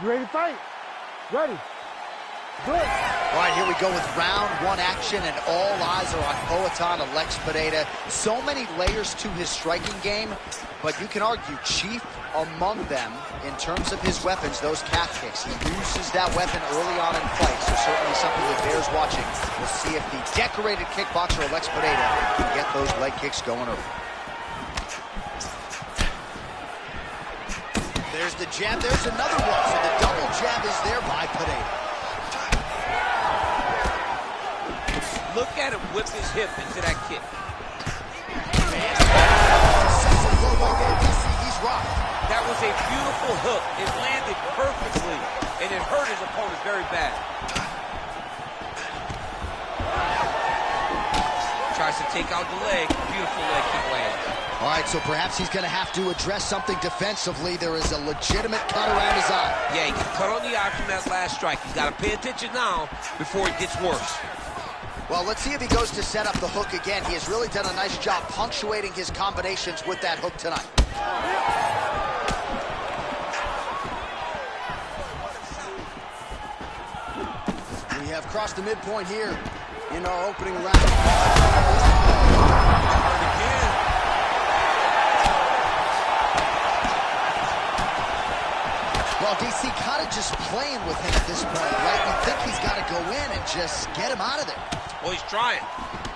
You ready to fight? Ready. Good. All right, here we go with round one action, and all eyes are on Poatan Alex Pereira. So many layers to his striking game, but you can argue chief among them in terms of his weapons, those calf kicks. He uses that weapon early on in fights, so certainly something that bears watching. We'll see if the decorated kickboxer Alex Pereira can get those leg kicks going early. There's the jab, there's another one, so the double jab is there by Pereira. Look at him whip his hip into that kick. He's rocked. That was a beautiful hook. It landed perfectly, and it hurt his opponent very bad. Tries to take out the leg. Beautiful leg kick lands. All right, so perhaps he's going to have to address something defensively. There is a legitimate cut around his eye. Yeah, he got cut on the eye from that last strike. He's got to pay attention now before it gets worse. Well, let's see if he goes to set up the hook again. He has really done a nice job punctuating his combinations with that hook tonight. We have crossed the midpoint here in our opening round. Well, DC kind of just playing with him at this point, right? You think he's got to go in and just get him out of there. Well, he's trying,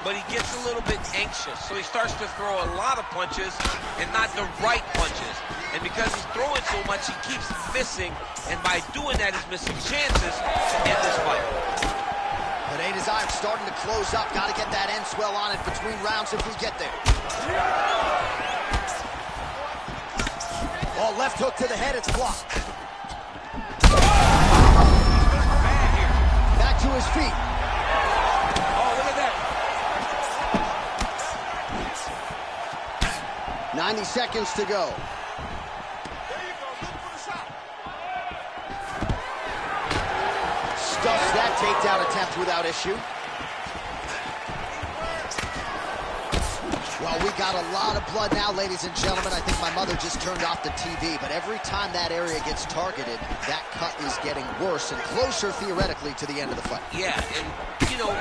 but he gets a little bit anxious, so he starts to throw a lot of punches and not the right punches. And because he's throwing so much, he keeps missing, and by doing that, he's missing chances to end this fight. Pereira's eye starting to close up. Got to get that end swell on it between rounds if we get there. Oh, left hook to the head, it's blocked. Back to his feet. 90 seconds to go. Stuffs that takedown attempt without issue. Well, we got a lot of blood now, ladies and gentlemen. I think my mother just turned off the TV, but every time that area gets targeted, that cut is getting worse and closer, theoretically, to the end of the fight. Yeah, and, you know...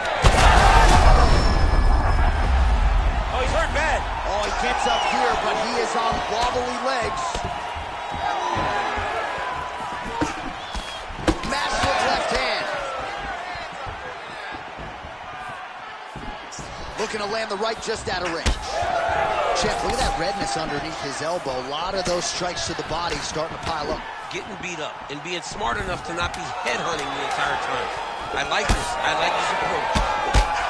Oh, he's hurt bad. Oh, he gets up here, but he is on wobbly legs. Massive left hand. Looking to land the right just out of range. Champ, look at that redness underneath his elbow. A lot of those strikes to the body starting to pile up. Getting beat up and being smart enough to not be headhunting the entire time. I like this. I like this approach.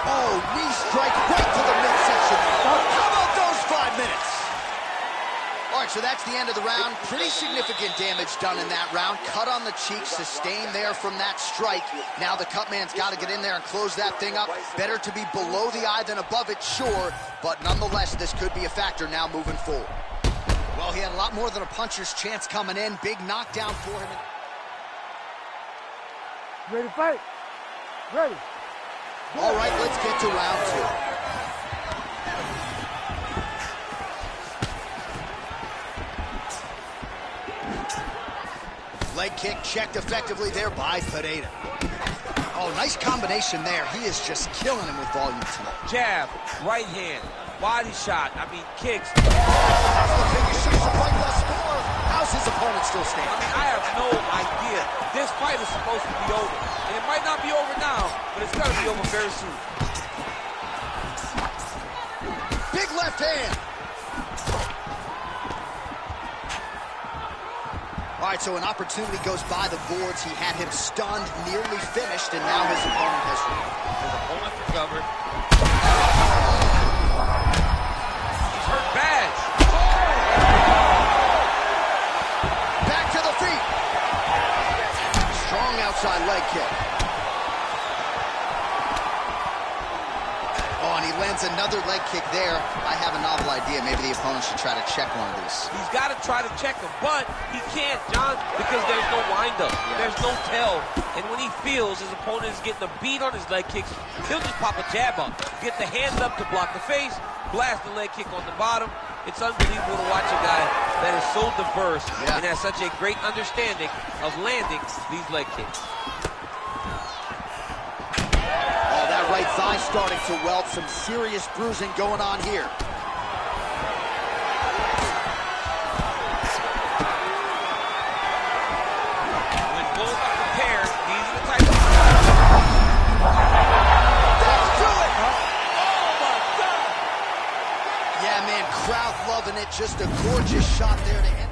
Oh, knee strike right to the midsection. How about those 5 minutes? All right, so that's the end of the round. Pretty significant damage done in that round. Cut on the cheek, sustained there from that strike. Now the cut man's got to get in there and close that thing up. Better to be below the eye than above it, sure. But nonetheless, this could be a factor now moving forward. Well, he had a lot more than a puncher's chance coming in. Big knockdown for him. Ready to fight? Ready. All right, let's get to round two. Leg kick checked effectively there by Pereira. Oh, nice combination there. He is just killing him with volume tonight. Jab, right hand, body shot, kicks. That's the biggest shoot of the fight thus far. How's his opponent still standing? I have no idea. This fight is supposed to be over. And it might not be over now, but it's got to be over very soon. Big left hand. All right, so an opportunity goes by the boards. He had him stunned, nearly finished, and now his opponent has his opponent recovered. He's hurt bad. Back to the feet. Strong outside leg kick. Oh, and he lands another leg kick there. I have a novel idea. Maybe the opponent should try to check one of these. He's got to try to check him, but he can't, John, because there's no windup. Yeah. There's no tell. And when he feels his opponent is getting a beat on his leg kicks, he'll just pop a jab up. Get the hand up to block the face, blast the leg kick on the bottom, It's unbelievable to watch a guy that is so diverse and has such a great understanding of landing these leg kicks. Oh, that right thigh starting to welt. Some serious bruising going on here. When both are prepared, these are the type of... Let's do it! Oh, my God! Yeah, man, crowd loving it. Just a gorgeous shot there to end.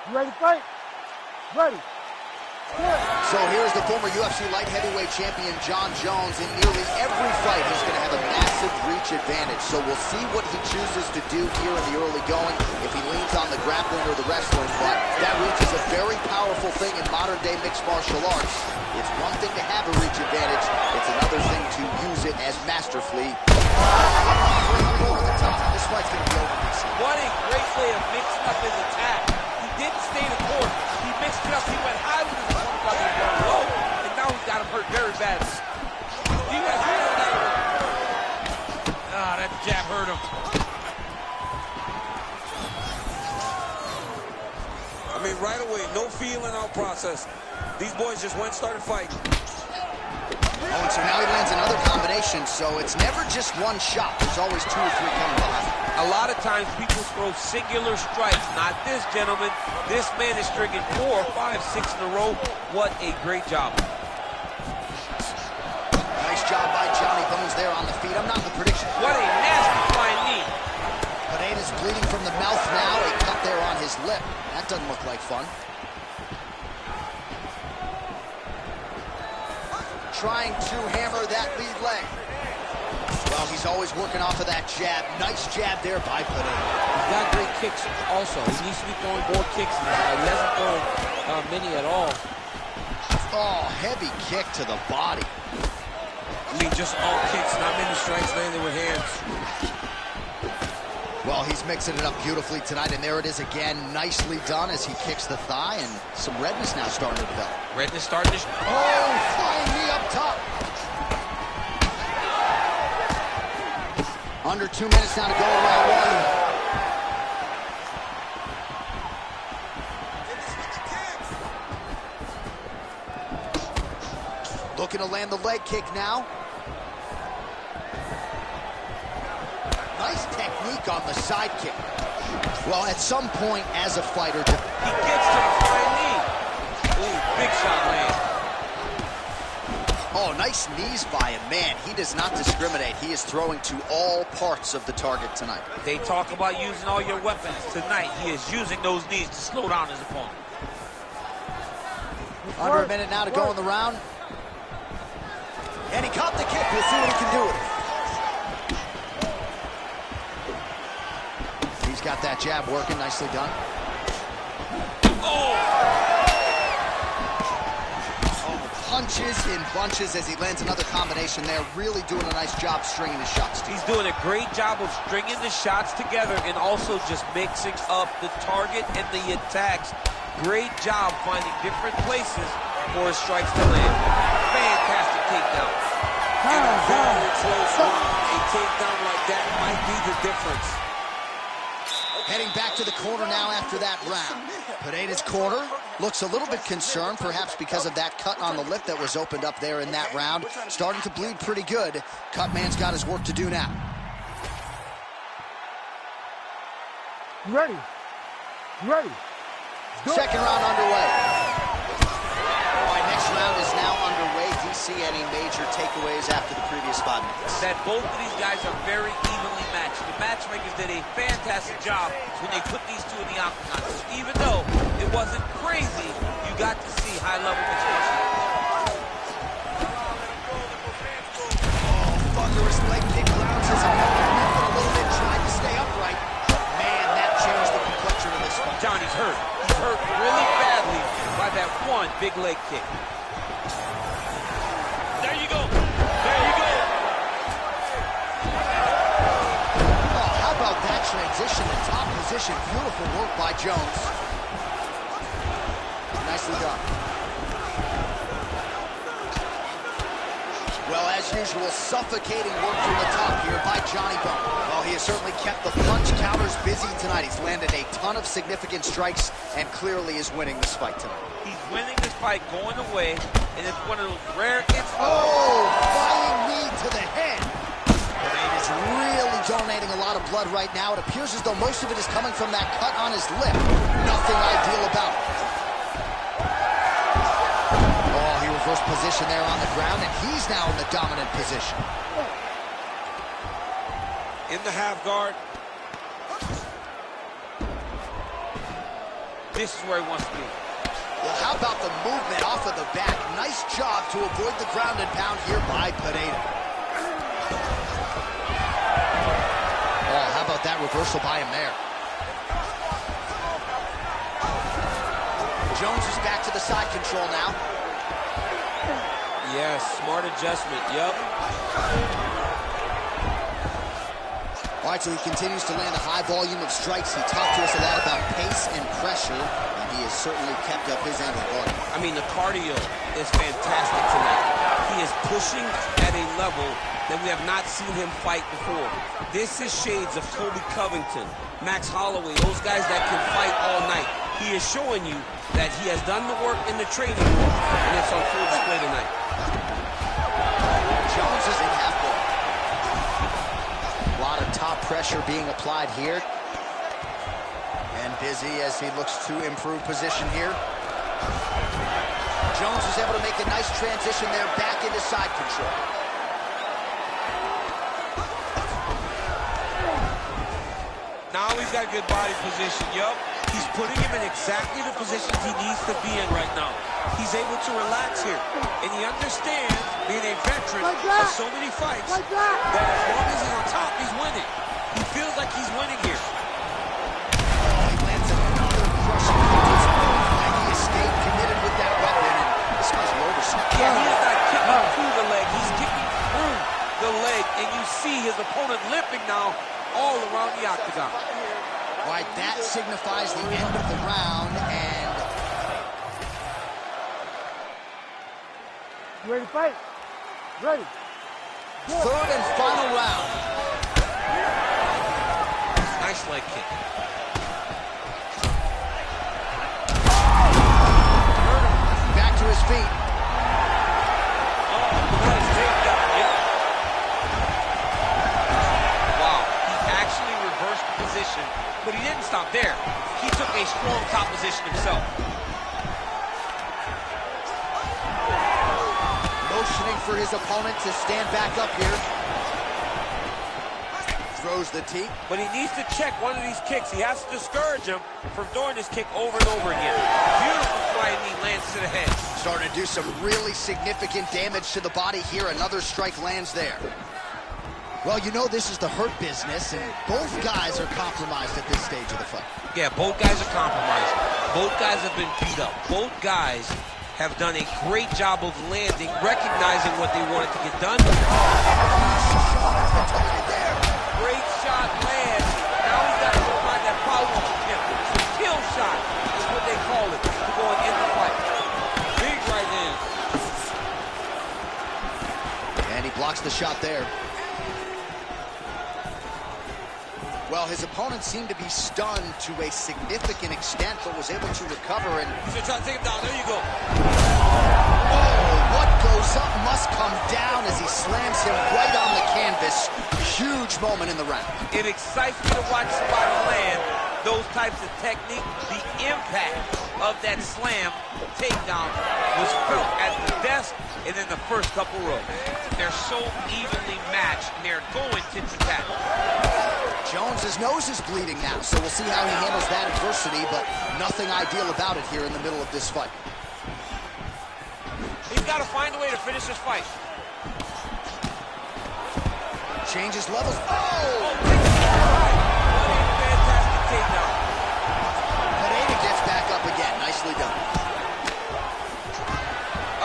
You ready to fight? Ready. Good. So here's the former UFC light heavyweight champion, Jon Jones. In nearly every fight, he's going to have a massive reach advantage. So we'll see what he chooses to do here in the early going, if he leans on the grappling or the wrestling. But that reach is a very powerful thing in modern-day mixed martial arts. It's one thing to have a reach advantage. It's another thing to use it as masterfully. Over the top. This fight's going to be over this. What a great way of mixing up his attack. He didn't stay the course. He mixed it up. He went high with his one button and went low. And now he's got him hurt very badly. You guys know that one? Ah, that jab hurt him. I mean, right away, no feeling out process. These boys just went and started fighting. Oh, and so now he lands another combination, so it's never just one shot. There's always two or three coming behind. A lot of times people throw singular strikes. Not this gentleman. This man is stringing 4, 5, 6 in a row. What a great job. Nice job by Johnny Bones there on the feet. I'm not in the prediction. What a nasty flying knee. Pineda's bleeding from the mouth now. A cut there on his lip. That doesn't look like fun. Trying to hammer that lead leg. Well, he's always working off of that jab. Nice jab there by Pineda. He's got great kicks also. He needs to be throwing more kicks now. He hasn't thrown many at all. Oh, heavy kick to the body. I mean, just all kicks, not many strikes landing with hands. Well, he's mixing it up beautifully tonight, and there it is again. Nicely done as he kicks the thigh, and some redness now starting to develop. Redness starting to... Oh, flying knee up top. Under 2 minutes now to go in round one. Looking to land the leg kick now. Nice technique on the side kick. Well, at some point as a fighter... He gets to the flying knee. Ooh, big shot land. Oh, nice knees by him. Man, he does not discriminate. He is throwing to all parts of the target tonight. They talk about using all your weapons. Tonight, he is using those knees to slow down his opponent. Under a minute now to go in the round. And he caught the kick. We'll see what he can do with it. He's got that jab working. Nicely done. Oh! Punches in bunches as he lands another combination there. Really doing a nice job stringing the shots. He's doing a great job of stringing the shots together and also just mixing up the target and the attacks. Great job finding different places for his strikes to land. Fantastic takedown. And a very close one. A takedown like that might be the difference. Heading back to the corner now after that round. Pineda's corner looks a little bit concerned, perhaps because of that cut on the lip that was opened up there in that round. Starting to bleed pretty good. Cutman's got his work to do now. Ready. Ready. Second round underway. All right, next round is now underway. DC, any major takeaways after the previous 5 minutes? That both of these guys are very evenly matched. The matchmakers did a fantastic job when they put these two in the octagon. So even though it wasn't crazy, you got to see high-level expression. Oh, thunderous leg kick grounds his opponent a little bit, tried to stay upright. Man, that changed the complexion of this fight. Johnny's hurt. He's hurt really badly by that one big leg kick. There you go. There you go. Oh, how about that transition to top position? Beautiful work by Jones. Nicely done. Well, as usual, suffocating work from the top here by Johnny Bone. Well, he has certainly kept the punch counters busy tonight. He's landed a ton of significant strikes and clearly is winning this fight tonight. He's winning this fight going away, and it's one of those rare instances. Oh, flying knee to the head. Pineda is really donating a lot of blood right now. It appears as though most of it is coming from that cut on his lip. Nothing ideal about it. Oh, he reversed position there on the ground, and he's now in the dominant position. In the half guard. This is where he wants to be. Well, how about the movement off of the back? Nice job to avoid the ground and pound here by Pineda. Oh, how about that reversal by him there? Jones is back to the side control now. Yes, smart adjustment, yep. All right, so he continues to land a high volume of strikes. He talked to us a lot about pace and pressure, and he has certainly kept up his end of the bargain. I mean, the cardio is fantastic tonight. He is pushing at a level that we have not seen him fight before. This is shades of Colby Covington, Max Holloway, those guys that can fight all night. He is showing you that he has done the work in the training room, and it's on full display tonight. Jones is in half guard. A lot of top pressure being applied here. And busy as he looks to improve position here. Jones is able to make a nice transition there back into side control. Now he's got good body position, yup. He's putting him in exactly the positions he needs to be in right now. He's able to relax here. And he understands, being a veteran of so many fights, that as long as he's on top, he's winning. He feels like he's winning here. Oh, he lands another crushing punch. And he is stayed committed with that weapon. And this guy's low to snap. Yeah, he is not kicking through the leg. He's kicking through the leg. And you see his opponent limping now all around the octagon. All right, that signifies the end of the round, and... You ready to fight? Ready. Third and final round. Nice leg kick. Back to his feet. Wow, he actually reversed the position, but he didn't stop there. He took a strong top position himself. Motioning for his opponent to stand back up here. Throws the tee. But he needs to check one of these kicks. He has to discourage him from throwing this kick over and over again. Beautiful flying knee lands to the head. Starting to do some really significant damage to the body here. Another strike lands there. Well, you know this is the hurt business, and both guys are compromised at this stage of the fight. Yeah, both guys are compromised. Both guys have been beat up. Both guys have done a great job of landing, recognizing what they wanted to get done. Great shot lands. Now he's got to go find that follow-up attempt. It's a kill shot is what they call it to go and end the fight. Big right hand. And he blocks the shot there. Well, his opponent seemed to be stunned to a significant extent, but was able to recover. And he's gonna try to take him down. There you go. Oh, what goes up must come down as he slams him right on the canvas. Huge moment in the round. It excites me to watch somebody land those types of technique. The impact of that slam takedown was felt at the desk and in the first couple rows. They're so evenly matched, and they're going tit-for-tat. Jones's nose is bleeding now, so we'll see how he handles that adversity, but nothing ideal about it here in the middle of this fight. He's got to find a way to finish this fight. Changes levels. Oh! Fantastic takedown. Pineda gets back up again. Nicely done.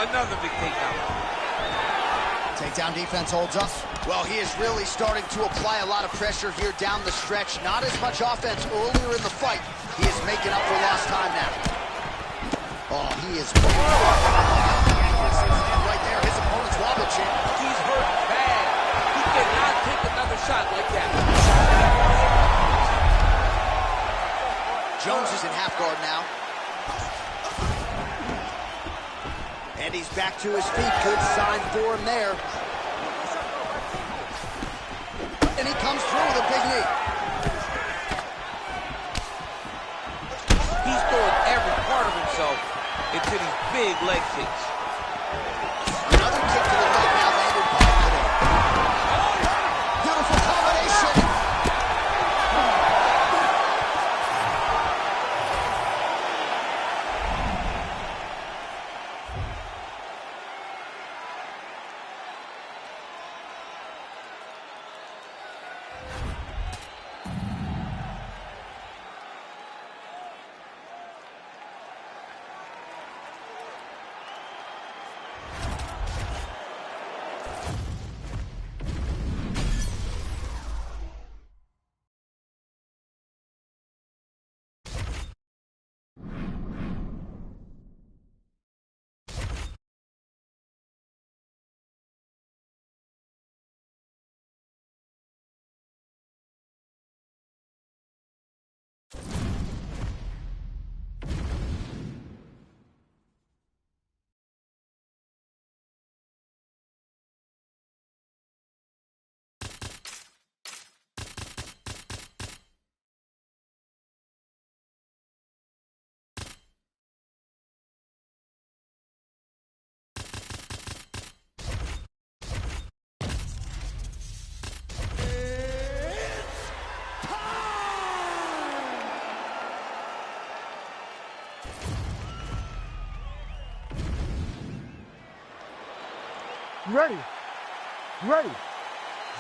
Another big takedown. Takedown defense holds up. Well, he is really starting to apply a lot of pressure here down the stretch. Not as much offense earlier in the fight. He is making up for lost time now. Oh, he is right there. His opponent's wobble champ. He's hurt bad. He cannot take another shot like that. Jones is in half guard now. And he's back to his feet. Good sign for him there. And he comes through with a big knee. He's throwing every part of himself into these big leg kicks. Another kick to the leg now landed by Pineda. Beautiful combination. You ready? You ready?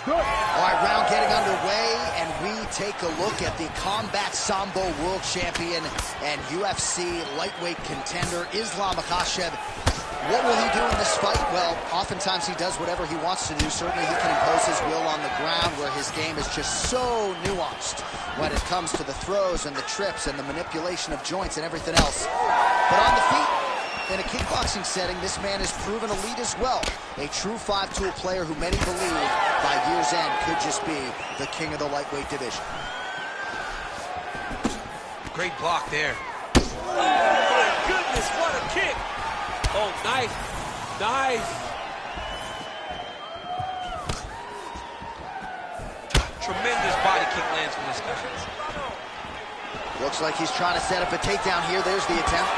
Good. All right, round getting underway, and we take a look at the Combat Sambo World Champion and UFC lightweight contender, Islam Makhachev. What will he do in this fight? Well, oftentimes he does whatever he wants to do. Certainly he can impose his will on the ground, where his game is just so nuanced when it comes to the throws and the trips and the manipulation of joints and everything else. But on the feet, in a kickboxing setting, this man has proven elite as well. A true five-tool player who many believe by year's end could just be the king of the lightweight division. Great block there. Oh, my goodness, what a kick. Oh, nice. Nice. Tremendous body kick lands from this guy. Looks like he's trying to set up a takedown here. There's the attempt.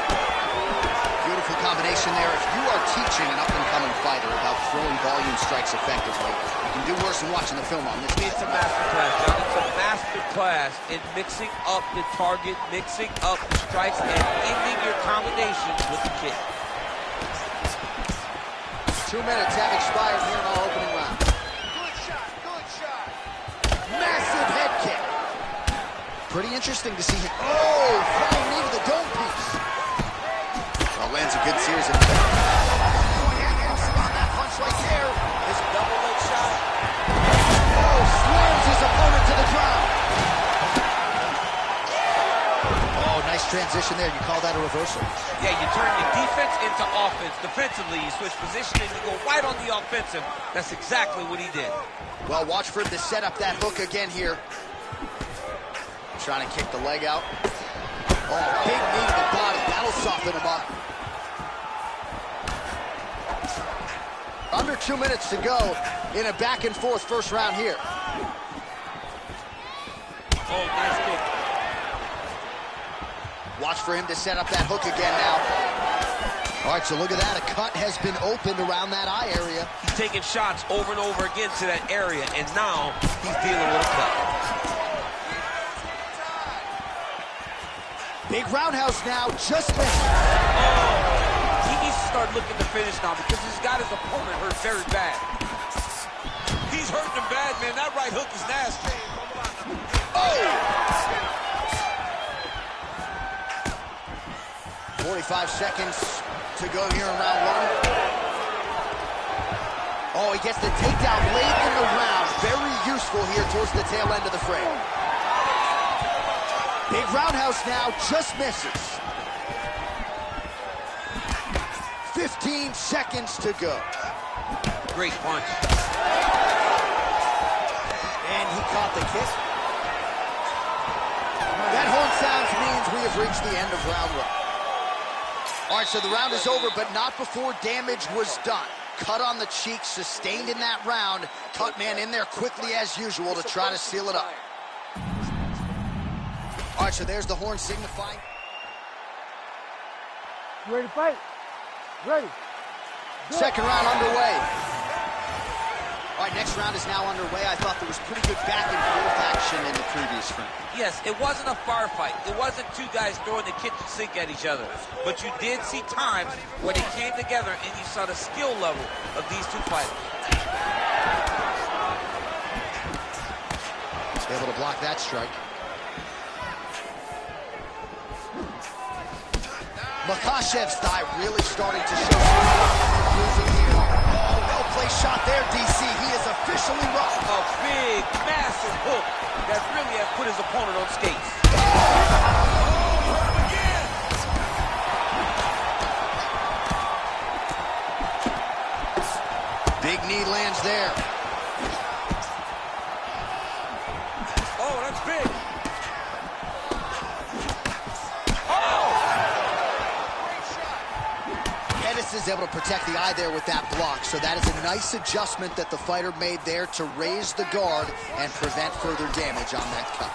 Beautiful combination there. If you are teaching an up-and-coming fighter about throwing volume strikes effectively, you can do worse than watching the film on this. It's a masterclass, John. It's a masterclass in mixing up the target, mixing up the strikes, and ending your combinations with the kick. 2 minutes have expired here in our opening round. Good shot. Good shot. Massive head kick. Pretty interesting to see him. Oh, flying knee to the dome piece. Well, lands a good series of... on that punch right there. His double leg shot. Oh, slams his opponent to the ground. Oh, nice transition there. You call that a reversal? Yeah, you turn your defense into offense. Defensively, you switch position and you go right on the offensive. That's exactly what he did. Well, watch for him to set up that hook again here. trying to kick the leg out. Oh, big knee to the body. That'll soften him up. Under 2 minutes to go in a back-and-forth first round here. Oh, nice kick. Watch for him to set up that hook again now. All right, so look at that. A cut has been opened around that eye area. He's taking shots over and over again to that area, and now he's dealing with a cut. Big roundhouse now, just missed. Oh, he needs to start looking to finish now because he's got his opponent hurt very bad. He's hurting him bad, man. That right hook is nasty. Oh! 45 seconds to go here in round one. Oh, he gets the takedown late in the round. Very useful here towards the tail end of the frame. Big roundhouse now, just misses. 15 seconds to go. Great punch. And he caught the kick. That horn sounds means we have reached the end of round one. All right, so the round is over, but not before damage was done. Cut on the cheek, sustained in that round. Cut man in there quickly as usual to try to seal it up. All right, so there's the horn signifying. You ready to fight? Ready. Go. Second round underway. All right, next round is now underway. I thought there was pretty good back and forth action in the previous round. Yes, it wasn't a firefight. It wasn't two guys throwing the kitchen sink at each other. But you did see times where they came together and you saw the skill level of these two fighters. Able to block that strike. Makhachev's thigh really starting to show some here. Oh, well-placed shot there, DC. He is officially rocked. A big, massive hook that really has put his opponent on skates. Big knee lands there. Oh, that's big. Is able to protect the eye there with that block, so that is a nice adjustment that the fighter made there to raise the guard and prevent further damage on that cut.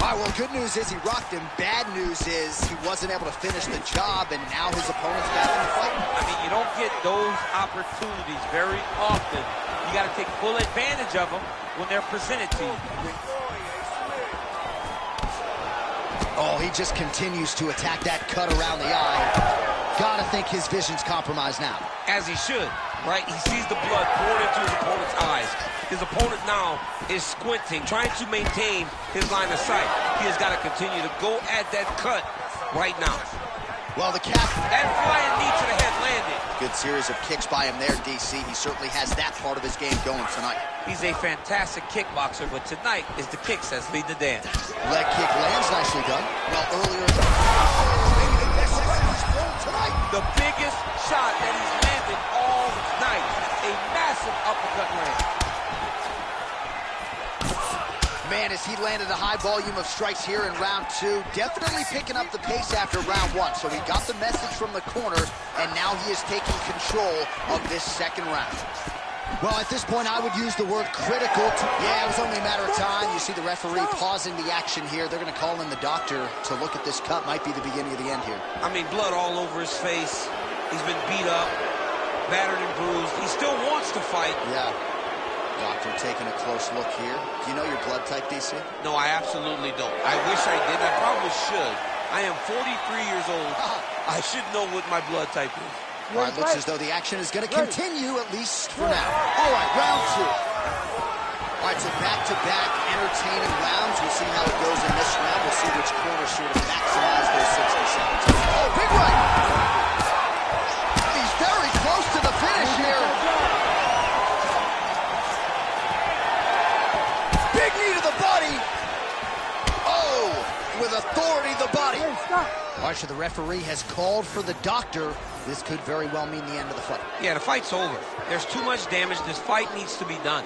All right, well, good news is he rocked him. Bad news is he wasn't able to finish the job, and now his opponent's back in the fight. I mean, you don't get those opportunities very often. You got to take full advantage of them when they're presented to you. Oh, he just continues to attack that cut around the eye. Gotta think his vision's compromised now. As he should, right? He sees the blood pouring into his opponent's eyes. His opponent now is squinting, trying to maintain his line of sight. He has got to continue to go at that cut right now. Well, the cap... That flying knee to the head landed. Good series of kicks by him there, DC. He certainly has that part of his game going tonight. He's a fantastic kickboxer, but tonight is the kicks that lead the dance. Leg kick lands, nicely done. Well, earlier... tonight. The biggest shot that he's landed all night. A massive uppercut land. Man, as he landed a high volume of strikes here in round two, definitely picking up the pace after round one. So he got the message from the corner, and now he is taking control of this second round. Well, at this point, I would use the word critical. Yeah, it was only a matter of time. You see the referee pausing the action here. They're going to call in the doctor to look at this cut. Might be the beginning of the end here. I mean, blood all over his face. He's been beat up, battered and bruised. He still wants to fight. Yeah. Doctor taking a close look here. Do you know your blood type, DC? No, I absolutely don't. I wish I did. I probably should. I am 43 years old. I should know what my blood type is. All right, looks as though the action is going to continue, at least for now. All right, round two. All right, so back-to-back entertaining rounds. We'll see how it goes in this round. We'll see which corner sort of maximize those 60 seconds. Oh, big right! He's very close to the finish here. Big knee to the body. Oh, with authority the body. All right, so the referee has called for the doctor. This could very well mean the end of the fight. Yeah, the fight's over. There's too much damage. This fight needs to be done.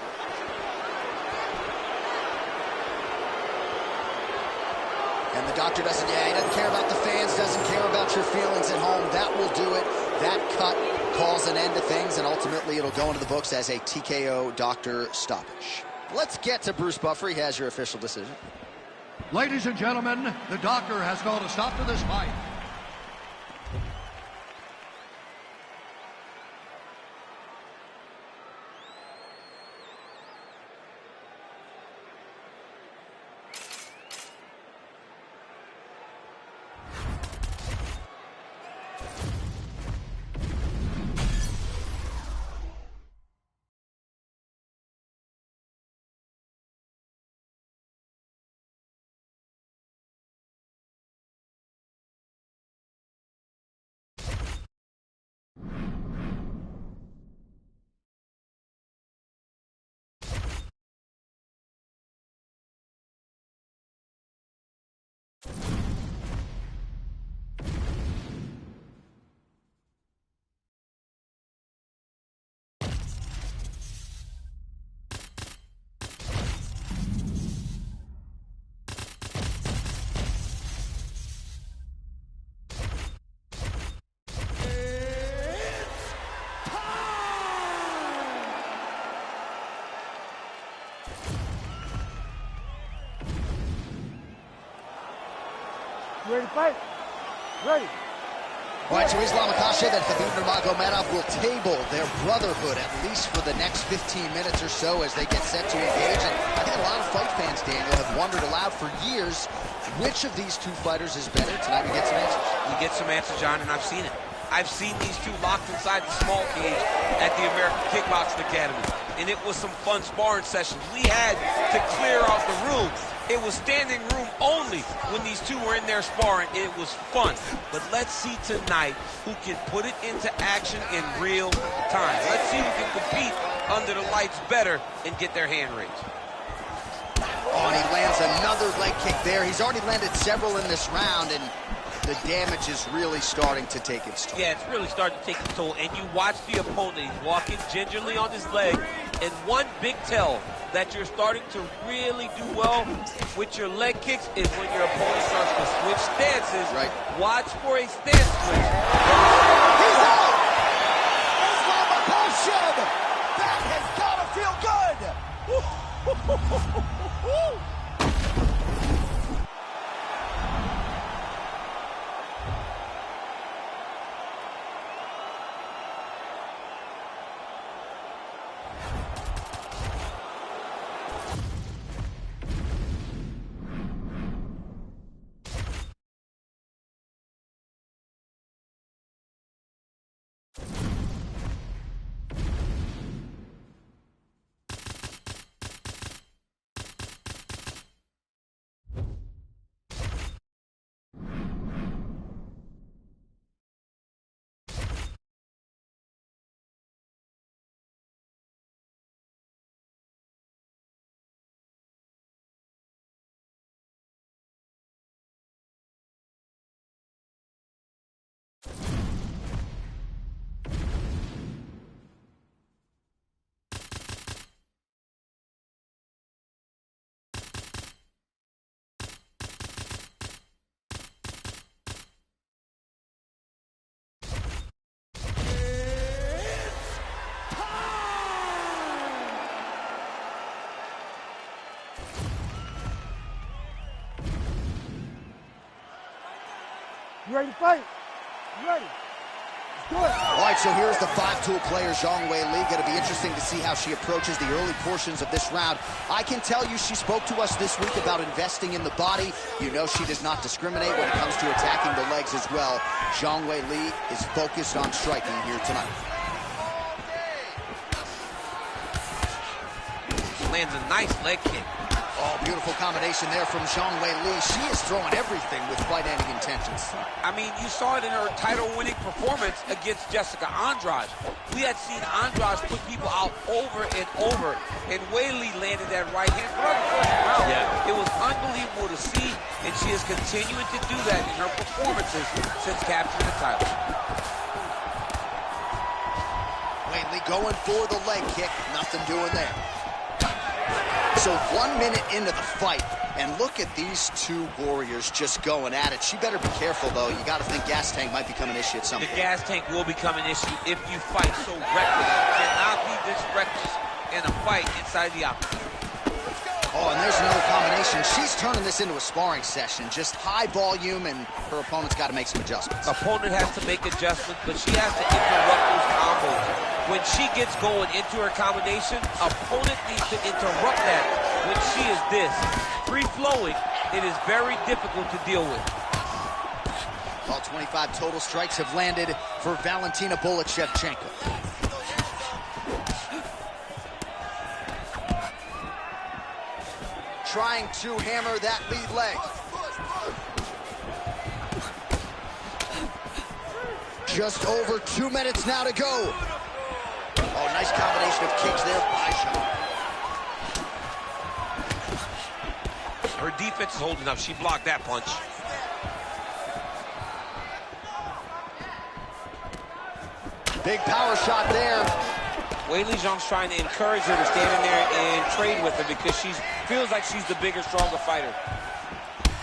And the doctor doesn't, he doesn't care about the fans, doesn't care about your feelings at home. That will do it. That cut calls an end to things, and ultimately it'll go into the books as a TKO doctor stoppage. Let's get to Bruce Buffer. He has your official decision. Ladies and gentlemen, the doctor has called a stop to this fight. Ready to fight? Ready. All right, so Islam Makhachev and Khabib Nurmagomedov will table their brotherhood at least for the next 15 minutes or so as they get set to engage. And I think a lot of fight fans, Daniel, have wondered aloud for years which of these two fighters is better. Tonight we get some answers. We get some answers, John, and I've seen it. I've seen these two locked inside the small cage at the American Kickboxing Academy, and it was some fun sparring sessions. We had to clear out the room. It was standing room only when these two were in there sparring. It was fun. But let's see tonight who can put it into action in real time. Let's see who can compete under the lights better and get their hand raised. Oh, and he lands another leg kick there. He's already landed several in this round, and the damage is really starting to take its toll. Yeah, it's really starting to take its toll. And you watch the opponent. He's walking gingerly on his leg. And one big tell that you're starting to really do well with your leg kicks is when your opponent starts to switch stances. Right. Watch for a stance switch. He's out! Islam Makhachev! That has got to feel good! You ready to fight? You ready? Let's do it. All right, so here's the five-tool player, Zhang Weili. Going to be interesting to see how she approaches the early portions of this round. I can tell you she spoke to us this week about investing in the body. You know she does not discriminate when it comes to attacking the legs as well. Zhang Weili is focused on striking here tonight. Lands a nice leg kick. Oh, beautiful combination there from Zhang Weili. She is throwing everything with fight-ending intentions. I mean, you saw it in her title-winning performance against Jessica Andrade. We had seen Andrade put people out over and over, and Weili landed that right hand for the first round. Yeah. It was unbelievable to see, and she is continuing to do that in her performances since capturing the title. Weili going for the leg kick. Nothing doing there. So 1 minute into the fight, and look at these two warriors just going at it. She better be careful, though. You got to think gas tank might become an issue at some point. The gas tank will become an issue if you fight so reckless. You cannot be this reckless in a fight inside the octagon. Oh, and there's another combination. She's turning this into a sparring session. Just high volume, and her opponent's got to make some adjustments. Opponent has to make adjustments, but she has to interrupt those combos. When she gets going into her combination, opponent needs to interrupt that. When she is this free-flowing, it is very difficult to deal with. All 25 total strikes have landed for Valentina Shevchenko. Trying to hammer that lead leg. Just over 2 minutes now to go. Oh, nice combination of kicks there by Jean. Her defense is holding up. She blocked that punch. Big power shot there. Weili Zhang's trying to encourage her to stand in there and trade with her because she feels like she's the bigger, stronger fighter.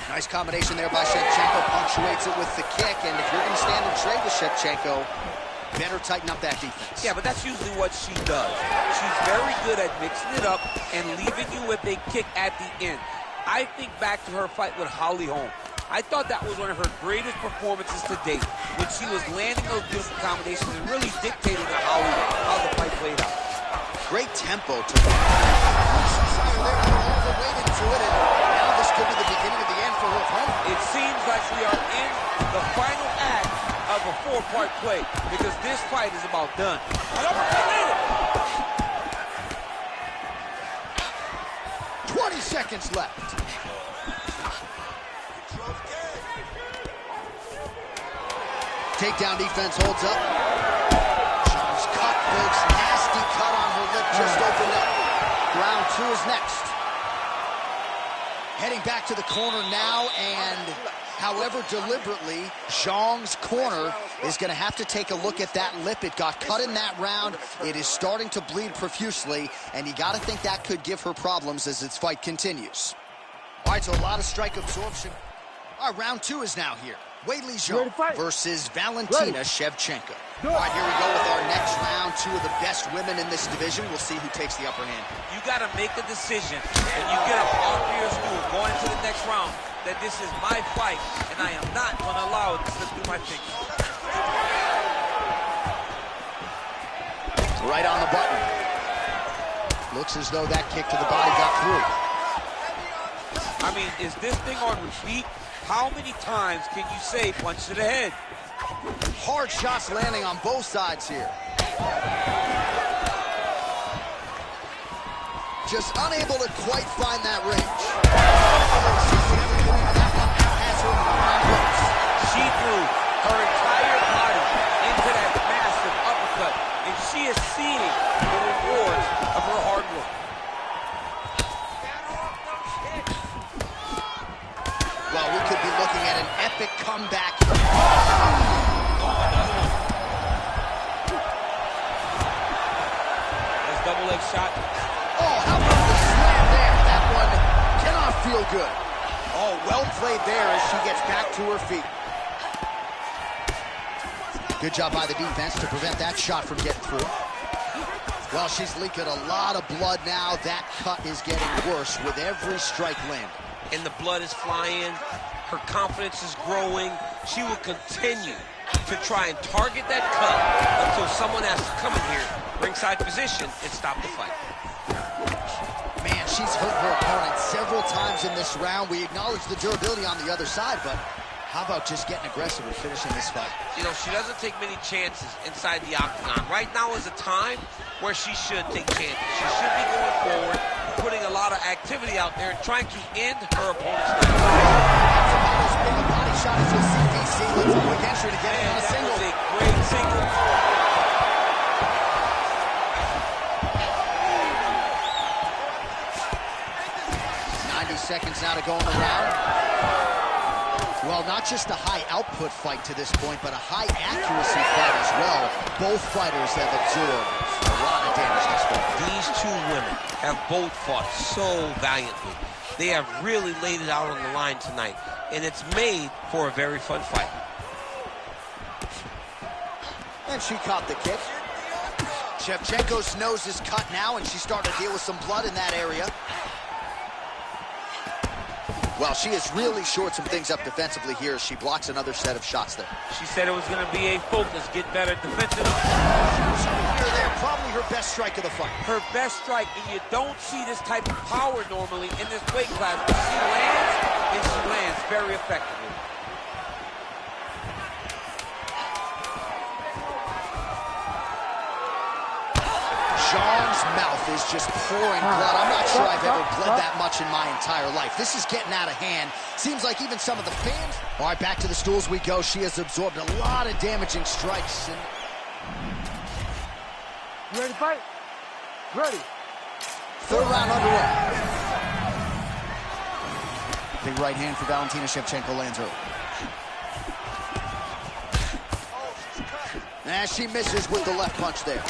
Nice combination there by Shevchenko. Punctuates it with the kick, and if you're going to stand and trade with Shevchenko, better tighten up that defense. Yeah, but that's usually what she does. She's very good at mixing it up and leaving you with a kick at the end. I think back to her fight with Holly Holm. I thought that was one of her greatest performances to date, when she was landing those beautiful combinations and really dictating to Holly how the fight played out. Great tempo to her. She's all the way into it, and now this could be the beginning of the end for her opponent. It seems like we are in the final act of a four-part play, because this fight is about done. 20 seconds left. Takedown defense holds up. Jean's cut, folks. Nasty cut on her lip, just opened up. Round 2 is next. Heading back to the corner now, and however deliberately, Zhang's corner is going to have to take a look at that lip. It got cut in that round. It is starting to bleed profusely, and you got to think that could give her problems as its fight continues. All right, so a lot of strike absorption. All right, round 2 is now here. Weili Zhang versus Valentina Shevchenko. All right, here we go with our next round. 2 of the best women in this division. We'll see who takes the upper hand. You got to make a decision, and you get up off your stool going into the next round, that this is my fight, and I am not going to allow it to slip through my fingers. Right on the button. Looks as though that kick to the body got through. I mean, is this thing on repeat? How many times can you say punch to the head? Hard shots landing on both sides here. Just unable to quite find that range. She threw her entire body into that massive uppercut, and she is seeing the rewards of her hard work. Well, we could be looking at an epic comeback. That's double leg shot. Oh, how about the slam there? That one cannot feel good. Oh, well played there as she gets back to her feet. Good job by the defense to prevent that shot from getting through. Well, she's leaking a lot of blood now. That cut is getting worse with every strike landed. And the blood is flying. Her confidence is growing. She will continue to try and target that cut until someone has to come in here, ringside position, and stop the fight. Man, she's hurt her opponent several times in this round. We acknowledge the durability on the other side, but how about just getting aggressive and finishing this fight? You know, she doesn't take many chances inside the octagon. Right now is a time where she should take chances. She should be going forward, putting a lot of activity out there and trying to end her opponent's life. That's about as big a body shot as you'll see, DC. Let's a quick entry to get in on a single. That was a great single. 90 seconds now to go in the round. Well, not just a high output fight to this point, but a high accuracy fight as well. Both fighters have absorbed a lot of damage this fight. These two women have both fought so valiantly. They have really laid it out on the line tonight, and it's made for a very fun fight. And she caught the kick. Shevchenko's nose is cut now, and she's starting to deal with some blood in that area. Well, she has really shored some things up defensively here as she blocks another set of shots there. She said it was going to be a focus, get better defensively. Here, there, probably her best strike of the fight. Her best strike, and you don't see this type of power normally in this weight class. But she lands, and she lands very effectively. Zhang's mouth is just pouring blood. I'm not sure I've ever bled that much in my entire life. This is getting out of hand. Seems like even some of the fans... All right, back to the stools we go. She has absorbed a lot of damaging strikes. You ready to fight? Ready. Third round underway. Big right hand for Valentina Shevchenko lands early. And she misses with the left punch there.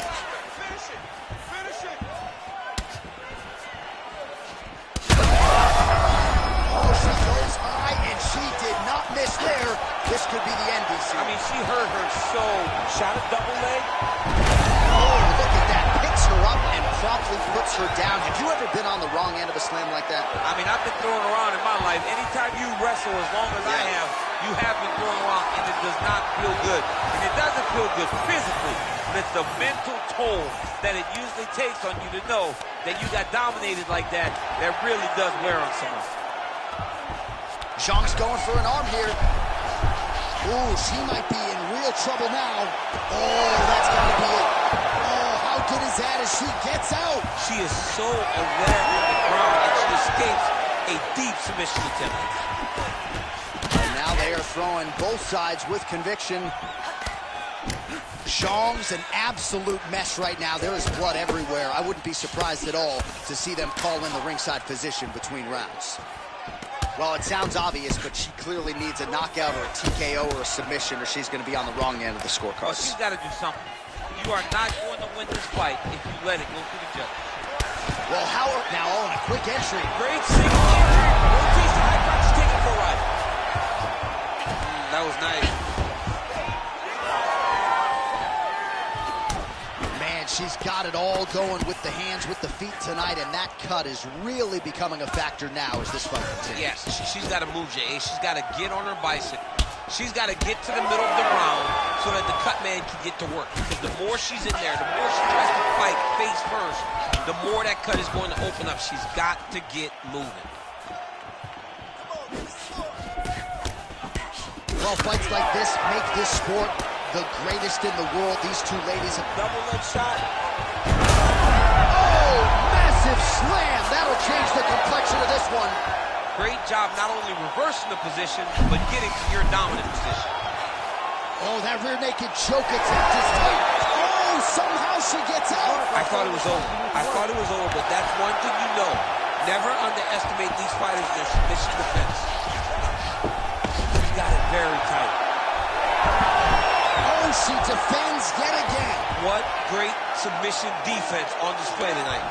Miss there. This could be the end, DC. I mean, she hurt her so. Shot a double leg. Oh, look at that. Picks her up and promptly puts her down. Have you ever been on the wrong end of a slam like that? I mean, I've been thrown around in my life. Anytime you wrestle, as long as I have, you have been thrown around, and it does not feel good. And it doesn't feel good physically, but it's the mental toll that it usually takes on you to know that you got dominated like that really does wear on someone. Zhang's going for an arm here. Ooh, she might be in real trouble now. Oh, that's got to be it. Oh, how good is that as she gets out? She is so aware of the ground that she escapes a deep submission attempt. And now they are throwing both sides with conviction. Zhang's an absolute mess right now. There is blood everywhere. I wouldn't be surprised at all to see them call in the ringside physician between rounds. Well, it sounds obvious, but she clearly needs a knockout or a TKO or a submission, or she's going to be on the wrong end of the scorecard. Well, she's got to do something. You are not going to win this fight if you let it go through the judges. Well, Howard now on a quick entry. Great single entry. Rotation high crotch. She's taking it for a ride. That was nice. She's got it all going with the hands, with the feet tonight, and that cut is really becoming a factor now as this fight continues. Yes, she's got to move, Jay. She's got to get on her bicycle. She's got to get to the middle of the round so that the cut man can get to work. Because the more she's in there, the more she tries to fight face first, the more that cut is going to open up. She's got to get moving. Well, fights like this make this sport the greatest in the world. These two ladies have... Double leg shot. Oh, massive slam. That'll change the complexion of this one. Great job not only reversing the position, but getting to your dominant position. Oh, that rear naked choke attempt is tight. Oh, somehow she gets out. I thought it was over. I thought it was over, but that's one thing you know. Never underestimate these fighters in their submission defense. She got it very tight. She defends yet again. What great submission defense on display tonight.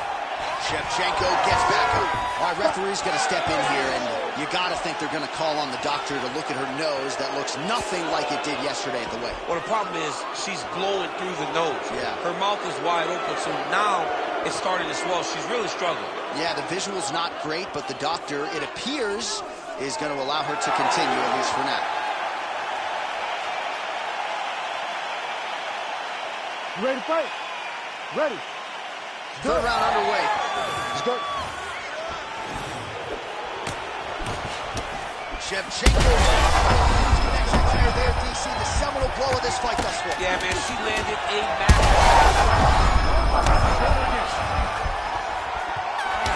Shevchenko gets back up. All right, referee's going to step in here, and you got to think they're going to call on the doctor to look at her nose. That looks nothing like it did yesterday at the weigh. Well, the problem is she's blowing through the nose. Yeah. Her mouth is wide open, so now it's starting to swell. She's really struggling. Yeah, the visual's not great, but the doctor, it appears, is going to allow her to continue, at least for now. You ready to fight? Ready. Third round underway. Let's go. Shevchenko's connection fire there, DC. The seminal blow of this fight thus far. Yeah, man, she landed a massive.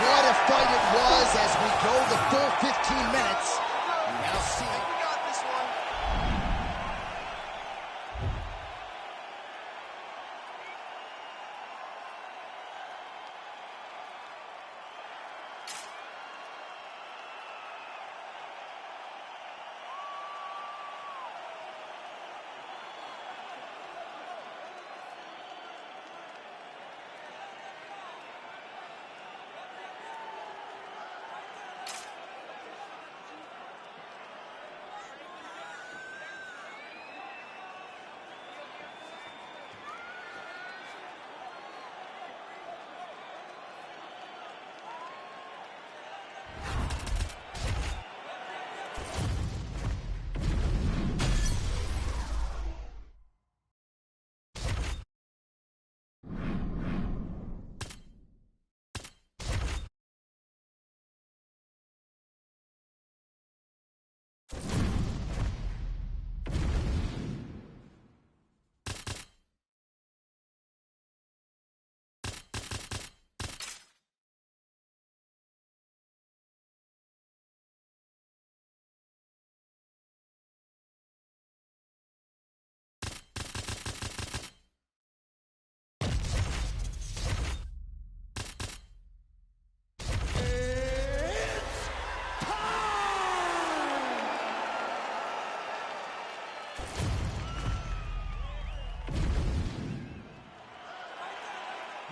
What a fight it was as we go the full 15 minutes. We now see it. We got this one.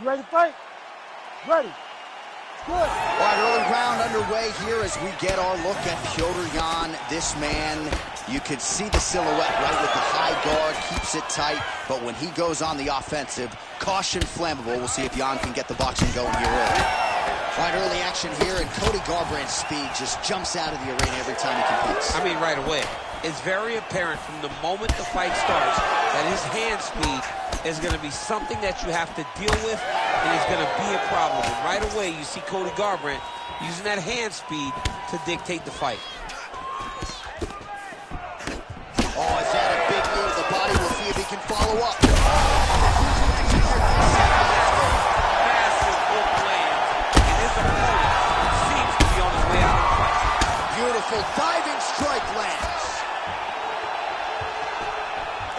You ready to fight? Ready. Good. All right, early round underway here as we get our look at Petr Yan. This man, you could see the silhouette, right, with the high guard, keeps it tight, but when he goes on the offensive, caution flammable. We'll see if Yan can get the boxing going here early. All right, early action here, and Cody Garbrandt's speed just jumps out of the arena every time he competes. I mean, right away. It's very apparent from the moment the fight starts that his hand speed is going to be something that you have to deal with, and it's going to be a problem. And right away, you see Cody Garbrandt using that hand speed to dictate the fight. Oh, is that a big knee to the body? We'll see if he can follow up. Massive hook lands, and his opponent seems to be on his way out of the fight. Beautiful diving strike lands.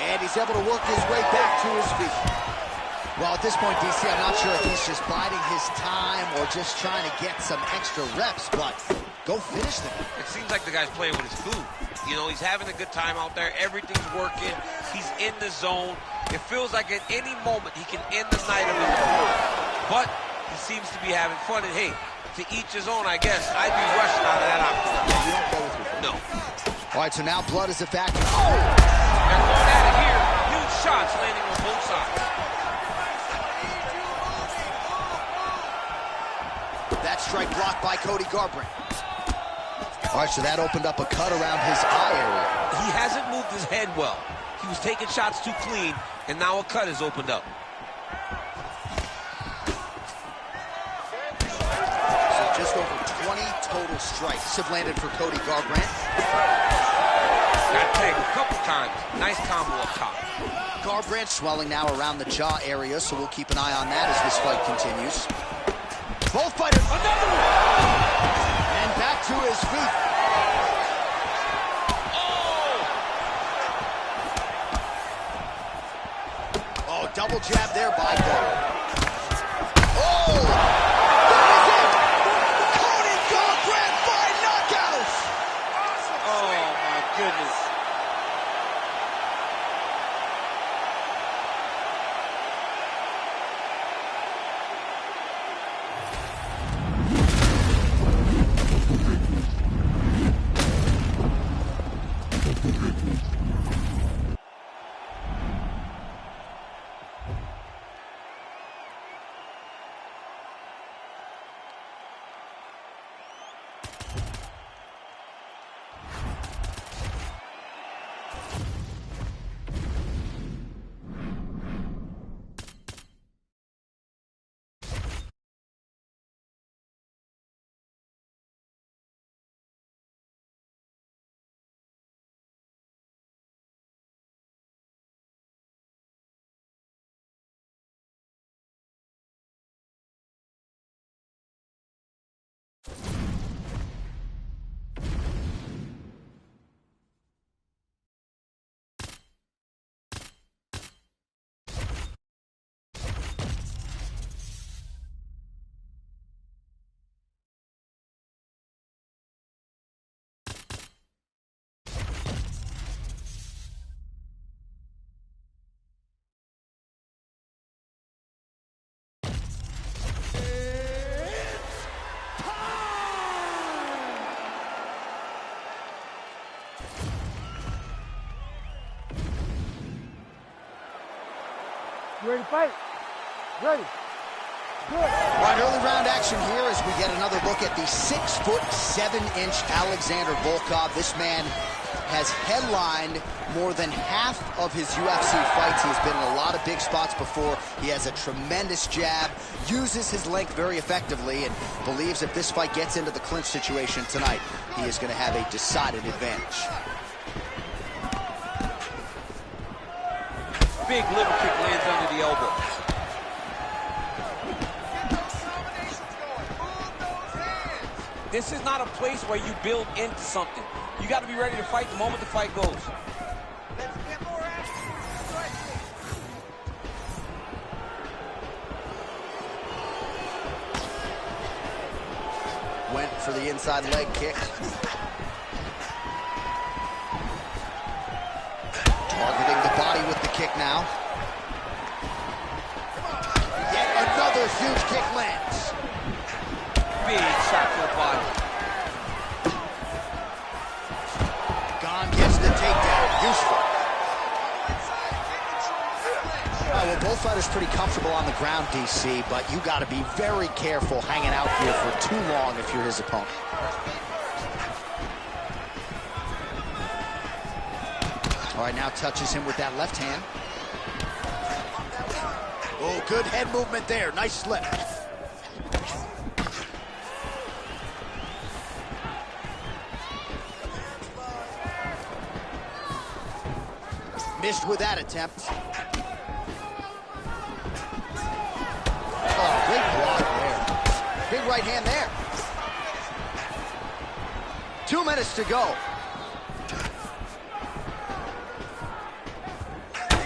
And he's able to work his way back to his feet. Well, at this point, DC, I'm not sure if he's just biding his time or just trying to get some extra reps, but go finish them. It seems like the guy's playing with his food. You know, he's having a good time out there. Everything's working. He's in the zone. It feels like at any moment he can end the night of his own. But he seems to be having fun. And, hey, to each his own, I guess. I'd be rushing out of that opportunity. Yeah, you don't go with your foot. No. All right, so now blood is a factor. They're going at it here. Huge shots landing on both sides. That strike blocked by Cody Garbrandt. All right, so that opened up a cut around his eye area. He hasn't moved his head well. He was taking shots too clean, and now a cut has opened up. So just over 20 total strikes have landed for Cody Garbrandt. Got tagged a couple times. Nice combo up top. Garbrandt swelling now around the jaw area, so we'll keep an eye on that as this fight continues. Both fighters, another one! And back to his feet. Oh, double jab there by Garbrandt. Oh! That is it! Cody Garbrandt by knockout! Oh, my goodness. You ready to fight? Ready. Good. All right, early round action here as we get another look at the 6'7" Alexander Volkov. This man has headlined more than half of his UFC fights. He has been in a lot of big spots before. He has a tremendous jab, uses his length very effectively, and believes if this fight gets into the clinch situation tonight, he is going to have a decided advantage. Big liver kick lands under the elbow. This is not a place where you build into something. You got to be ready to fight the moment the fight goes. Went for the inside leg kick. Targeting the body with the kick now. Yet another Another huge kick lands. Big shot to the body. Gauntlet gets the takedown. Useful. Well, both fighters pretty comfortable on the ground, DC, but you got to be very careful hanging out here for too long if you're his opponent. All right, now touches him with that left hand. Oh, good head movement there. Nice slip. Missed with that attempt. Oh, great block there. Big right hand there. 2 minutes to go.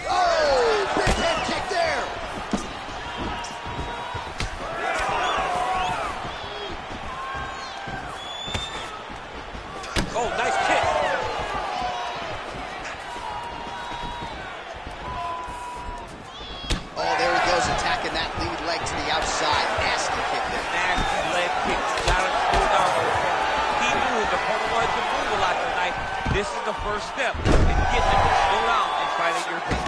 Oh, big head kick there. Oh, nice kick. Oh, there he goes, attacking that lead leg to the outside. Nasty kick there. Nasty leg kick. Got him slow down. He knew his opponent wanted to move a lot tonight. This is the first step in getting him to slow down and fight at your pace.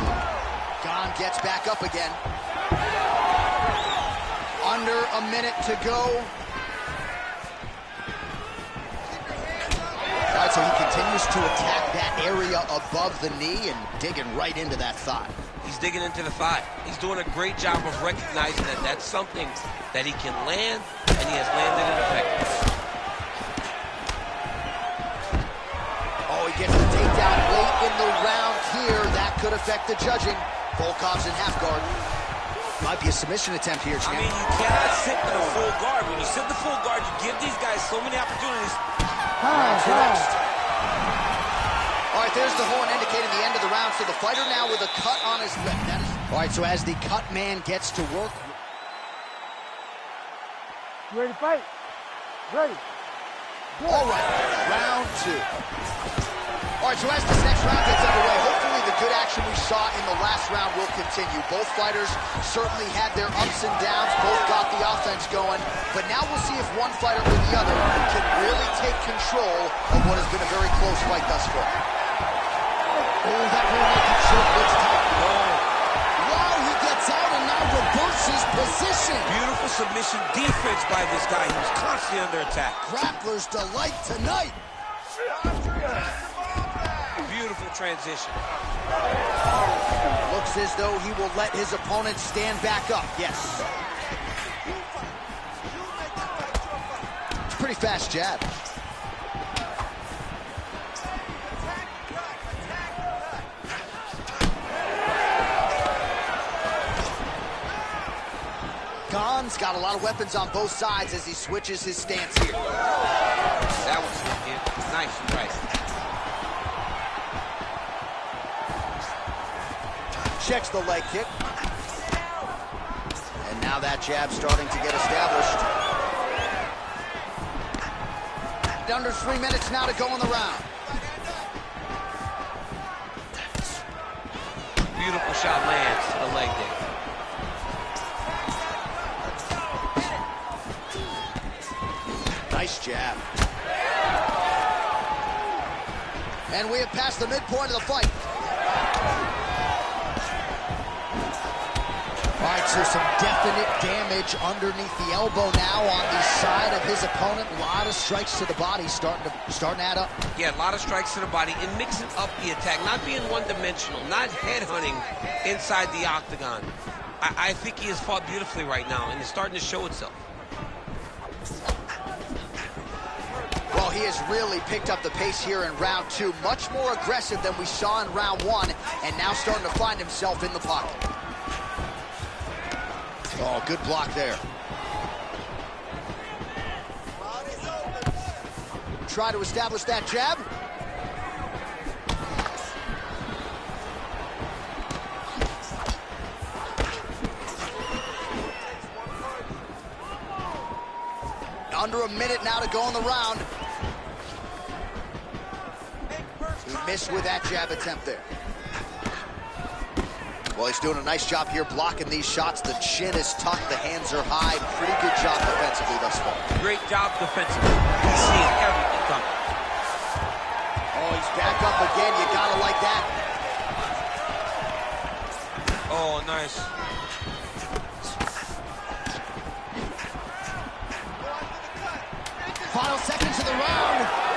Gauntlet gets back up again. Under a minute to go. All right, so he continues to attack that area above the knee and digging right into that thigh. He's digging into the thigh. He's doing a great job of recognizing that that's something that he can land, and he has landed it effectively. Oh, he gets the takedown late in the round here. That could affect the judging. Volkov's in half guard. Might be a submission attempt here, champ. I mean, you cannot sit in a full guard. When you sit in the full guard, you give these guys so many opportunities. Rounds next. All right, there's the horn indicating the end of the round. So the fighter now with a cut on his lip. That is... All right, so as the cut man gets to work. You ready to fight? Ready. All right, round 2. All right, so as this next round gets underway, hopefully the good action we saw in the last round will continue. Both fighters certainly had their ups and downs. Both got the offense going. But now we'll see if one fighter or the other can really take control of what has been a very close fight thus far. Oh, that rear naked choke looks tight. Wow, he gets out and now reverses position. Beautiful submission defense by this guy who's constantly under attack. Grappler's delight tonight. Beautiful transition. Looks as though he will let his opponent stand back up. Yes. It's a pretty fast jab. Gauntlet's got a lot of weapons on both sides as he switches his stance here. That was nice and right. Checks the leg kick. And now that jab starting to get established. Under 3 minutes now to go in the round. Beautiful shot lands to the leg there. Nice jab. And we have passed the midpoint of the fight. All right, so some definite damage underneath the elbow now on the side of his opponent. A lot of strikes to the body starting to add up. Yeah, a lot of strikes to the body and mixing up the attack, not being one-dimensional, not headhunting inside the octagon. I think he has fought beautifully right now, and it's starting to show itself. Well, he has really picked up the pace here in round 2. Much more aggressive than we saw in round 1, and now starting to find himself in the pocket. Oh, good block there. Try to establish that jab. Under a minute now to go in the round. He missed with that jab attempt there. Well, he's doing a nice job here blocking these shots. The chin is tucked, the hands are high. Pretty good job defensively thus far. Great job defensively. He's seeing everything coming. Oh, he's back up again. You gotta like that. Oh, nice. Final seconds of the round.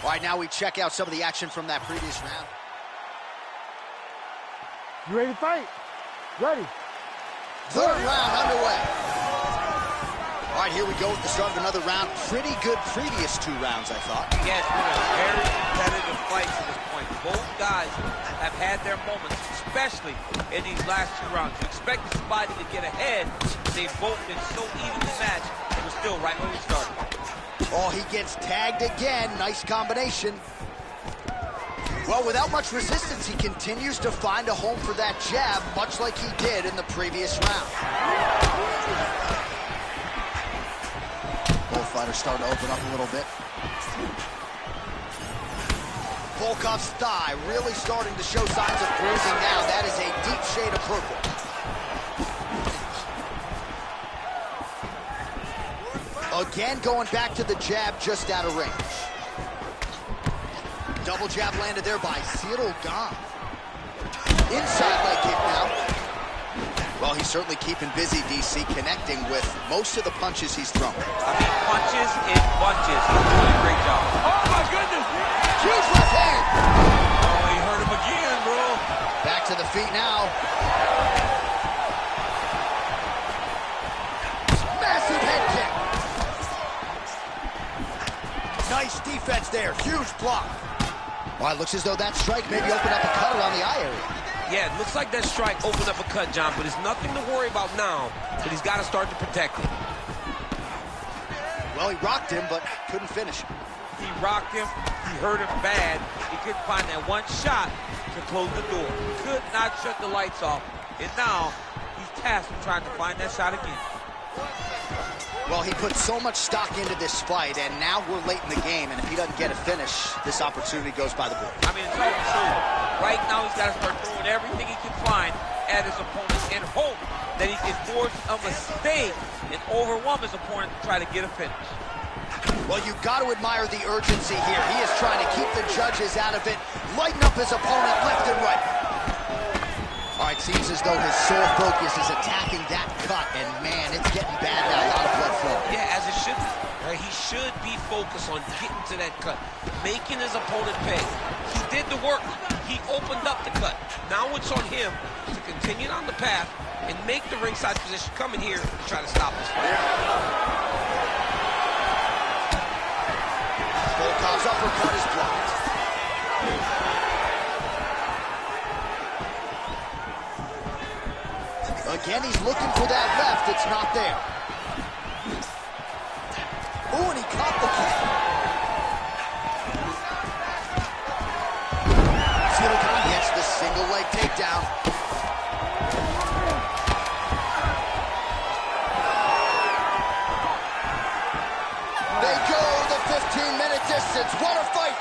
All right, now we check out some of the action from that previous round. You ready to fight? Ready. Third round underway. All right, here we go with the start of another round. Pretty good previous 2 rounds, I thought. Yeah, it's been a very competitive fight to this point. Both guys have had their moments, especially in these last 2 rounds. You expected somebody to get ahead. They've both been so evenly matched, and we're still right where we started. Oh, he gets tagged again. Nice combination. Well, without much resistance, he continues to find a home for that jab, much like he did in the previous round. Both fighters starting to open up a little bit. Volkov's thigh really starting to show signs of bruising now. That is a deep shade of purple. Again, going back to the jab just out of range. Double jab landed there by Cyril Gauntlet. Inside leg kick now. Well, he's certainly keeping busy, DC, connecting with most of the punches he's thrown. I mean, punches in bunches. He's doing a great job. Oh, my goodness! Huge left hand! Oh, he hurt him again, bro. Back to the feet now. Massive head kick. Nice defense there. Huge block. Well, it looks as though that strike maybe opened up a cut around the eye area. Yeah, it looks like that strike opened up a cut, John, but it's nothing to worry about now, but he's got to start to protect it. Well, he rocked him, but couldn't finish him. He rocked him. He hurt him bad. He couldn't find that one shot to close the door. Could not shut the lights off, and now he's tasked with trying to find that shot again. Well, he put so much stock into this fight, and now we're late in the game, and if he doesn't get a finish, this opportunity goes by the board. I mean, it's all true. Right now, he's got to start throwing everything he can find at his opponent and hope that he can force a mistake and overwhelm his opponent to try to get a finish. Well, you've got to admire the urgency here. He is trying to keep the judges out of it, lighten up his opponent left and right. All right, seems as though his sole focus is attacking that cut, and man, it's getting bad now. A lot of blood flow. Yeah, as it should be. Right? He should be focused on getting to that cut, making his opponent pay. He did the work. He opened up the cut. Now it's on him to continue on the path and make the ringside position come in here and try to stop this fight. Volkov's uppercut is blocked. Again, he's looking for that left. It's not there. Oh, and he caught the kick. Silicon gets the single leg takedown. They go the 15-minute distance. What a fight!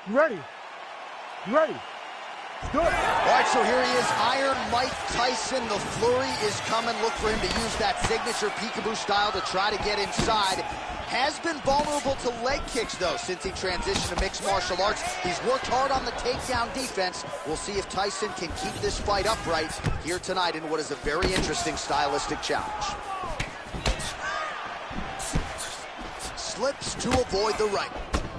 You ready? You ready? Good. All right, so here he is, Iron Mike Tyson. The flurry is coming. Look for him to use that signature peekaboo style to try to get inside. Has been vulnerable to leg kicks, though, since he transitioned to mixed martial arts. He's worked hard on the takedown defense. We'll see if Tyson can keep this fight upright here tonight in what is a very interesting stylistic challenge. Slips to avoid the right.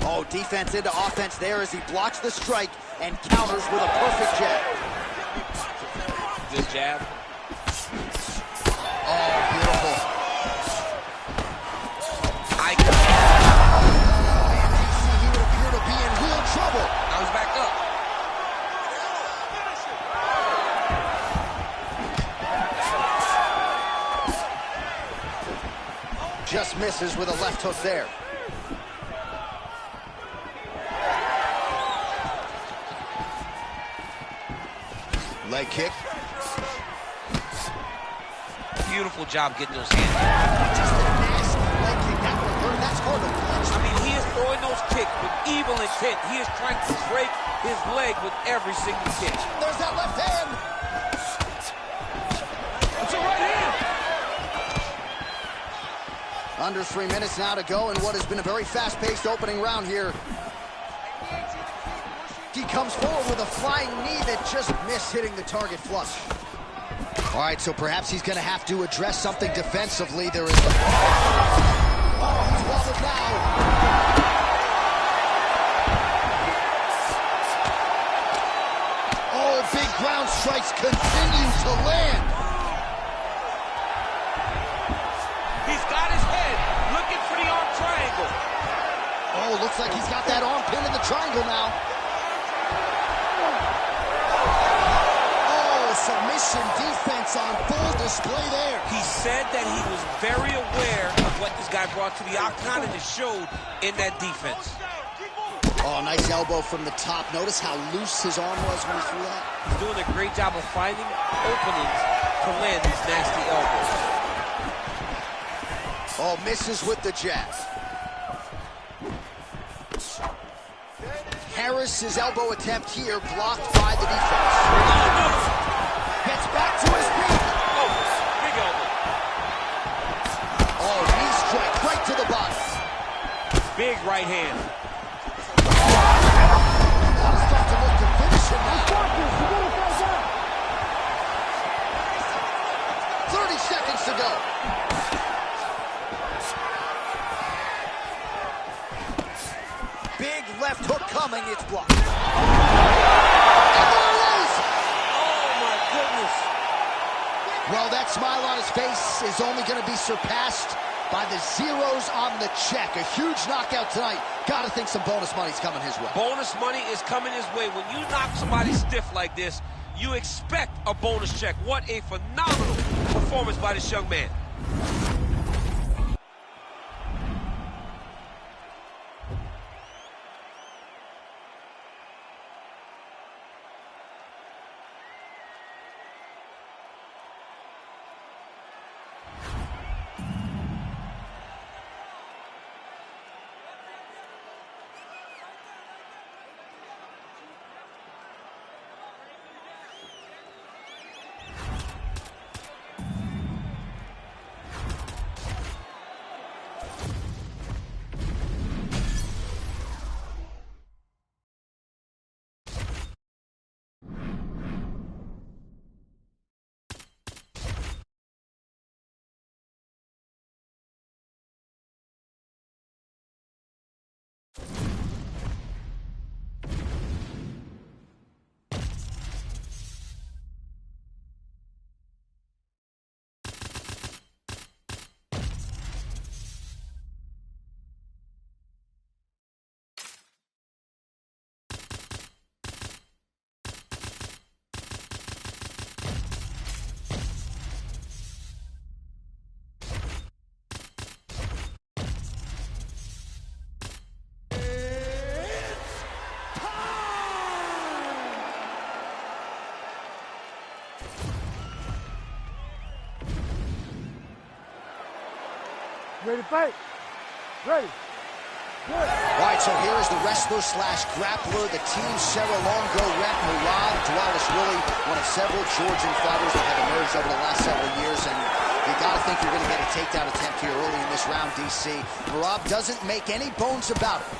Oh, defense into offense there as he blocks the strike and counters with a perfect jab. Good jab. Oh, beautiful. He would appear to be in real trouble. Now he's back up. Just misses with a left hook there. Leg kick. Beautiful job getting those hands. Just a nasty leg kick. That's hard to punch. I mean, he is throwing those kicks with evil intent. He is trying to break his leg with every single kick. There's that left hand. It's a right hand. Under 3 minutes now to go in what has been a very fast-paced opening round here. He comes forward with a flying knee that just missed hitting the target flush. All right, so perhaps he's going to have to address something defensively. There is the... Oh, he's wobbled now. Oh, big ground strikes continue to land. He's got his head looking for the arm triangle. Oh, looks like he's got that arm pin in the triangle now. Submission defense on full display there. He said that he was very aware of what this guy brought to the octagon, and it showed in that defense. Oh, nice elbow from the top. Notice how loose his arm was when he threw that. He's doing a great job of finding openings to land these nasty elbows. Oh, misses with the jab. Harris's elbow attempt here blocked by the defense. Gets back to his feet. Oh, big elbow. Oh, knee strike right to the body. Big right hand. That's got to look to finish him now. 30 seconds to go. Big left hook coming. It's blocked. Well, that smile on his face is only going to be surpassed by the zeros on the check. A huge knockout tonight. Got to think some bonus money's coming his way. Bonus money is coming his way. When you knock somebody stiff like this, you expect a bonus check. What a phenomenal performance by this young man. Ready to fight? Ready. All right, so here is the wrestler slash grappler, the Team Serra Longo rep, Merab Dvalishvili, one of several Georgian fighters that have emerged over the last several years, and you got to think you're going to get a takedown attempt here early in this round, DC. Merab doesn't make any bones about it.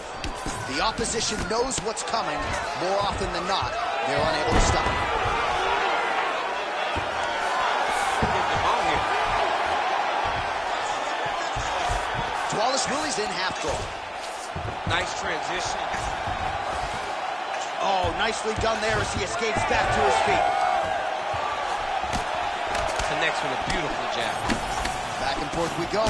The opposition knows what's coming. More often than not, they're unable to stop it. Dvalishvili's in half guard. Nice transition. Oh, nicely done there as he escapes back to his feet. Connects with a beautiful jab. Back and forth we go.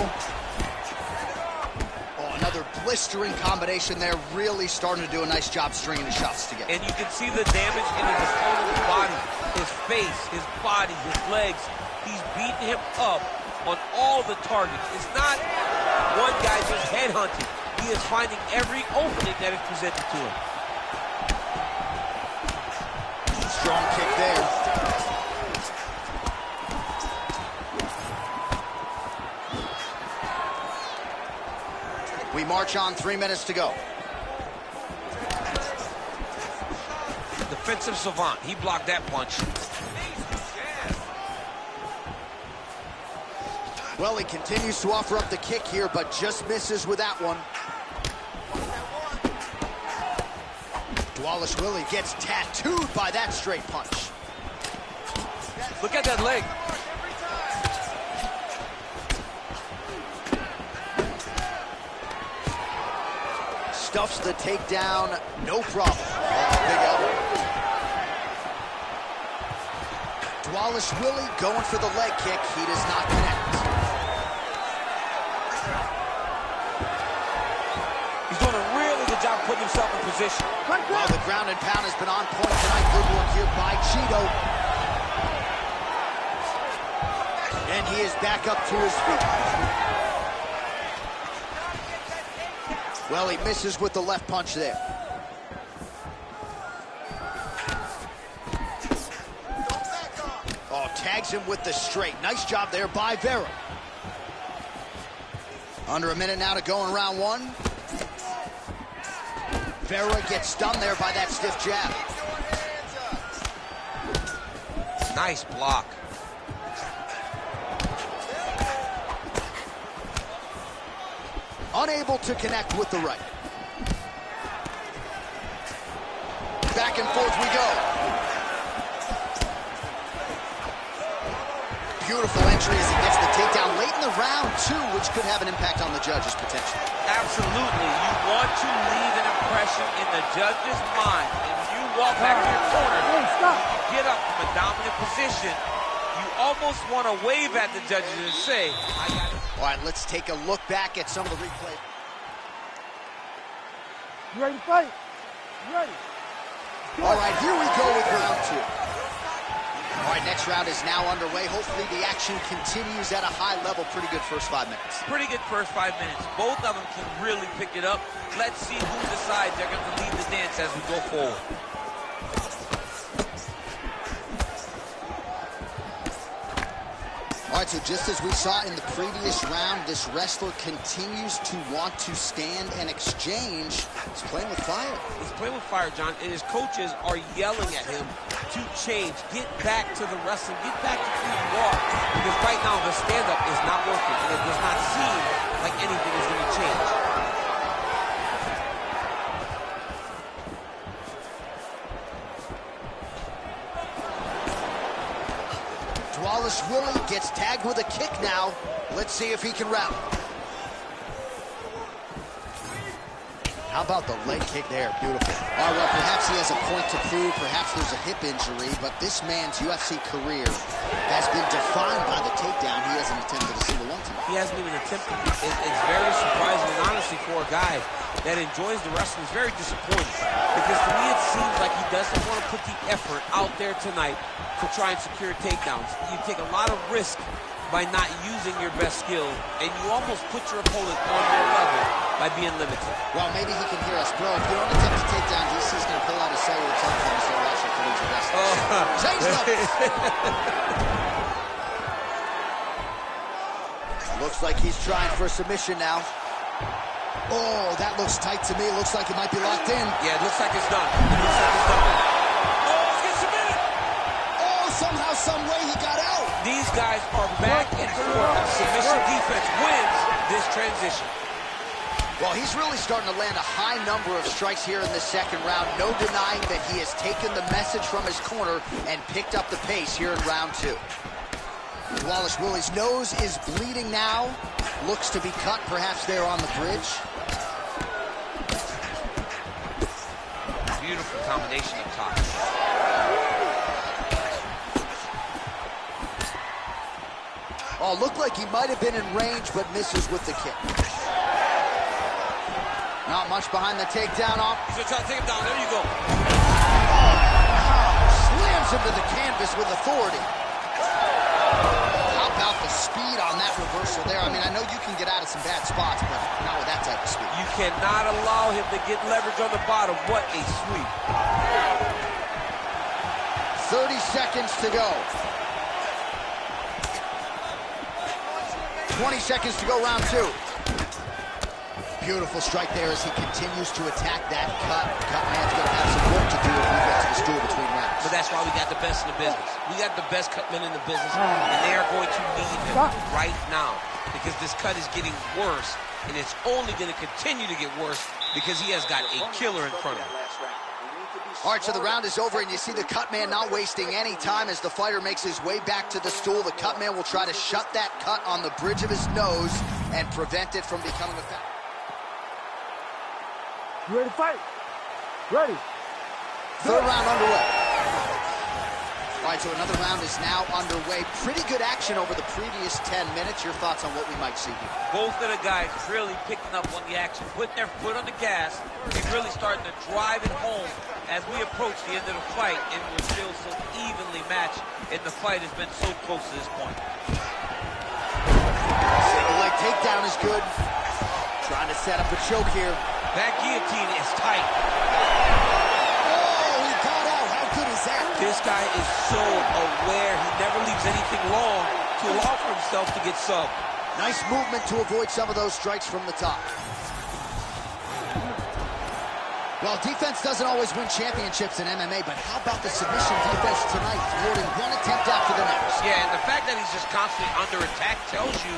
Oh, another blistering combination there. Really starting to do a nice job stringing the shots together. And you can see the damage in his opponent's body, his face, his body, his legs. He's beating him up on all the targets. It's not one guy just headhunting. He is finding every opening that is presented to him. Strong kick there. We march on, 3 minutes to go. Defensive savant. He blocked that punch. Well, he continues to offer up the kick here, but just misses with that one. Dvalishvili gets tattooed by that straight punch. Look at that leg. Stuffs the takedown, no problem. Oh, big elbow. Dvalishvili going for the leg kick. He does not connect. He's doing a really good job putting himself in position. Well, the ground and pound has been on point tonight. Good work here by Cheeto. And he is back up to his feet. Well, he misses with the left punch there. Oh, tags him with the straight. Nice job there by Vera. Under a minute now to go in round one. Vera gets stunned there by that stiff jab. Nice block. Unable to connect with the right. Back and forth we go. Beautiful entry as he gets the takedown late in the round, too, which could have an impact on the judges potentially. Absolutely. You want to leave an impression in the judge's mind. And when you walk back to your corner, you get up from a dominant position, you almost want to wave at the judges and say, I got it. All right, let's take a look back at some of the replay. You ready to fight? You ready? All right, here we go with round two. All right, next round is now underway. Hopefully the action continues at a high level. Pretty good first 5 minutes. Pretty good first 5 minutes. Both of them can really pick it up. Let's see who decides they're going to lead the dance as we go forward. All right, so just as we saw in the previous round, this wrestler continues to want to stand and exchange. He's playing with fire. He's playing with fire, John, and his coaches are yelling at him to change. Get back to the wrestling. Get back to who you are. Because right now, the stand-up is not working, and it does not seem like anything is going to change. Dvalishvili gets tagged with a kick now. Let's see if he can rally. How about the leg kick there? Beautiful. All right, well, perhaps he has a point to prove. Perhaps there's a hip injury, but this man's UFC career has been defined by the takedown. He hasn't attempted a single one tonight. He hasn't even attempted. It's very surprising, and honestly, for a guy that enjoys the wrestling, it's very disappointing. Because to me, it seems like he doesn't want to put the effort out there tonight to try and secure takedowns. You take a lot of risk by not using your best skill, and you almost put your opponent on your level by being limited. Well, maybe he can hear us. Bro, if you don't attempt to take down, DC's going to pull out his cellular telephone and say, watch your collegiate wrestling. Change levels! Looks like he's trying for a submission now. Oh, that looks tight to me. It looks like it might be locked in. Yeah, it looks like it's done. It looks like it's done. Oh, let's get submitted. Oh, somehow, some way he got out. These guys are back and forth. Submission defense wins this transition. Well, he's really starting to land a high number of strikes here in the second round. No denying that he has taken the message from his corner and picked up the pace here in round 2. Wallace Willie's nose is bleeding now. Looks to be cut, perhaps there on the bridge. Beautiful combination up top. Oh, looked like he might have been in range, but misses with the kick. Not much behind the takedown off. He's gonna try to take him down. There you go. Slams him to the canvas with authority. How about the speed on that reversal there? I mean, I know you can get out of some bad spots, but not with that type of speed. You cannot allow him to get leverage on the bottom. What a sweep. 30 seconds to go. 20 seconds to go, round 2. Beautiful strike there as he continues to attack that cut. Cut man's going to have some work to do if we get to the stool between rounds. But that's why we got the best in the business. We got the best cut men in the business, and they are going to need him right now because this cut is getting worse, and it's only going to continue to get worse because he has got a killer in front of him. All right, so the round is over, and you see the cut man not wasting any time as the fighter makes his way back to the stool. The cut man will try to shut that cut on the bridge of his nose and prevent it from becoming a foul. You ready to fight? Ready. Third round underway. All right, so another round is now underway. Pretty good action over the previous 10 minutes. Your thoughts on what we might see here? Both of the guys really picking up on the action, putting their foot on the gas, and really starting to drive it home as we approach the end of the fight, and we're still so evenly matched, and the fight has been so close to this point. Single leg takedown is good. Trying to set up a choke here. That guillotine is tight. Oh, he got out. How good is that? This guy is so aware. He never leaves anything long to allow for himself to get subbed. Nice movement to avoid some of those strikes from the top. Well, defense doesn't always win championships in MMA, but how about the submission defense tonight, thwarting one attempt after the next? Yeah, and the fact that he's just constantly under attack tells you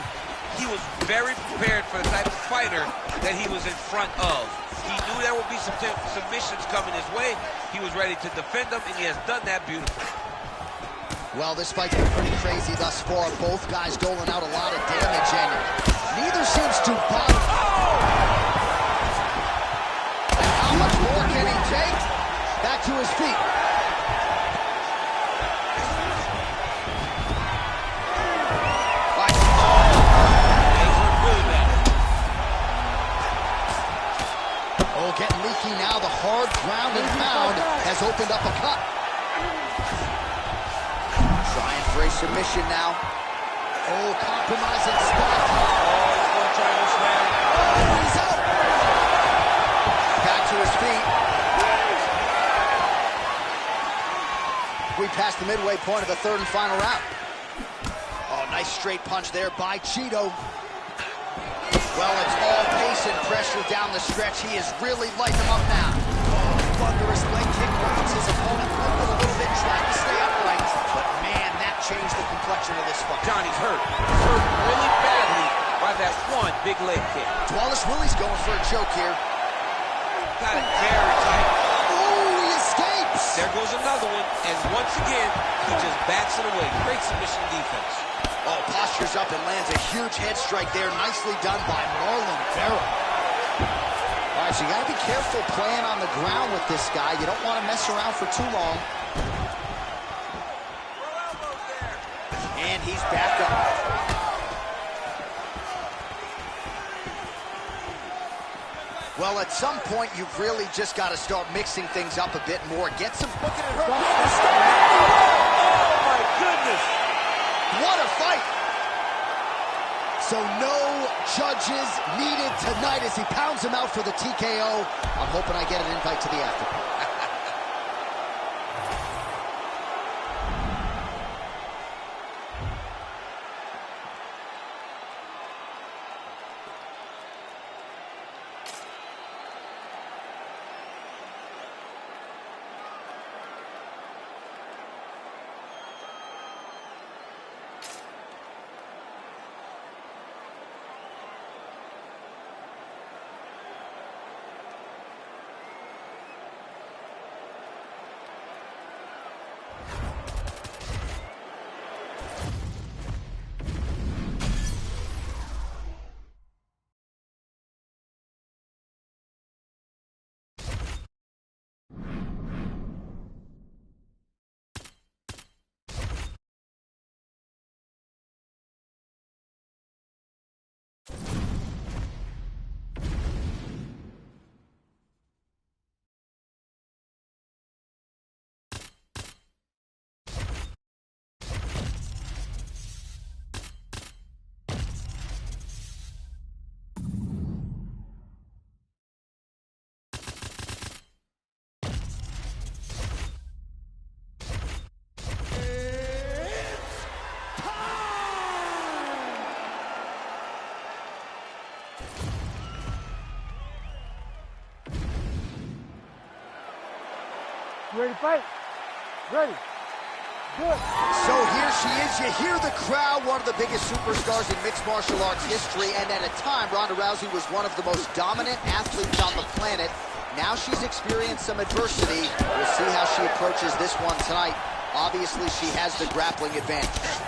he was very prepared for the type of fighter that he was in front of. He knew there would be some submissions coming his way. He was ready to defend them, and he has done that beautifully. Well, this fight's been pretty crazy thus far. Both guys doling out a lot of damage, and neither seems to bother. And how much more can he take? Back to his feet. Oh, getting leaky now. The hard ground and pound has opened up a cut. Trying for a submission now. Oh, compromising spot. Oh, he's going to try this, man. Oh, he's out. Back to his feet. We passed the midway point of the third and final round. Oh, nice straight punch there by Cheeto. Well, it's all pace and pressure down the stretch. He is really lighting him up now. Oh, thunderous leg kick knocks his opponent limp a little bit, trying to stay upright. But man, that changed the complexion of this fight. Johnny's hurt. He's hurt really badly by that one big leg kick. Wallace Willie's going for a choke here. Got it very tight. Oh, he escapes. There goes another one, and once again, he just backs it away. Great submission defense. Oh, postures up and lands a huge head strike there. Nicely done by Marlon Vera. All right, so you got to be careful playing on the ground with this guy. You don't want to mess around for too long. And he's back up. Well, at some point, you've really just got to start mixing things up a bit more. Get some... Look at it hurt. Oh, my goodness. What a fight! So no judges needed tonight as he pounds him out for the TKO. I'm hoping I get an invite to the after party. Ready to fight? Ready. Good. So here she is. You hear the crowd, one of the biggest superstars in mixed martial arts history, and at a time, Ronda Rousey was one of the most dominant athletes on the planet. Now she's experienced some adversity. We'll see how she approaches this one tonight. Obviously, she has the grappling advantage.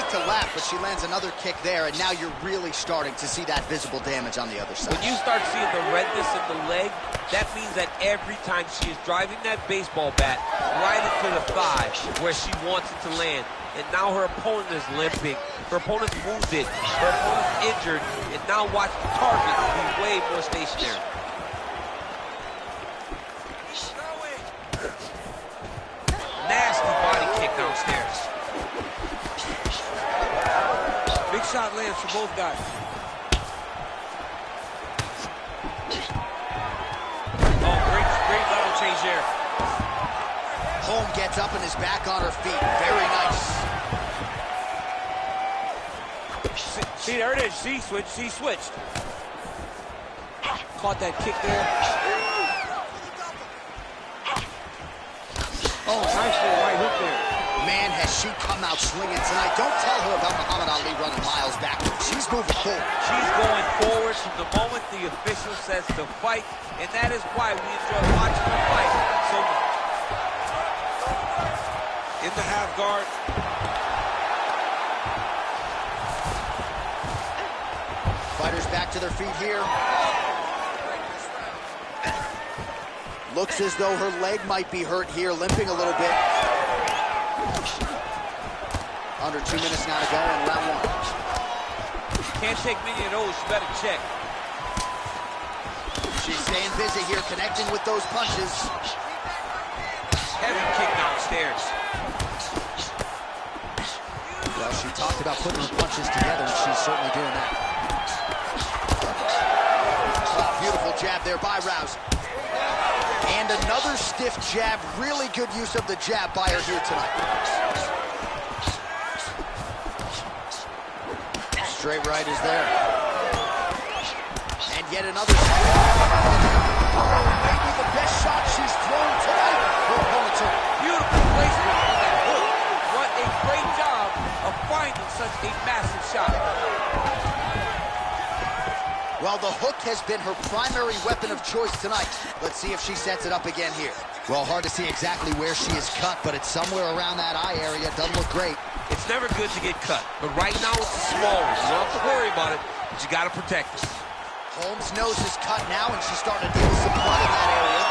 To laugh, but she lands another kick there, and now you're really starting to see that visible damage on the other side. When you start seeing the redness in the leg, that means that every time she is driving that baseball bat right into the thigh where she wants it to land, and now her opponent is limping, her opponent's wounded, her opponent's injured, and now watch the target be way more stationary. Nasty body kick downstairs. Big shot lands for both guys. Oh, great level change there. Holm gets up and is back on her feet. Very nice. See, there it is. She switched. Caught that kick there. Oh, nice little right hook there. Man, has she come out swinging tonight. Don't tell her about Muhammad Ali running miles backwards. She's moving forward. She's going forward from the moment the official says to fight, and that is why we enjoy watching her fight so much. In the half guard. Fighters back to their feet here. Looks as though her leg might be hurt here, limping a little bit. Under 2 minutes now to go in round one. Can't take many of those, you better check. She's staying busy here, connecting with those punches. Heavy kick downstairs. Well, she talked about putting her punches together, and she's certainly doing that. Oh, beautiful jab there by Rousey. And another stiff jab. Really good use of the jab by her here tonight. Straight right is there. And yet another straight. Maybe the best shot she's thrown tonight. Her opponent's hurt. Beautiful placement on that hook. What a great job of finding such a massive shot. Well, the hook has been her primary weapon of choice tonight. Let's see if she sets it up again here. Well, hard to see exactly where she is cut, but it's somewhere around that eye area. Doesn't look great. It's never good to get cut, but right now it's a small one. You don't have to worry about it, but you got to protect it. Holmes' nose is cut now, and she's starting to deal with some blood in that area.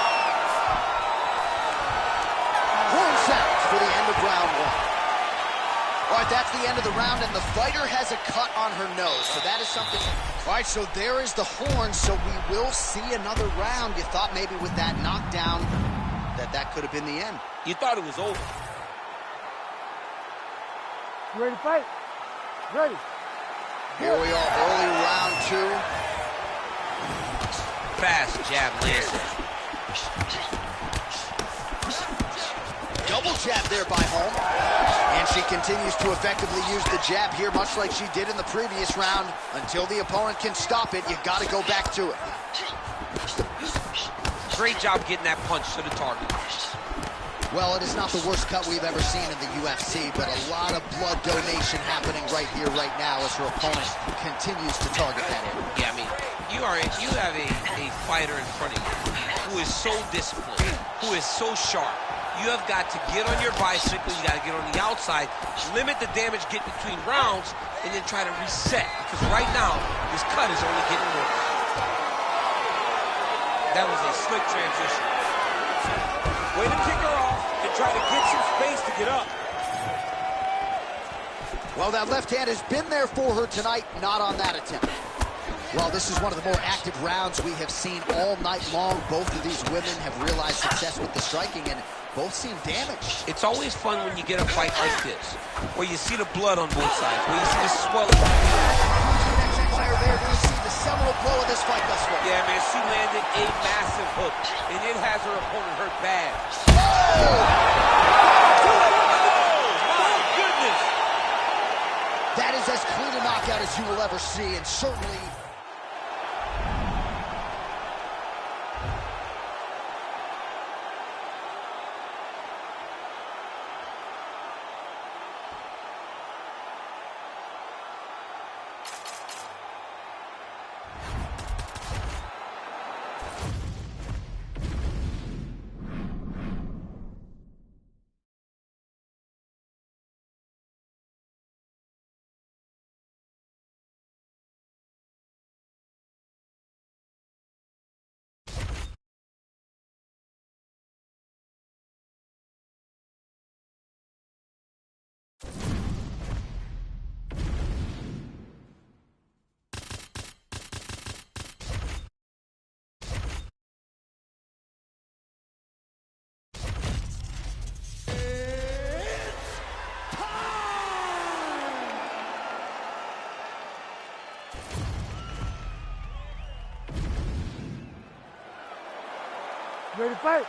Holmes out for the end of round one. All right, that's the end of the round, and the fighter has a cut on her nose, so that is something. All right, so there is the horn, so we will see another round. You thought maybe with that knockdown that could have been the end. You thought it was over. You ready to fight? Ready. Here we are, early round two. Fast jab lands. Double jab there by Holm. And she continues to effectively use the jab here, much like she did in the previous round. Until the opponent can stop it, you got to go back to it. Great job getting that punch to the target. Well, it is not the worst cut we've ever seen in the UFC, but a lot of blood donation happening right here, right now, as her opponent continues to target that area. Yeah, I mean, you have a fighter in front of you who is so disciplined, who is so sharp. You have got to get on your bicycle, you got to get on the outside, limit the damage, get between rounds, and then try to reset. Because right now, this cut is only getting worse. That was a slick transition. Way to kick her off and try to get some space to get up. Well, that left hand has been there for her tonight, not on that attempt. Well, this is one of the more active rounds we have seen all night long. Both of these women have realized success with the striking, and both seem damaged. It's always fun when you get a fight like this, where you see the blood on both sides, where you see the swelling. Connection fire there. We see the seminal blow of this fight thus far. Yeah, man, she landed a massive hook, and it has her opponent hurt bad. My goodness! That is as clean a knockout as you will ever see, and certainly Ready to fight?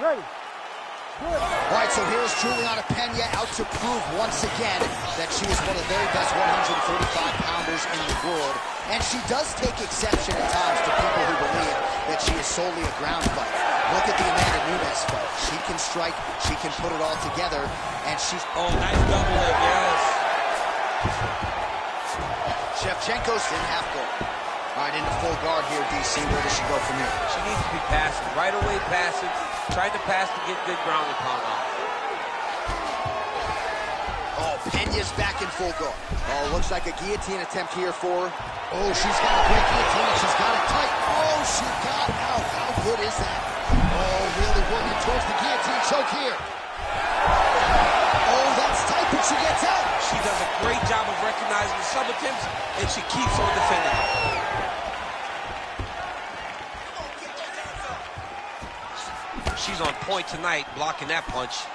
Ready. Good. All right, so here's Juliana Pena out to prove once again that she is one of the very best 135-pounders in the world. And she does take exception at times to people who believe that she is solely a ground fighter. Look at the Amanda Nunes fight. She can strike, she can put it all together, and she's... Oh, nice double leg, yes. Shevchenko's in half guard. All right, into full guard here, DC. Where does she go from here? She needs to be passive. Right away passive. Trying to pass to get good ground and pound on. Oh, Pena's back in full guard. Oh, looks like a guillotine attempt here for her. Oh, she's got a great guillotine. She's got it tight. Oh, she got out. How good is that? Oh, really working towards the guillotine choke here. Oh, that's tight, but she gets out. She does a great job of recognizing the sub attempts, and she keeps on defending. She's on point tonight, blocking that punch.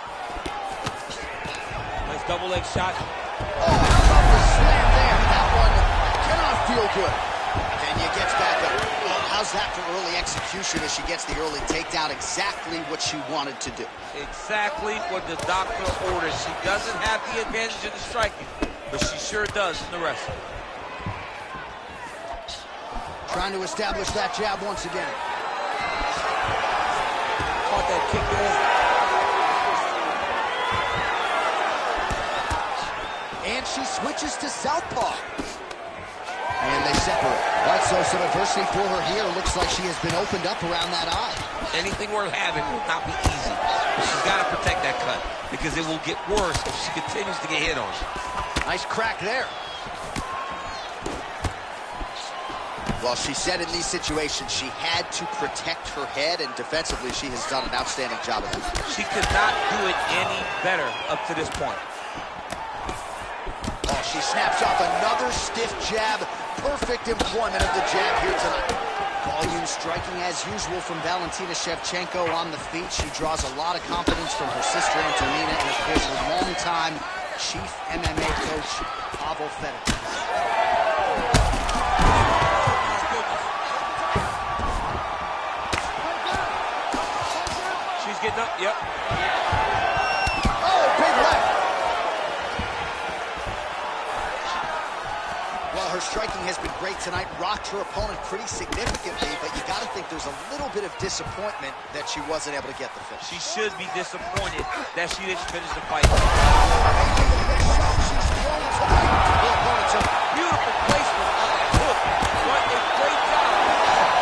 Nice double leg shot. Oh, how about the slam there? That one cannot feel good. Pena gets back up. Oh, how's that for early execution as she gets the early takedown? Exactly what she wanted to do. Exactly what the doctor ordered. She doesn't have the advantage in the striking, but she sure does in the wrestling. Trying to establish that jab once again. Caught that kick there. And she switches to southpaw. And they separate. All right, so some adversity for her here. Looks like she has been opened up around that eye. Anything worth having will not be easy. But she's got to protect that cut because it will get worse if she continues to get hit on. Nice crack there. Well, she said in these situations she had to protect her head, and defensively she has done an outstanding job of it. She could not do it any better up to this point. Oh, she snaps off another stiff jab. Perfect employment of the jab here tonight. Volume striking as usual from Valentina Shevchenko on the feet. She draws a lot of confidence from her sister Antonina and, of course, her longtime chief MMA coach, Pavel Fedor. She's getting up, yep. Oh, big left. Well, her striking has been great tonight. Rocked her opponent pretty significantly, but you got to think there's a little bit of disappointment that she wasn't able to get the finish. She should be disappointed that she didn't finish the fight. Beautiful placement on that hook. What a great job of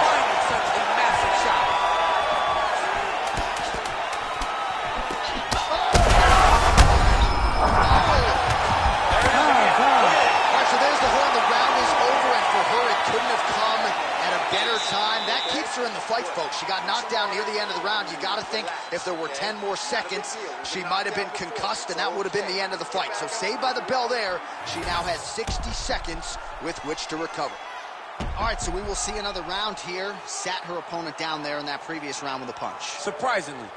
finding such a massive shot. So there's the horn. The round is over, and for her, it couldn't have come at a better time. That keeps her in the fight, folks. She got knocked down near the end of the round. You got to think if there were 10 more seconds, she might have been concussed, and that would have been the end of the fight. So saved by the bell there. She now has 60 seconds with which to recover. All right, so we will see another round here. Sat her opponent down there in that previous round with a punch. Surprisingly,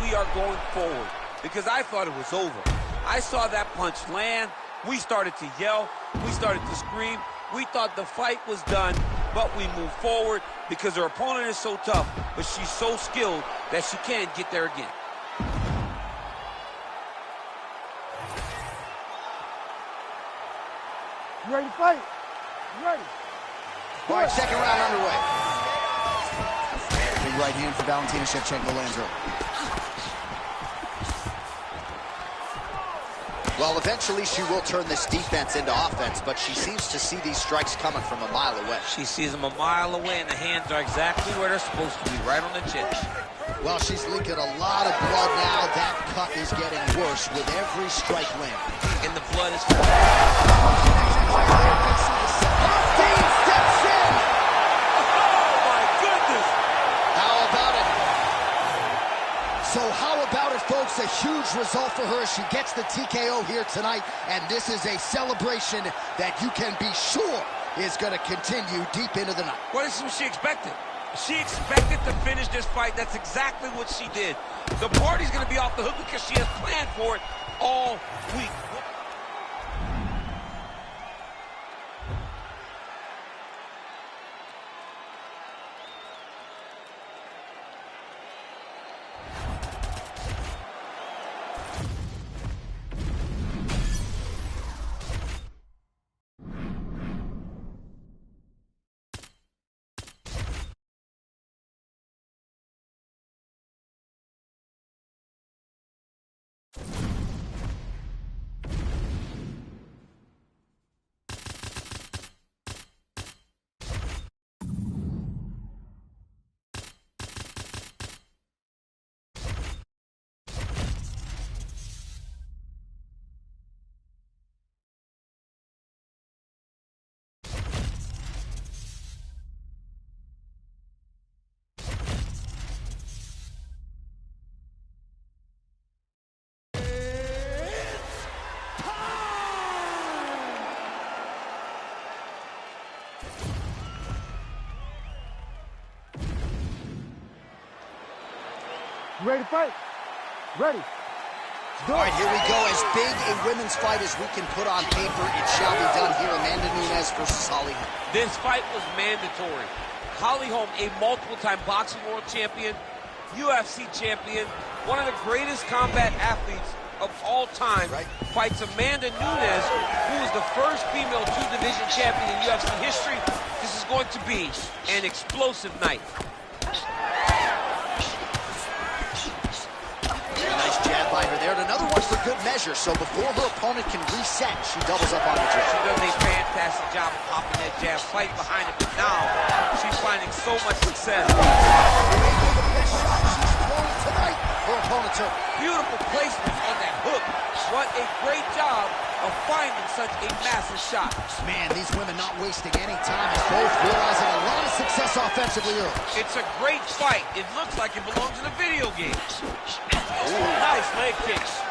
we are going forward because I thought it was over. I saw that punch land. We started to yell. We started to scream. We thought the fight was done, but we moved forward because her opponent is so tough, but she's so skilled that she can't get there again. You ready to fight? You ready? All right, second round underway. Big right hand for Valentina Shevchenko lands early. Well, eventually she will turn this defense into offense, but she seems to see these strikes coming from a mile away. She sees them a mile away, and the hands are exactly where they're supposed to be, right on the chin. Well, she's leaking a lot of blood now. That cut is getting worse with every strike landing. And the blood is... Dean steps in! Oh, my goodness! How about it? So how about it, folks? A huge result for her. She gets the TKO here tonight, and this is a celebration that you can be sure is going to continue deep into the night. What is she expected? She expected to finish this fight. That's exactly what she did. The party's going to be off the hook because she has planned for it all week. You ready to fight? Ready. All right, here we go. As big a women's fight as we can put on paper, it shall be done here. Amanda Nunes versus Holly Holm. This fight was mandatory. Holly Holm, a multiple-time boxing world champion, UFC champion, one of the greatest combat athletes of all time, fights Amanda Nunes, who is the first female two-division champion in UFC history. This is going to be an explosive night. Nice jab by her there, and another one for good measure. So before her opponent can reset, she doubles up on the jab. She does a fantastic job of popping that jab, fight behind it, but now she's finding so much success. The best shot she's thrown tonight. Her opponent's hurt. Beautiful placement on that hook. What a great job of finding such a massive shot. Man, these women not wasting any time and both realizing a lot of success offensively early. It's a great fight. It looks like it belongs in a video game. Nice leg kicks.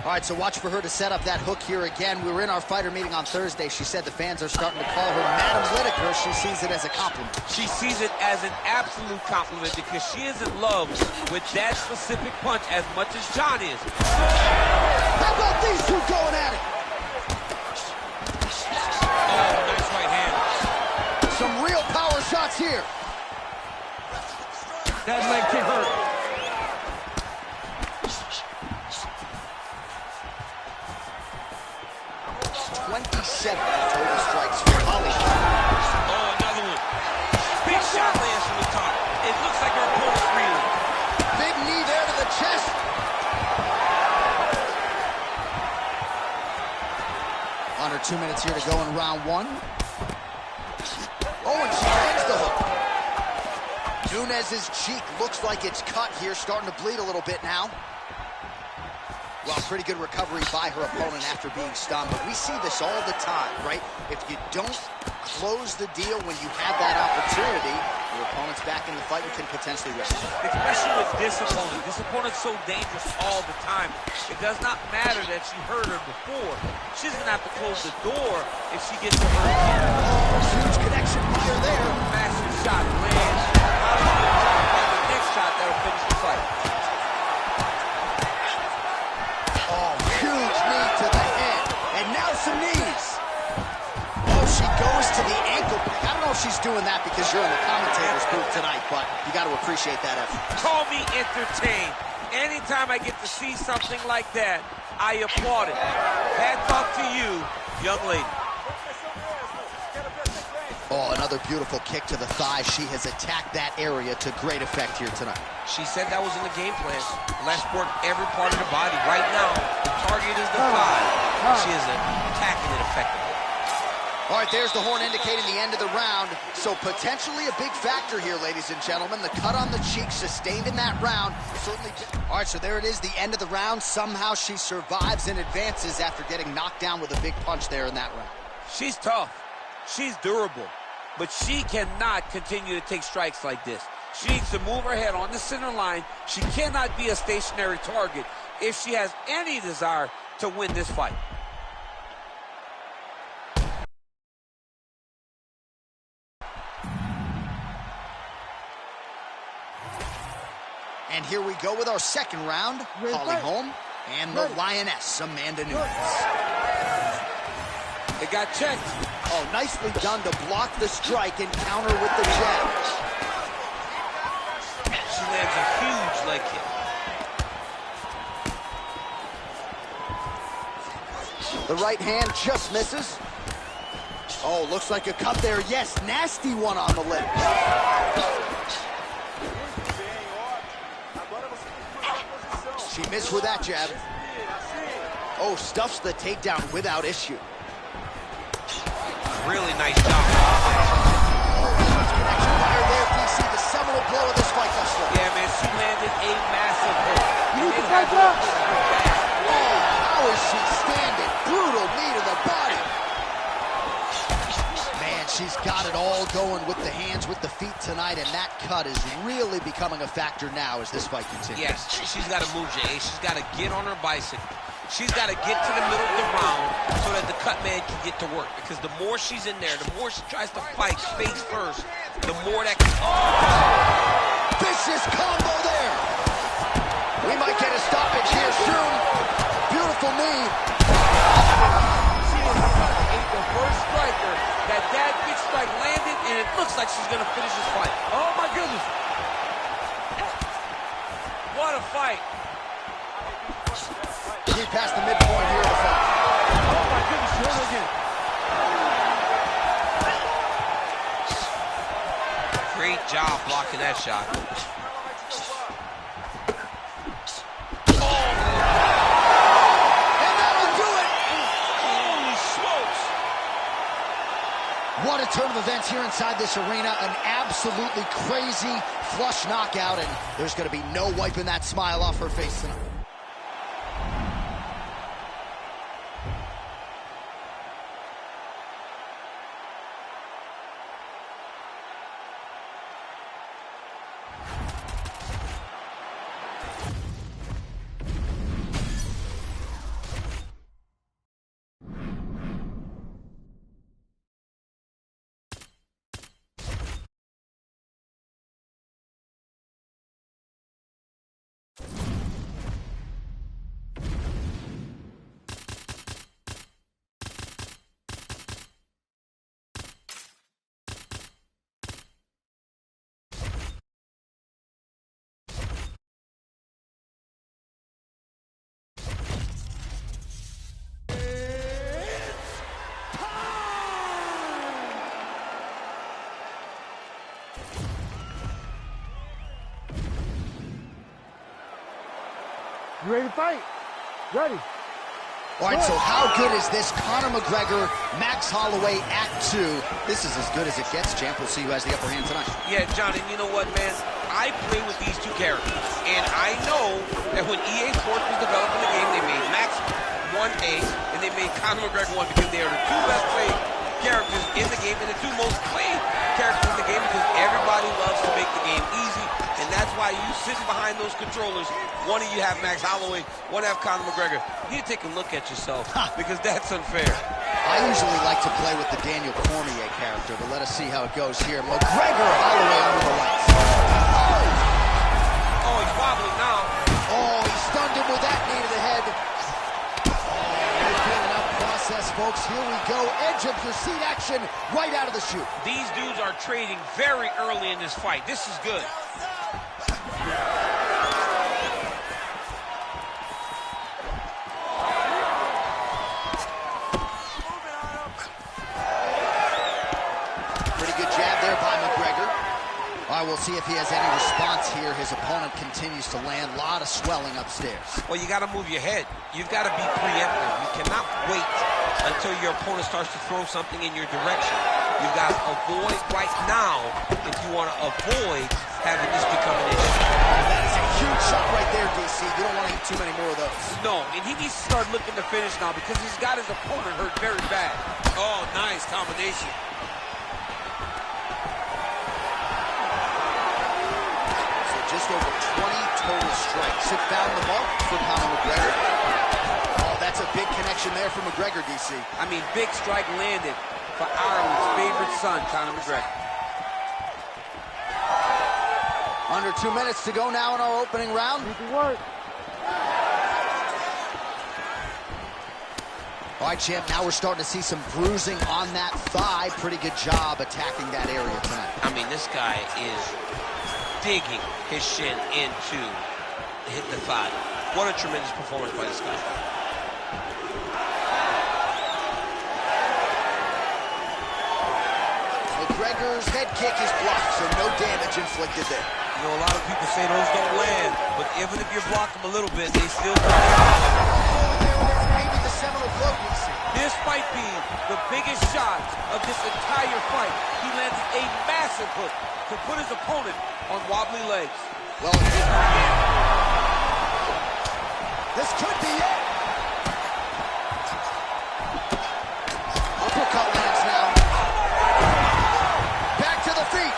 All right, so watch for her to set up that hook here again. We were in our fighter meeting on Thursday. She said the fans are starting to call her Madam Whitaker. She sees it as a compliment. She sees it as an absolute compliment because she is in love with that specific punch as much as John is. How about these two going at it? Oh, nice right hand. Some real power shots here. That leg kick hurt. 27 total strikes for Holly. Oh, another one. Big shot lands from the top. It looks like her opponent's reeling. Big knee there to the chest. Under 2 minutes here to go in round one. Oh, and she lands the hook. Nunes's cheek looks like it's cut here, starting to bleed a little bit now. Well, pretty good recovery by her opponent after being stunned, but we see this all the time, right? If you don't close the deal when you have that opportunity, your opponent's back in the fight and can potentially rest. Especially with this opponent. This opponent's so dangerous all the time. It does not matter that she hurt her before. She's going to have to close the door if she gets to her again. Oh, huge connection by her there. Massive shot lands. The next shot that'll finish the fight. Huge knee to the head, and now some knees. Oh, she goes to the ankle. I don't know if she's doing that because you're in the commentator's booth tonight, but you got to appreciate that effort. Call me entertained. Anytime I get to see something like that, I applaud it. Hats off to you, young lady. Oh, another beautiful kick to the thigh. She has attacked that area to great effect here tonight. She said that was in the game plan. Let's work every part of the body. Right now, the target is the thigh. She is attacking it effectively. All right, there's the horn indicating the end of the round. So potentially a big factor here, ladies and gentlemen. The cut on the cheek sustained in that round. Certainly. All right, so there it is, the end of the round. Somehow she survives and advances after getting knocked down with a big punch there in that round. She's tough. She's durable. But she cannot continue to take strikes like this. She needs to move her head on the center line. She cannot be a stationary target if she has any desire to win this fight. And here we go with our second round. Holly Holm and the Lioness, Amanda Nunes. It got checked. Oh, nicely done to block the strike and counter with the jab. She lands a huge leg kick. The right hand just misses. Oh, looks like a cut there. Yes, nasty one on the lip. She missed with that jab. Oh, stuffs the takedown without issue. Really nice job. Connection by her there, DC, the seminal blow of this fight thus far. Yeah, man, she landed a massive hook. You need to fight back. Oh, how is she standing? Brutal knee to the body. Man, she's got it all going with the hands, with the feet tonight, and that cut is really becoming a factor now as this fight continues. Yes, she's got to move, Jay. She's got to get on her bicycle. She's got to get to the middle of the round so that the cut man can get to work. Because the more she's in there, the more she tries to fight face first, the more that can... Oh! vicious combo there. We might get a stoppage here soon. Beautiful knee. She is the first striker that big strike landed, and it looks like she's gonna finish this fight. Oh my goodness. What a fight. Get past the midpoint here of the fight. Oh my goodness, she hurt her again. Great job blocking that shot. What a turn of events here inside this arena. An absolutely crazy flush knockout, and there's going to be no wiping that smile off her face tonight. You ready to fight? Ready. All right, so how good is this? Conor McGregor, Max Holloway, Act 2. This is as good as it gets, champ. We'll see who has the upper hand tonight. Yeah, Johnny, you know what, man? I play with these two characters, and I know that when EA Sports was developing the game, they made Max 1A, and they made Conor McGregor 1 because they are the two best played characters in the game, and the two most played characters in the game because everybody loves to make the game easy, and that's why you sitting behind those controllers, one of you have Max Holloway, one have Conor McGregor. You need to take a look at yourself because that's unfair. I usually like to play with the Daniel Cormier character, but let us see how it goes here. McGregor, Holloway under the lights. Oh, he's wobbling now. Oh, he stunned him with that knee to the head. Process, folks. Here we go. Edge of your seat action right out of the chute. These dudes are trading very early in this fight. This is good. Pretty good jab there by McGregor. All right, we'll see if he has any response here. His opponent continues to land. A lot of swelling upstairs. Well, you got to move your head. You've got to be preemptive. You cannot wait until your opponent starts to throw something in your direction. You've got to avoid right now if you want to avoid having this become an issue. That is a huge shot right there, DC. You don't want to eat too many more of those. No, and he needs to start looking to finish now because he's got his opponent hurt very bad. Oh, nice combination. Just over 20 total strikes. It found the mark for Conor McGregor. Oh, that's a big connection there for McGregor, DC. I mean, big strike landed for Ireland's favorite son, Conor McGregor. Under 2 minutes to go now in our opening round. Easy work. All right, champ, now we're starting to see some bruising on that thigh. Pretty good job attacking that area tonight. I mean, this guy is digging his shin into hit the thigh. What a tremendous performance by this guy. McGregor's head kick is blocked, so no damage inflicted there. You know, a lot of people say those don't land, but even if you block them a little bit, they still go. Maybe the seminal blow, DC. This might be the biggest shot of this entire fight. He landed a massive hook to put his opponent on wobbly legs. Well, it didn't begin. This could be it. Uppercut lands now. Back to the feet.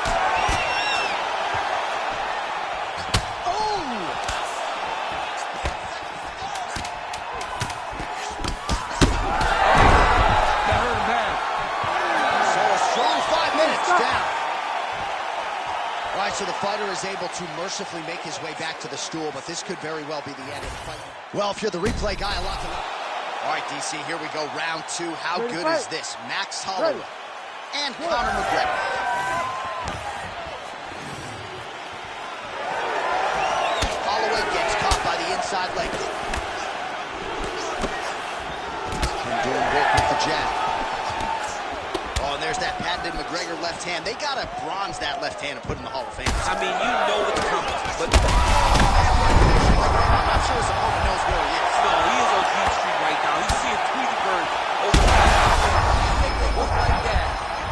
Oh! That hurt him bad. So a strong 5 minutes down. All right, so the fighter is able to mercifully make his way back to the stool, but this could very well be the end of the fight. Well, if you're the replay guy, a lot to know. All right, DC, here we go, round 2. How good is this? Max Holloway and Conor McGregor. Holloway gets caught by the inside leg kick. And doing work with the jab. Oh, and there's that patented McGregor left hand. They got to bronze that left hand and put in the Hall of Fame. I mean, you know it's coming, but I'm not sure his opponent knows where he is. no, he is on deep street right now. He's seeing Tweety Bird over the last. Make it look like that.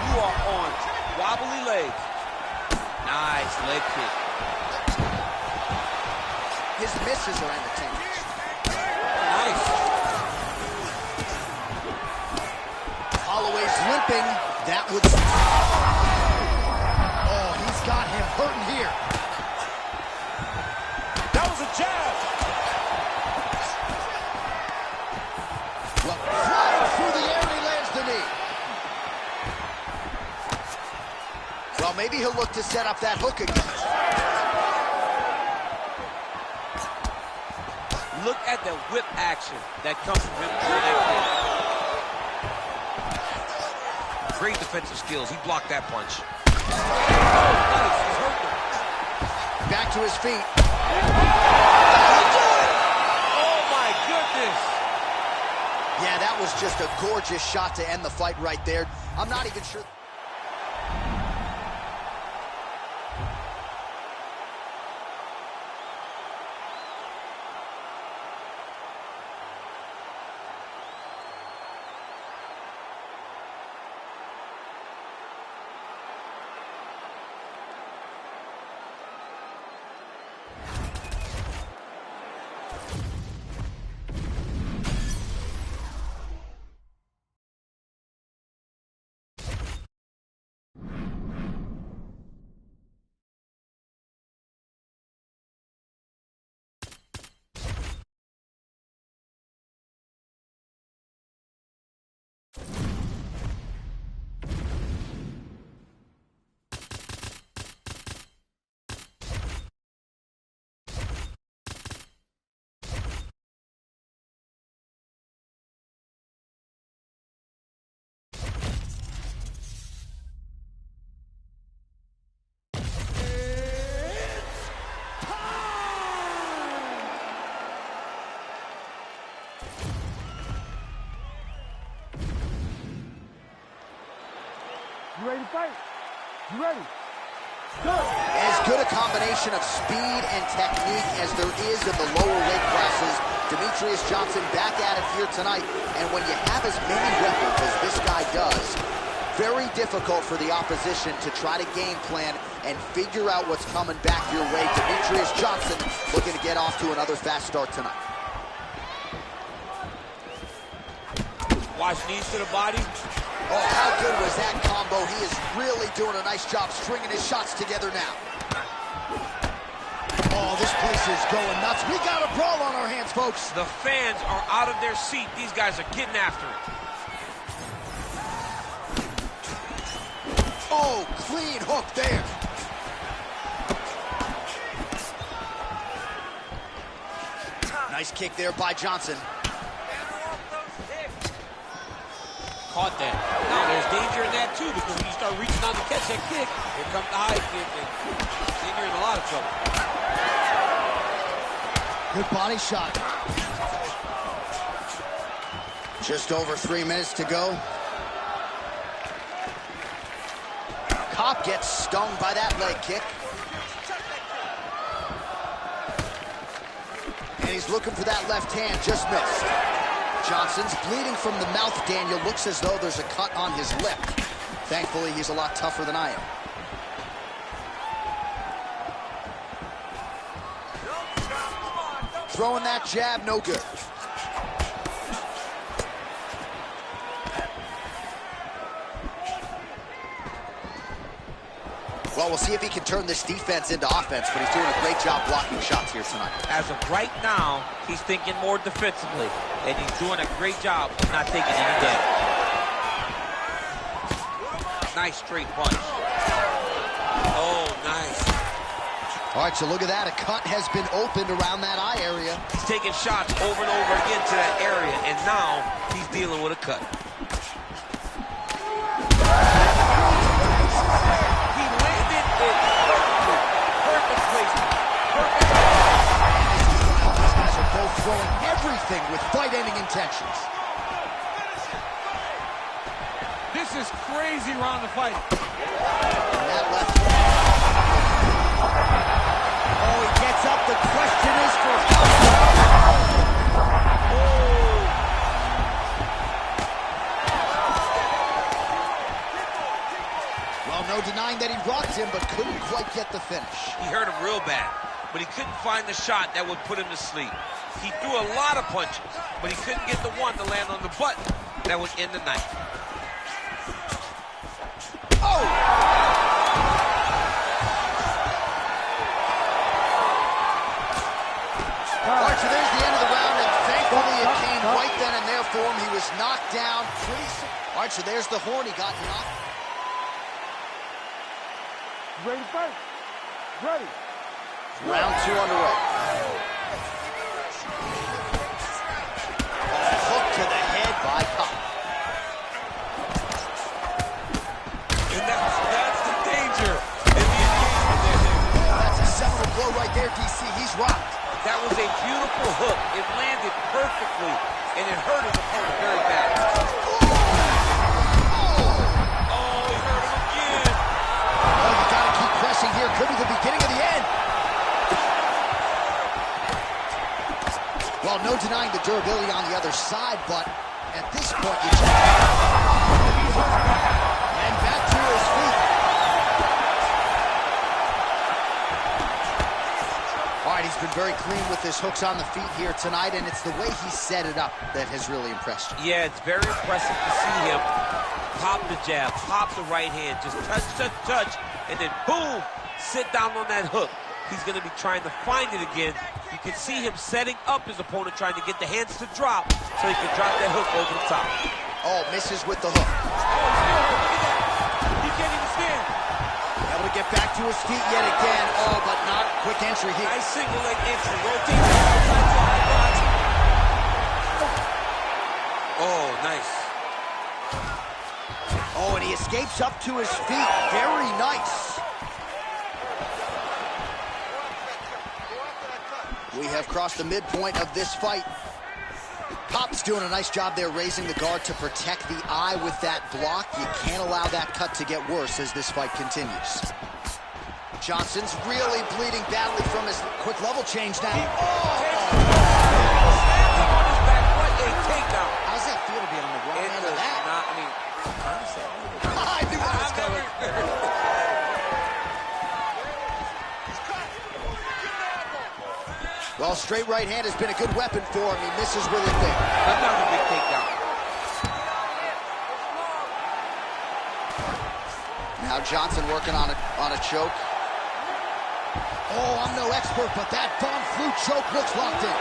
You are on wobbly legs. Nice leg kick. His misses are entertaining. Nice. Holloway's limping. That would... Oh, he's got him hurting here. That was a jab. Well, flying through the air, and he lands the knee. Well, maybe he'll look to set up that hook again. Look at the whip action that comes from him doing that kick. Great defensive skills. He blocked that punch. Nice. He's hurt him. Back to his feet. Oh, my goodness. Yeah, that was just a gorgeous shot to end the fight right there. I'm not even sure... You ready to fight? You ready? Go! As good a combination of speed and technique as there is in the lower weight classes, Demetrious Johnson back at it here tonight. And when you have as many weapons as this guy does, very difficult for the opposition to try to game plan and figure out what's coming back your way. Demetrious Johnson looking to get off to another fast start tonight. Watch knees to the body. Oh, how good was that combo? He is really doing a nice job stringing his shots together now. Oh, this place is going nuts. We got a brawl on our hands, folks. The fans are out of their seat. These guys are getting after it. Oh, clean hook there. Nice kick there by Johnson. Caught that. Now there's danger in that too, because when you start reaching out to catch that kick, here comes the high kick, and then you're in a lot of trouble. Good body shot. Just over 3 minutes to go. Cop gets stung by that leg kick. And he's looking for that left hand, just missed. Johnson's bleeding from the mouth, Daniel. Looks as though there's a cut on his lip. Thankfully, he's a lot tougher than I am. Throwing that jab, no good. Well, we'll see if he can turn this defense into offense, but he's doing a great job blocking shots here tonight. As of right now, he's thinking more defensively, and he's doing a great job of not taking any damage. Nice straight punch. Oh, nice. All right, so look at that. A cut has been opened around that eye area. He's taking shots over and over again to that area, and now he's dealing with a cut. He landed it perfectly. Perfect placement. Perfect. These guys are both throwing everything with fight-ending intentions. This is crazy round of fight. And that left. Oh, he gets up. The question is for how. Well, no denying that he rocked him, but couldn't quite get the finish. He hurt him real bad, but he couldn't find the shot that would put him to sleep. He threw a lot of punches, but he couldn't get the one to land on the button that would end the night. Oh! All right, so there's the end of the round, and thankfully it came right then and there for him. He was knocked down pretty soon. All right, so there's the horn. He got knocked. Ready to fight? Ready. Round 2 underway. Hook to the head by Cobb. And that's the danger in the engagement there. That's a seminal blow right there, DC. He's rocked. That was a beautiful hook. It landed perfectly, and it hurt his opponent very bad. Oh, he hurt him again. Oh, you gotta keep pressing here. Could be the beginning of the end. Well, no denying the durability on the other side, but at this point, you just... And back to his feet. All right, he's been very clean with his hooks on the feet here tonight, and it's the way he set it up that has really impressed you. Yeah, it's very impressive to see him pop the jab, pop the right hand, just touch, touch, touch, and then boom, sit down on that hook. He's going to be trying to find it again. You can see him setting up his opponent, trying to get the hands to drop so he can drop that hook over the top. Oh, misses with the hook. He can't even stand. Able to get back to his feet yet again. Oh, but not quick entry here. Nice single leg entry. Rotate outside to high box. Oh, nice. Oh, and he escapes up to his feet. Very nice. We have crossed the midpoint of this fight. Pop's doing a nice job there raising the guard to protect the eye with that block. You can't allow that cut to get worse as this fight continues. Johnson's really bleeding badly from his quick level change now. How's that feel to be on the wrong end of that? I knew that was coming. Well, straight right hand has been a good weapon for him. He misses really big. Another big takedown. Now Johnson working on a choke. Oh, I'm no expert, but that Von Flue choke looks locked in.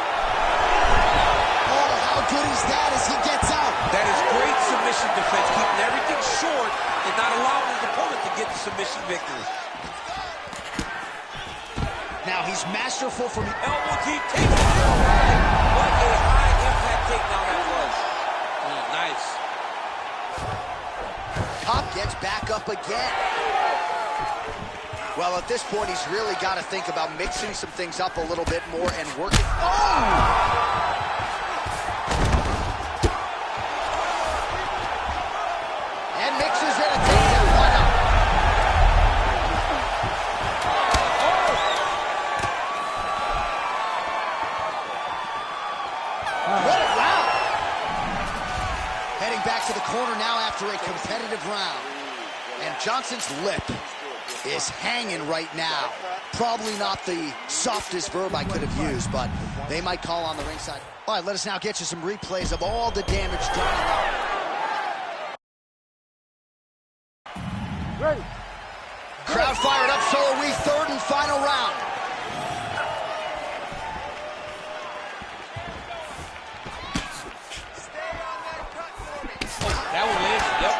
Oh, how good is that as he gets out? That is great submission defense, keeping everything short and not allowing his opponent to get the submission victory. Now he's masterful from the Elbow deep takes it inside. What a high impact takedown that was. Nice. Cop gets back up again. Well, at this point, he's really got to think about mixing some things up a little bit more and working. Oh! And mixes in a takedown. Why not? What a round! Heading back to the corner now after a competitive round. And Johnson's lip is hanging right now. Probably not the softest verb I could have used, but they might call on the ringside. All right, let us now get you some replays of all the damage done. Ready. Crowd fired up, so are we. Third and final round. That one landed. Yep.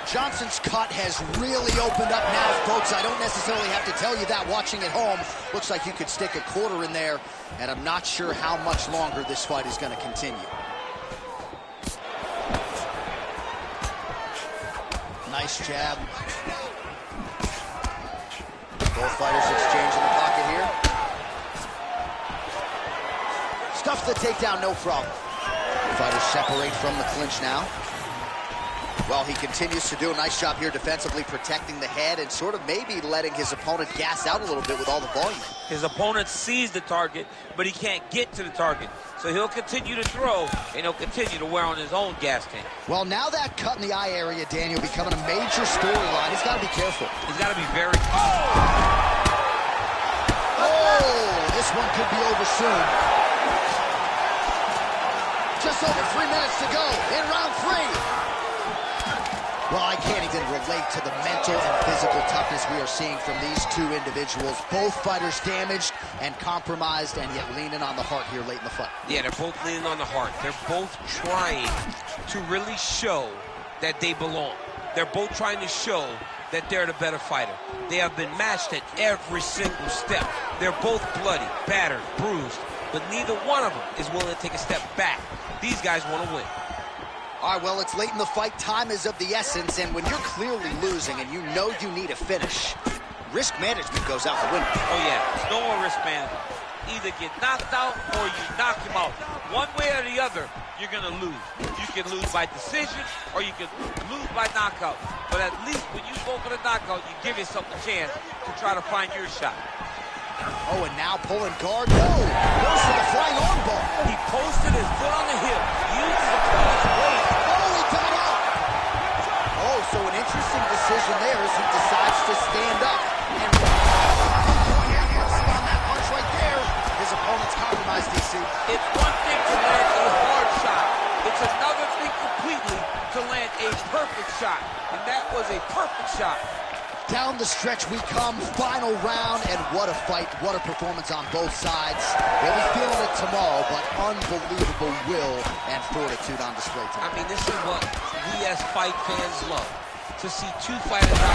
Johnson's cut has really opened up now folks, I don't necessarily have to tell you that watching at home. Looks like you could stick a quarter in there, and I'm not sure how much longer this fight is going to continue. Nice jab. Both fighters exchange in the pocket here. Stuffs the takedown, no problem. Fighters separate from the clinch now. Well, he continues to do a nice job here defensively, protecting the head and sort of maybe letting his opponent gas out a little bit with all the volume. His opponent sees the target, but he can't get to the target. So he'll continue to throw, and he'll continue to wear on his own gas tank. Well, now that cut in the eye area, Daniel, becoming a major storyline. He's got to be careful. He's got to be very... Oh, this one could be over soon. Just over 3 minutes to go in round 3. Well, I can't even relate to the mental and physical toughness we are seeing from these two individuals. Both fighters damaged and compromised, and yet leaning on the heart here late in the fight. Yeah, they're both leaning on the heart. They're both trying to really show that they belong. They're both trying to show that they're the better fighter. They have been matched at every single step. They're both bloody, battered, bruised, but neither one of them is willing to take a step back. These guys want to win. All right, well, it's late in the fight. Time is of the essence, and when you're clearly losing and you know you need a finish, risk management goes out the window. Oh, yeah. No more risk management. Either get knocked out or you knock him out. One way or the other, you're going to lose. You can lose by decision or you can lose by knockout. But at least when you go for the knockout, you give yourself a chance to try to find your shot. Oh, and now pulling guard. No! Goes for the flying arm bar. He posted his foot on the hip, used his opponent's weight. Oh, he got out! Oh, so an interesting decision there as he decides to stand up. And on that punch right there, his opponent's compromised, DC. It's one thing to land a hard shot. It's another thing completely to land a perfect shot. And that was a perfect shot. Down the stretch we come, final round, and what a fight, what a performance on both sides. We'll be feeling it tomorrow, but unbelievable will and fortitude on display tonight. I mean, this is what we as fight fans love. To see two fighters out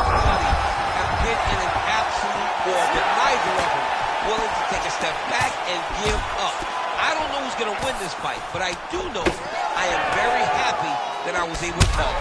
have been in an absolute war, but neither of them willing to take a step back and give up. I don't know who's going to win this fight, but I do know I am very happy that I was able to talk.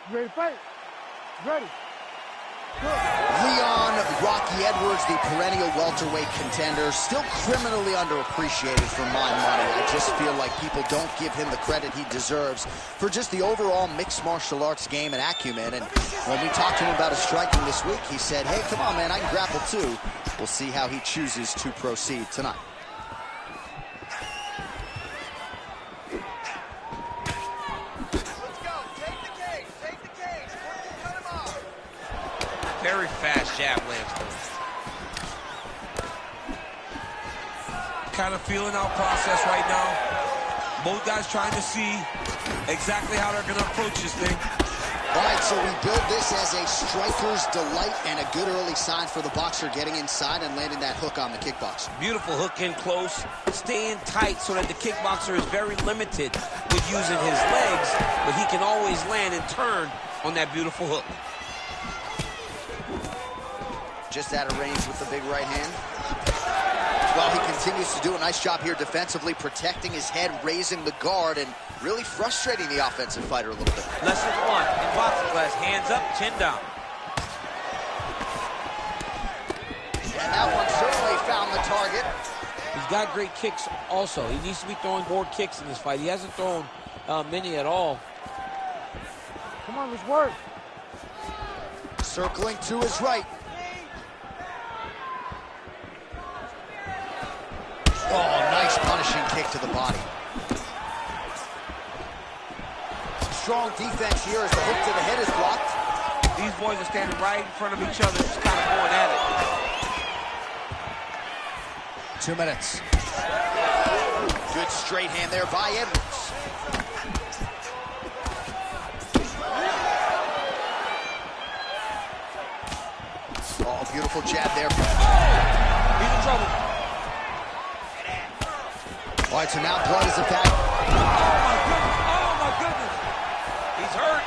You ready to fight? Ready. Leon Rocky Edwards, the perennial welterweight contender, still criminally underappreciated for my money. I just feel like people don't give him the credit he deserves for just the overall mixed martial arts game and acumen. And when we talked to him about his striking this week, he said, hey, come on, man, I can grapple too. We'll see how he chooses to proceed tonight. Very fast jab lands to him. Kind of feeling out process right now. Both guys trying to see exactly how they're going to approach this thing. All right, so we build this as a striker's delight and a good early sign for the boxer getting inside and landing that hook on the kickboxer. Beautiful hook in close, staying tight so that the kickboxer is very limited with using his legs, but he can always land and turn on that beautiful hook. Just out of range with the big right hand. Well, he continues to do a nice job here defensively, protecting his head, raising the guard, and really frustrating the offensive fighter a little bit. Lesson 1 in boxing class, hands up, chin down. And that one certainly found the target. He's got great kicks also. He needs to be throwing more kicks in this fight. He hasn't thrown many at all. Come on, let's work. Circling to his right. Oh, nice punishing kick to the body. Strong defense here as the hook to the head is blocked. These boys are standing right in front of each other, just kind of going at it. 2 minutes. Good straight hand there by Edwards. Oh, beautiful jab there. He's in trouble. All right, so now blood is back. Oh, my goodness. He's hurt.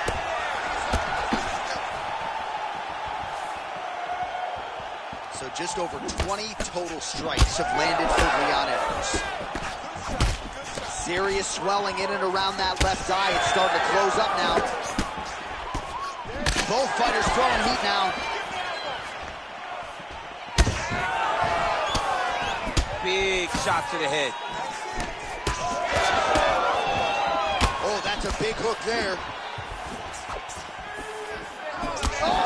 So just over 20 total strikes have landed for Leon Edwards. Serious swelling in and around that left eye. It's starting to close up now. Both fighters throwing heat now. Big shot to the head. Oh, that's a big hook there. Oh,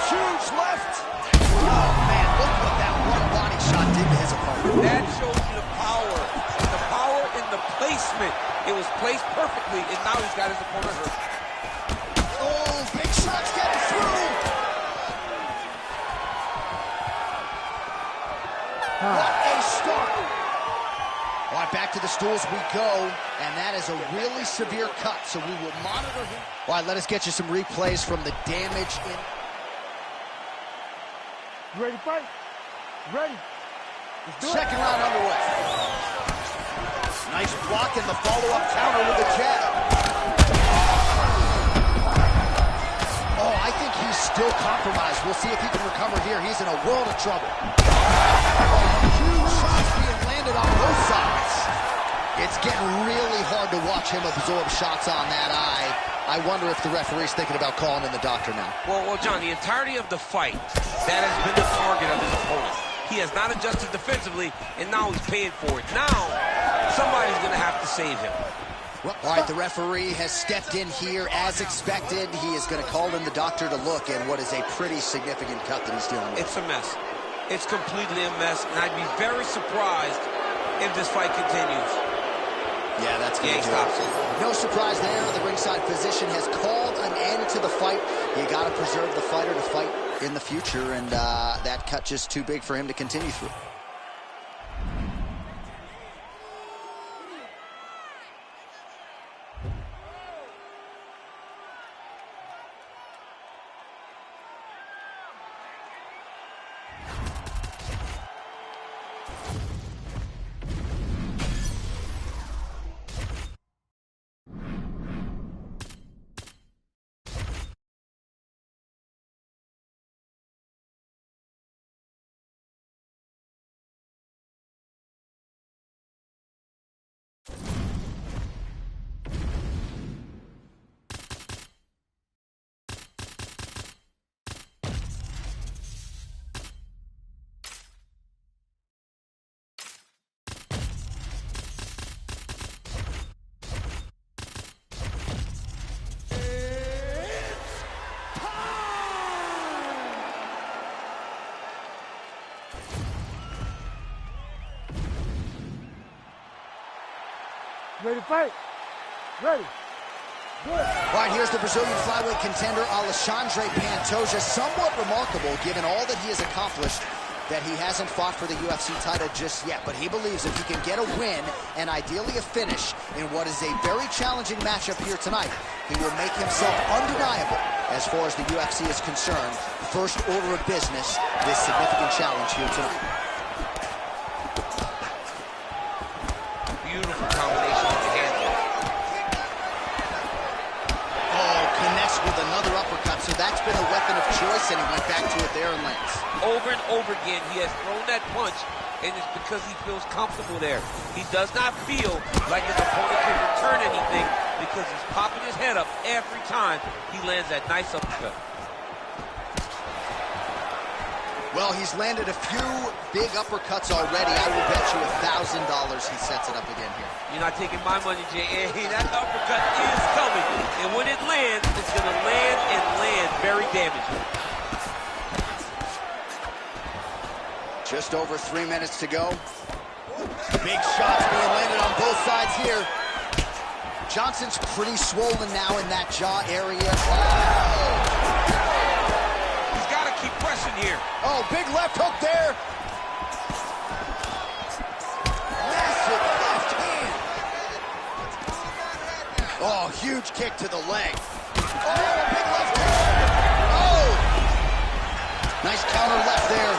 huge left. Oh, man, look what that one body shot did to his opponent. That shows you the power in the placement. It was placed perfectly, and now he's got his opponent hurt. Oh, big shots getting through. What a start. All right, back to the stools we go, and that is a really severe cut, so we will monitor him. All right, let us get you some replays from the damage in. You ready to fight? Ready. Let's do it. Second round underway. Nice block and the follow-up counter with the jab. Oh, I think he's still compromised. We'll see if he can recover here. He's in a world of trouble. Huge shots being landed on both sides. It's getting really hard to watch him absorb shots on that eye. I wonder if the referee's thinking about calling in the doctor now. Well, John, the entirety of the fight, that has been the target of his opponent. He has not adjusted defensively, and now he's paying for it. Now, somebody's going to have to save him. Well, all right, the referee has stepped in here as expected. He is going to call in the doctor to look at what is a pretty significant cut that he's dealing with. It's a mess. It's completely a mess, and I'd be very surprised if this fight continues. Yeah, that's going to stops it. No surprise there. The ringside physician has called an end to the fight. You got to preserve the fighter to fight in the future, and that cut just too big for him to continue through. Ready to fight? Ready. All right, here's the Brazilian flyweight contender, Alexandre Pantoja. Somewhat remarkable, given all that he has accomplished, that he hasn't fought for the UFC title just yet. But he believes if he can get a win and ideally a finish in what is a very challenging matchup here tonight, he will make himself undeniable as far as the UFC is concerned. First order of business, this significant challenge here tonight. Beautiful combination of the hands. Connects with another uppercut, so that's been a weapon of choice, and he went back to it there and lands. Over and over again, he has thrown that punch, and it's because he feels comfortable there. He does not feel like his opponent can return anything because he's popping his head up every time he lands that nice uppercut. Well, he's landed a few big uppercuts already. I will bet you $1,000 he sets it up again here. You're not taking my money, Jay. That uppercut is coming. And when it lands, it's going to land and land very damaging. Just over 3 minutes to go. Big shots being landed on both sides here. Johnson's pretty swollen now in that jaw area. He's got to keep pressing here. Oh, big left hook there. Massive left hand. Oh, huge kick to the leg. Oh, big left hook. Oh! Nice counter left there.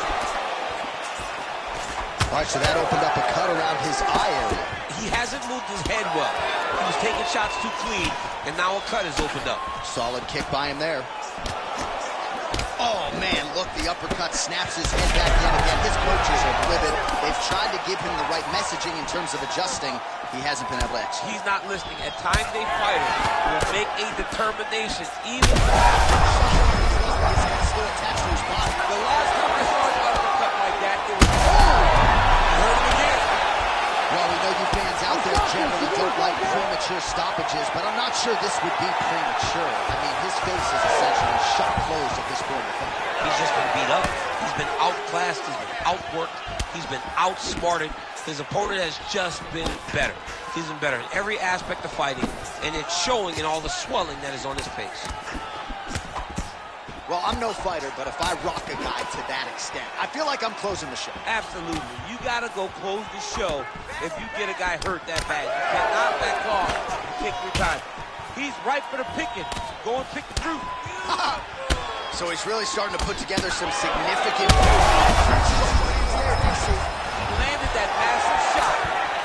All right, so that opened up a cut around his eye area. He hasn't moved his head well. He was taking shots too clean, and now a cut has opened up. Solid kick by him there. Oh, man, look, the uppercut snaps his head back in again. His coaches are livid. They've tried to give him the right messaging in terms of adjusting. He hasn't been able to execute. He's not listening. At times, a fighter will make a determination, even his head still attached to his body. The last time I saw an uppercut like that, it was hurt him again. Well, we know you fans out there generally don't like premature stoppages, but I'm not sure this would be premature. I mean, his face is essentially shut closed at this point in the fight. He's just been beat up. He's been outclassed. He's been outworked. He's been outsmarted. His opponent has just been better. He's been better in every aspect of fighting, and it's showing in all the swelling that is on his face. Well, I'm no fighter, but if I rock a guy to that extent, I feel like I'm closing the show. Absolutely. You got to go close the show if you get a guy hurt that bad. You cannot back off and take your time. He's ripe for the picking. Go and pick the fruit. So he's really starting to put together some significant moves. Landed that massive shot.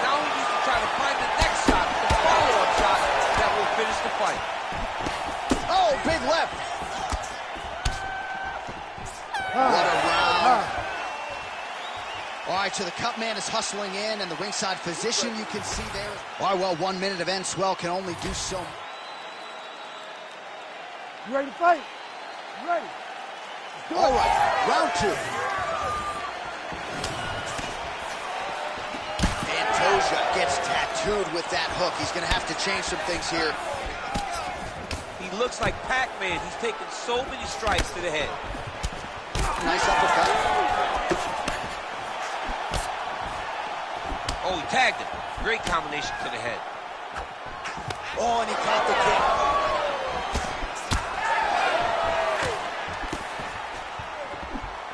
Now he needs to try to find the next shot, the follow-up shot that will finish the fight. Oh, big left. What a round. All right, so the cut man is hustling in, and the ringside physician you can see there. All right, well, 1 minute of end swell can only do so. You ready to fight? You ready? All right, round 2. Pantoja gets tattooed with that hook. He's going to have to change some things here. He looks like Pac-Man. He's taken so many strikes to the head. Nice uppercut. Oh, he tagged him. Great combination to the head. Oh, and he caught the kick.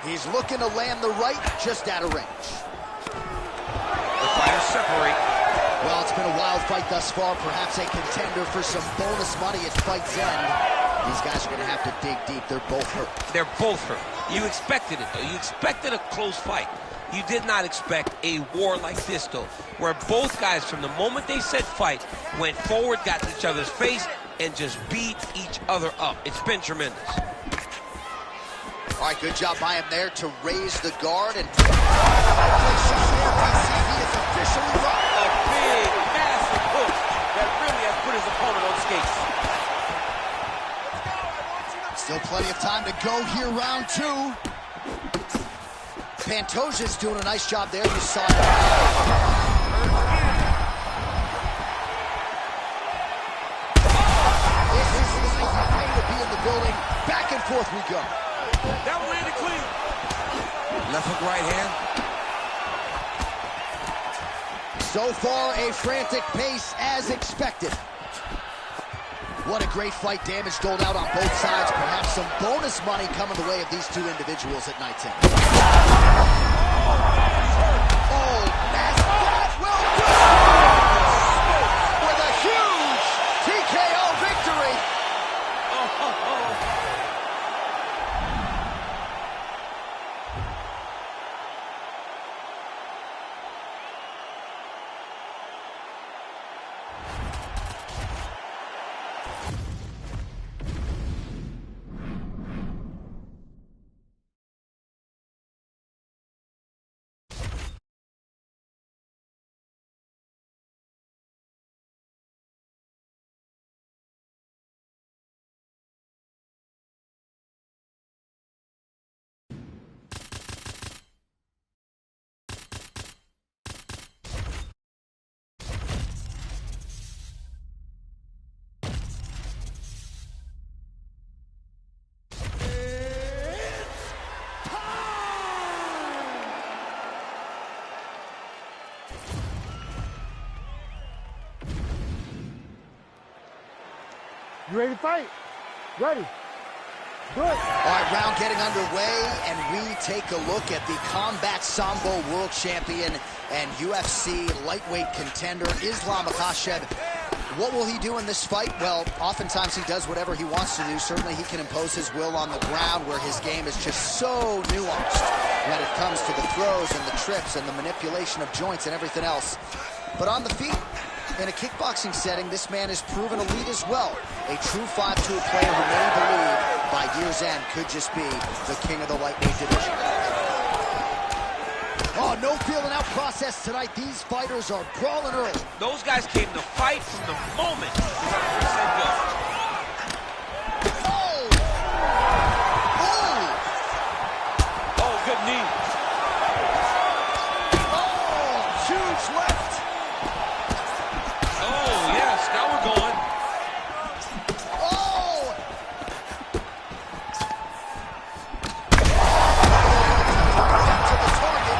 He's looking to land the right just out of range. The fighters separate. Well, it's been a wild fight thus far. Perhaps a contender for some bonus money at fight's end. These guys are going to have to dig deep. They're both hurt. They're both hurt. You expected it, though. You expected a close fight. You did not expect a war like this, though, where both guys, from the moment they said fight, went forward, got in each other's face, and just beat each other up. It's been tremendous. All right, good job by him there to raise the guard. And he is officially rocked. A big, massive hook that really has put his opponent on skates. Still plenty of time to go here, round 2. Pantoja's doing a nice job there. You saw it. This is the way to be in the building. Back and forth we go. That one landed clean. Left hook, right hand. So far, a frantic pace as expected. What a great fight. Damage doled out on both sides. Perhaps some bonus money coming the way of these two individuals at night 10. Oh, that will do it! With a huge TKO victory. You ready to fight? Ready. Good. All right, round getting underway, and we take a look at the Combat Sambo World Champion and UFC lightweight contender, Islam Makhachev. What will he do in this fight? Well, oftentimes he does whatever he wants to do. Certainly he can impose his will on the ground, where his game is just so nuanced when it comes to the throws and the trips and the manipulation of joints and everything else. But on the feet, in a kickboxing setting, this man is proven elite as well. A true 5'2" player who many believe by year's end could just be the king of the lightweight division. Oh, no feeling out process tonight. These fighters are brawling early. Those guys came to fight from the moment the referee said go. Oh! Oh! Oh, good knee. Oh! Huge left. Oh, yes, now we're going. Oh! To the target.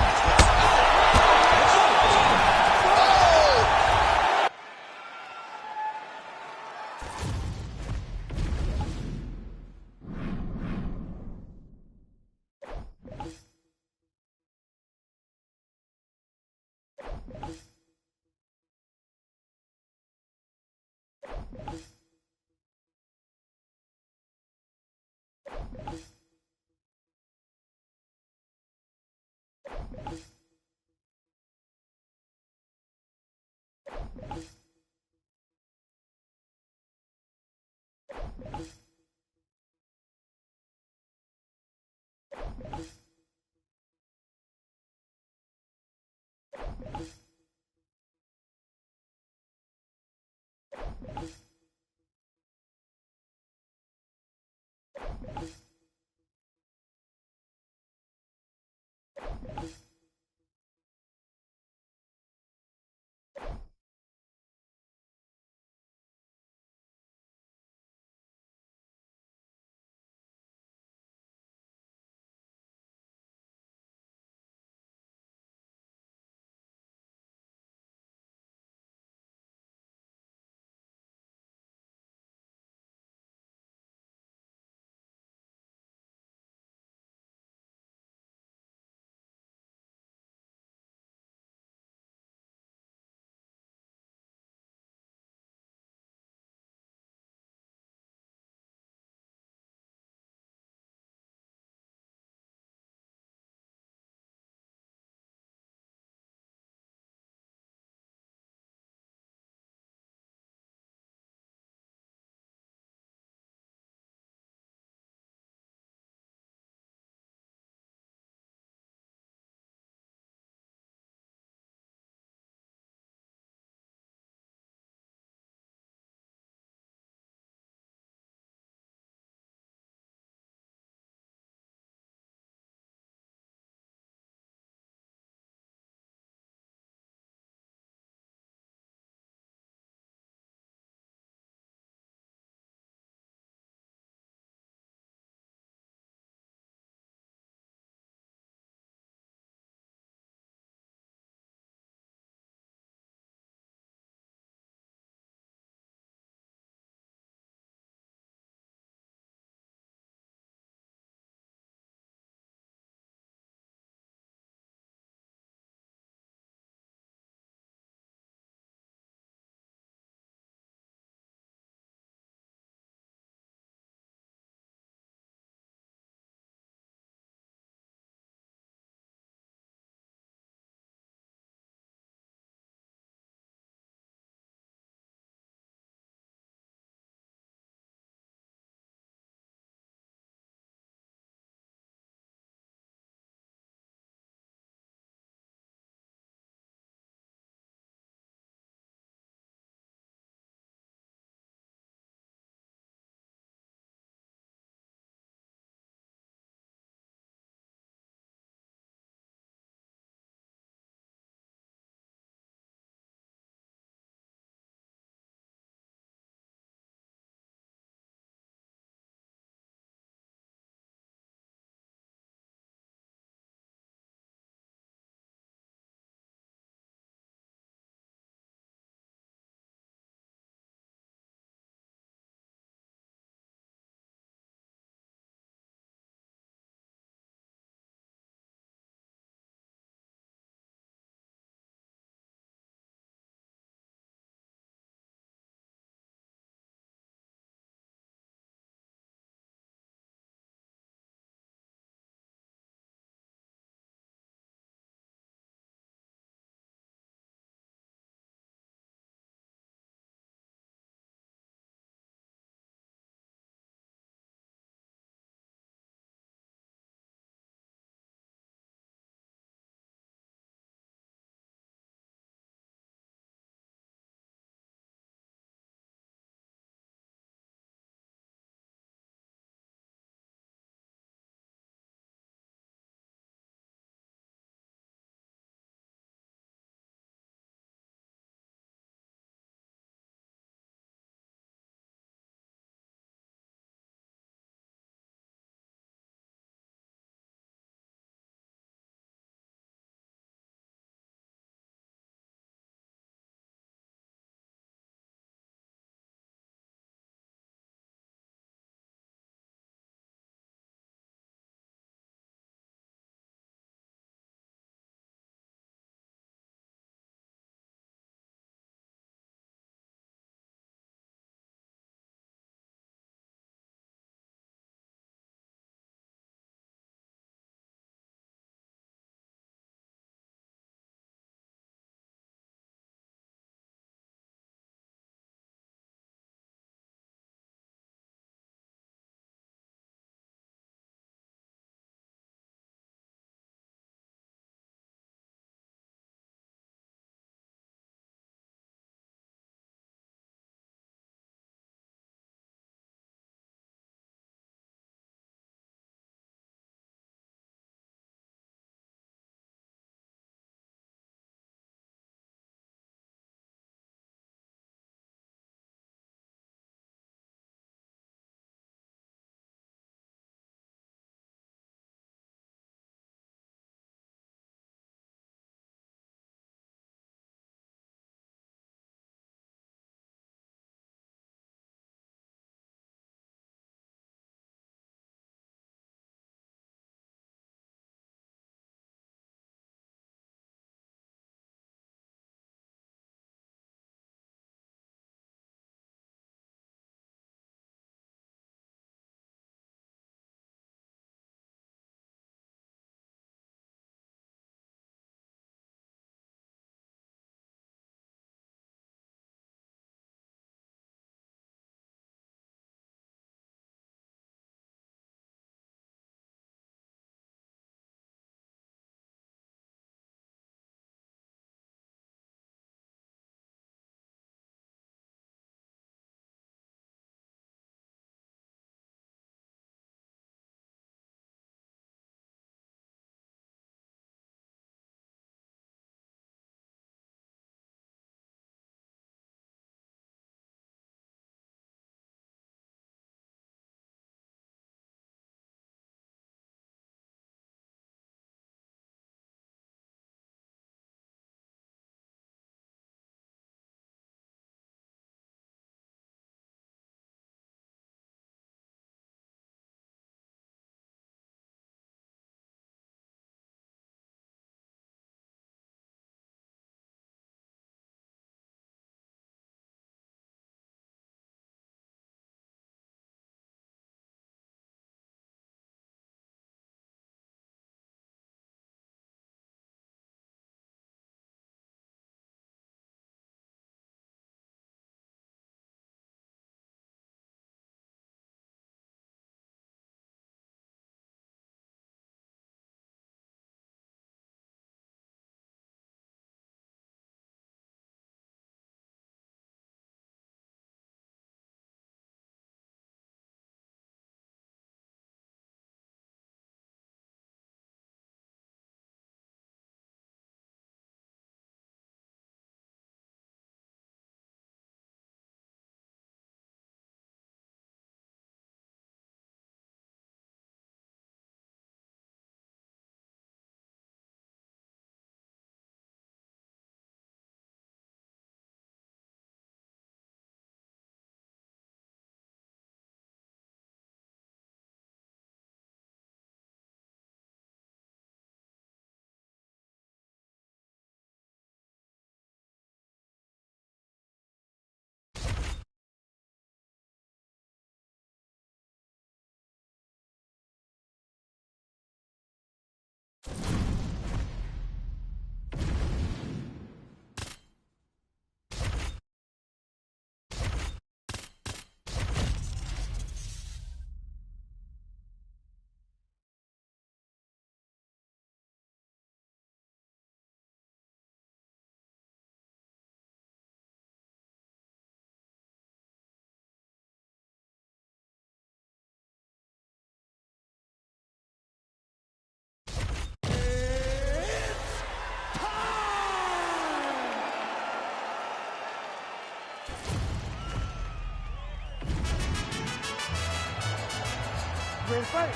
You ready to fight?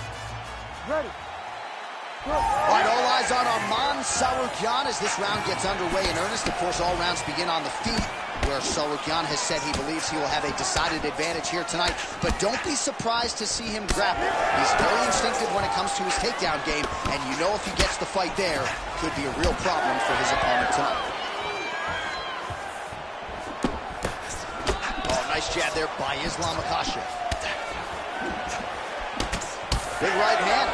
Ready. All right, all eyes on Arman Tsarukyan as this round gets underway in earnest. Of course, all rounds begin on the feet, where Tsarukyan has said he believes he will have a decided advantage here tonight. But don't be surprised to see him grapple. He's very instinctive when it comes to his takedown game, and you know if he gets the fight there, could be a real problem for his opponent tonight. Oh, nice jab there by Islam Makhachev. Big right hand.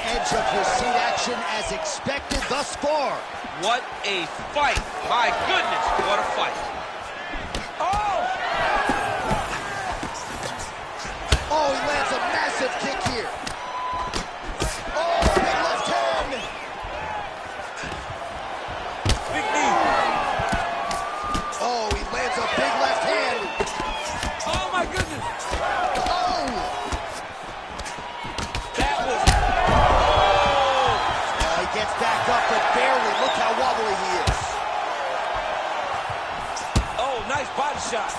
Edge of your seat action as expected thus far. What a fight. My goodness, what a fight. Oh! Oh, he lands a massive kick here. Oh, big left hand. Big knee. Oh, he lands a big left hand. Oh, my goodness. Oh! That was... Oh, he gets back up, but barely. Look how wobbly he is. Oh, nice body shot.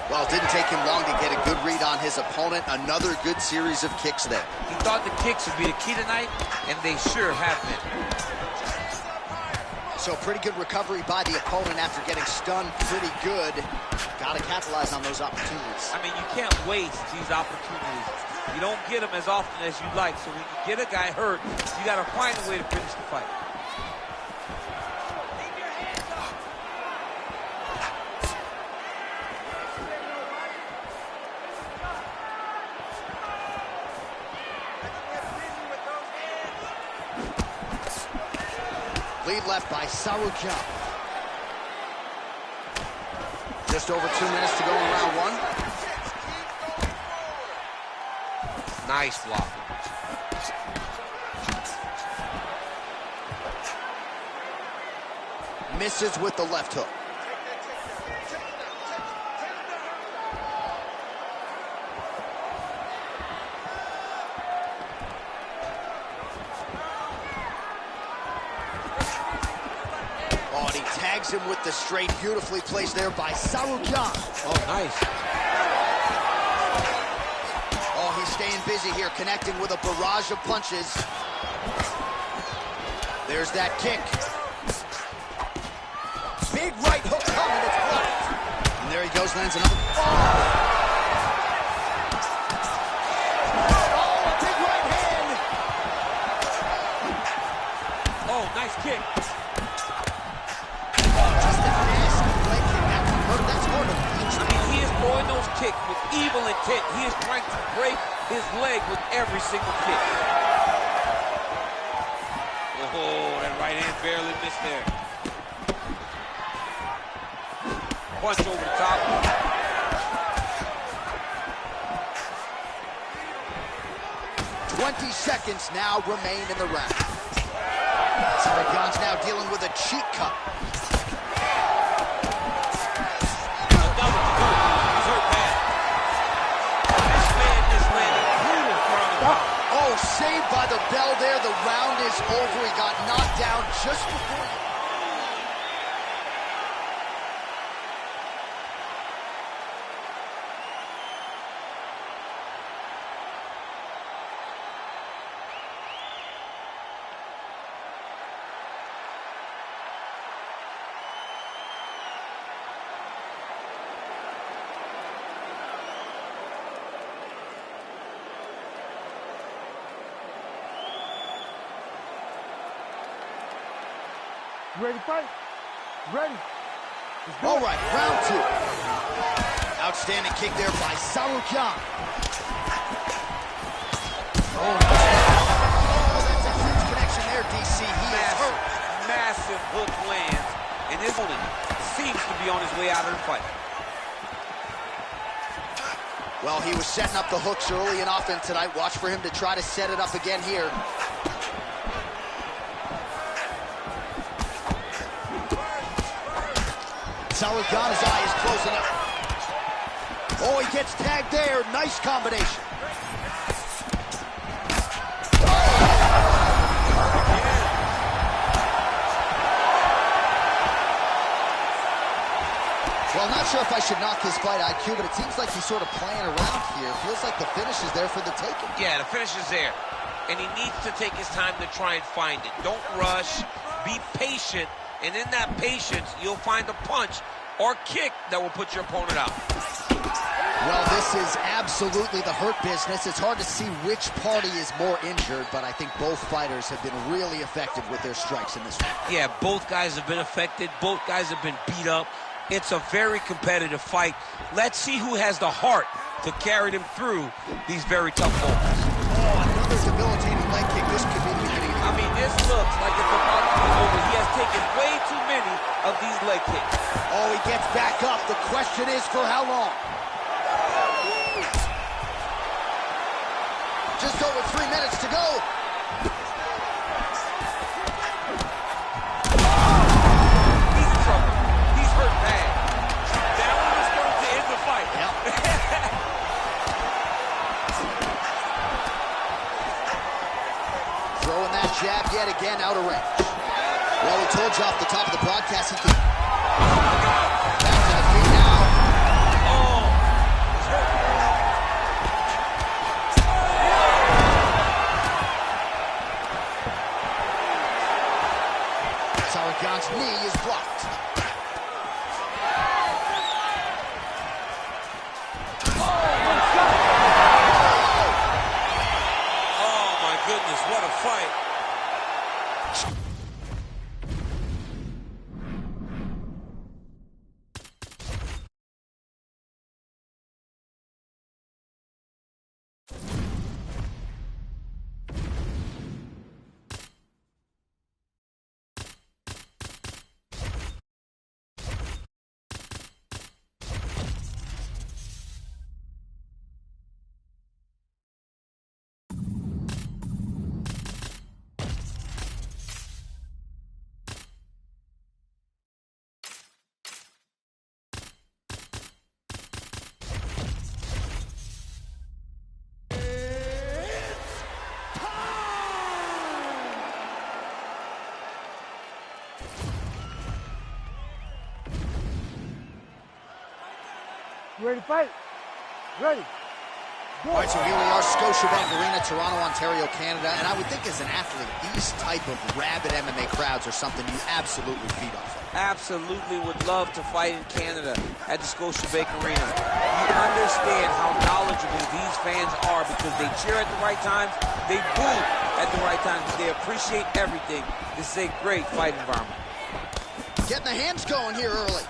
Well, it didn't take him long to get a good read on his opponent. Another good series of kicks there. He thought the kicks would be the key tonight, and they sure have been. So pretty good recovery by the opponent after getting stunned pretty good. Got to capitalize on those opportunities. I mean, you can't waste these opportunities. You don't get them as often as you'd like. So when you get a guy hurt, you got to find a way to finish the fight. Lead left by Tsarukyan. Just over 2 minutes to go in round one. Nice block. Misses with the left hook. Oh, and he tags him with the straight, beautifully placed there by Tsarukyan. Oh, nice. Oh, he's staying busy here, connecting with a barrage of punches. There's that kick. Big right hook coming, it's blocked. And there he goes, lands another. Oh, a big right hand. Oh, nice kick. Just a nasty leg kick. That's hard to reach. I mean, he is throwing those kicks with evil intent. He is trying to break his leg with every single kick. Oh, that right hand barely missed there. Punch over the top. 20 seconds now remain in the round. Tsarukyan's now dealing with a cheek cut. Another good. He's hurt bad. This man is landing brutal ground and pound. Oh, saved by the bell there. The round is over. He got knocked down just before. You ready to fight? Ready. All right, round two. Outstanding kick there by Tsarukyan. Oh, that's a huge connection there, DC. He is hurt. Massive hook lands, and his opponent seems to be on his way out of the fight. Well, he was setting up the hooks early and often tonight. Watch for him to try to set it up again here. Tsarukyan's eye is closing up. Oh, he gets tagged there. Nice combination. Well, I'm not sure if I should knock his fight IQ, but it seems like he's sort of playing around here. Feels like the finish is there for the taking. Yeah, the finish is there. And he needs to take his time to try and find it. Don't rush. Be patient. And in that patience, you'll find a punch or kick that will put your opponent out. Well, this is absolutely the hurt business. It's hard to see which party is more injured, but I think both fighters have been really effective with their strikes in this one. Yeah, both guys have been affected. Both guys have been beat up. It's a very competitive fight. Let's see who has the heart to carry them through these very tough moments. Oh, another debilitating leg kick. This could be the beginning. I mean, this looks like it's about to be over. He has taken way too many of these leg kicks. Oh, he gets back up. The question is for how long? Just over 3 minutes to go. He's in trouble. He's hurt bad. That one was going to end the fight. Yep. Throwing that jab yet again out of range. Well, we told you off the top of the broadcast he could... Back to the feet now. Oh, he's hurt. Sauergohn's knee is blocked. Oh, my goodness, what a fight. You ready to fight? Ready. Go. All right, so here we are, Scotiabank Arena, Toronto, Ontario, Canada. And I would think as an athlete, these type of rabid MMA crowds are something you absolutely feed off of. Absolutely would love to fight in Canada at the Scotiabank Arena. You understand how knowledgeable these fans are because they cheer at the right times, they boo at the right times, they appreciate everything. This is a great fight environment. Getting the hands going here early.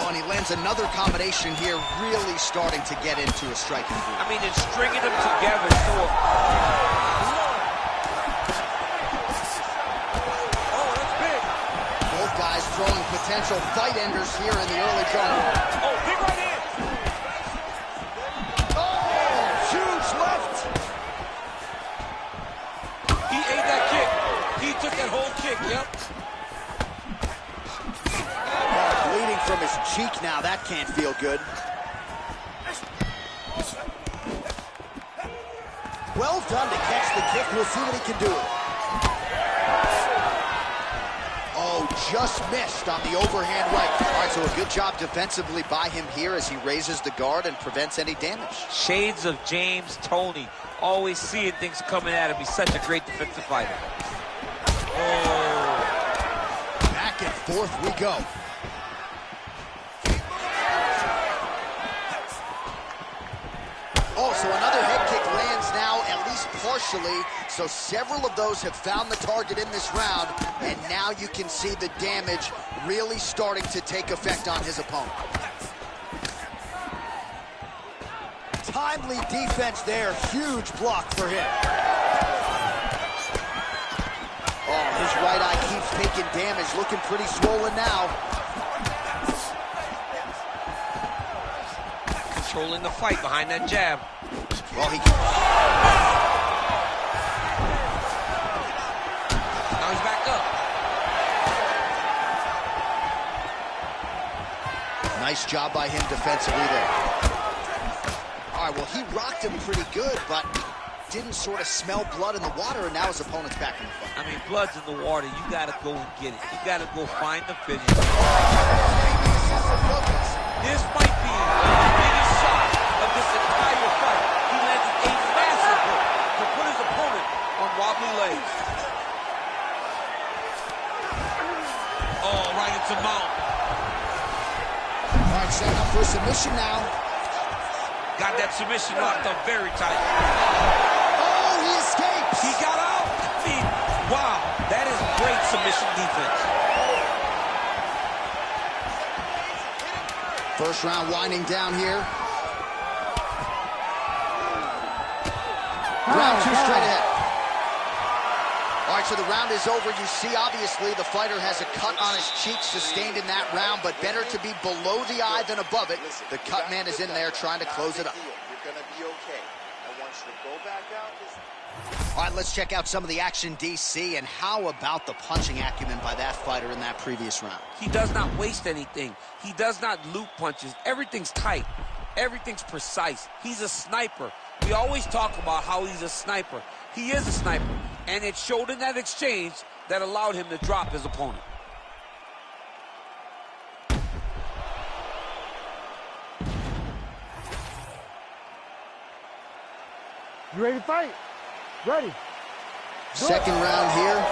Oh, and he lands another combination here, really starting to get into a striking groove. I mean, it's stringing them together. So Oh, that's big. Both guys throwing potential fight enders here in the early going. Oh, big right hand. Oh, huge left. He ate that kick. He took that whole kick, yep. Bleeding from his cheek now. That can't feel good. Well done to catch the kick. We'll see what he can do. Oh, just missed on the overhand right. All right, so a good job defensively by him here as he raises the guard and prevents any damage. shades of James Toney. Always seeing things coming at him. He's such a great defensive fighter. Oh. Back and forth we go. Oh, so another head kick lands now, at least partially. So several of those have found the target in this round, and now you can see the damage really starting to take effect on his opponent. Timely defense there, huge block for him. Oh, his right eye keeps taking damage, looking pretty swollen now. Controlling the fight behind that jab. Well, he can... Now he's back up. Nice job by him defensively there. All right, well, he rocked him pretty good, but didn't sort of smell blood in the water, and now his opponent's back in the fight. I mean, blood's in the water. You got to go and get it. You got to go find the finish. This might be the biggest shot of this entire fight. He landed a massive hook to put his opponent on wobbly legs. Oh, right into mount. All right, set up for a submission now. Got that submission locked up very tight. Oh, he escapes. He got out. I mean, wow, that is great submission defense. First round winding down here. Round 2 straight ahead. All right, so the round is over. You see, obviously, the fighter has a cut on his cheek sustained in that round, but better to be below the eye than above it. The cut man is in there trying to close it up. You're going to be okay. I want you to go back out. All right, let's check out some of the action, DC, and how about the punching acumen by that fighter in that previous round? He does not waste anything. He does not loop punches. Everything's tight. Everything's precise. He's a sniper. We always talk about how he's a sniper. He is a sniper, and it showed in that exchange that allowed him to drop his opponent. You ready to fight? Ready. Second round here.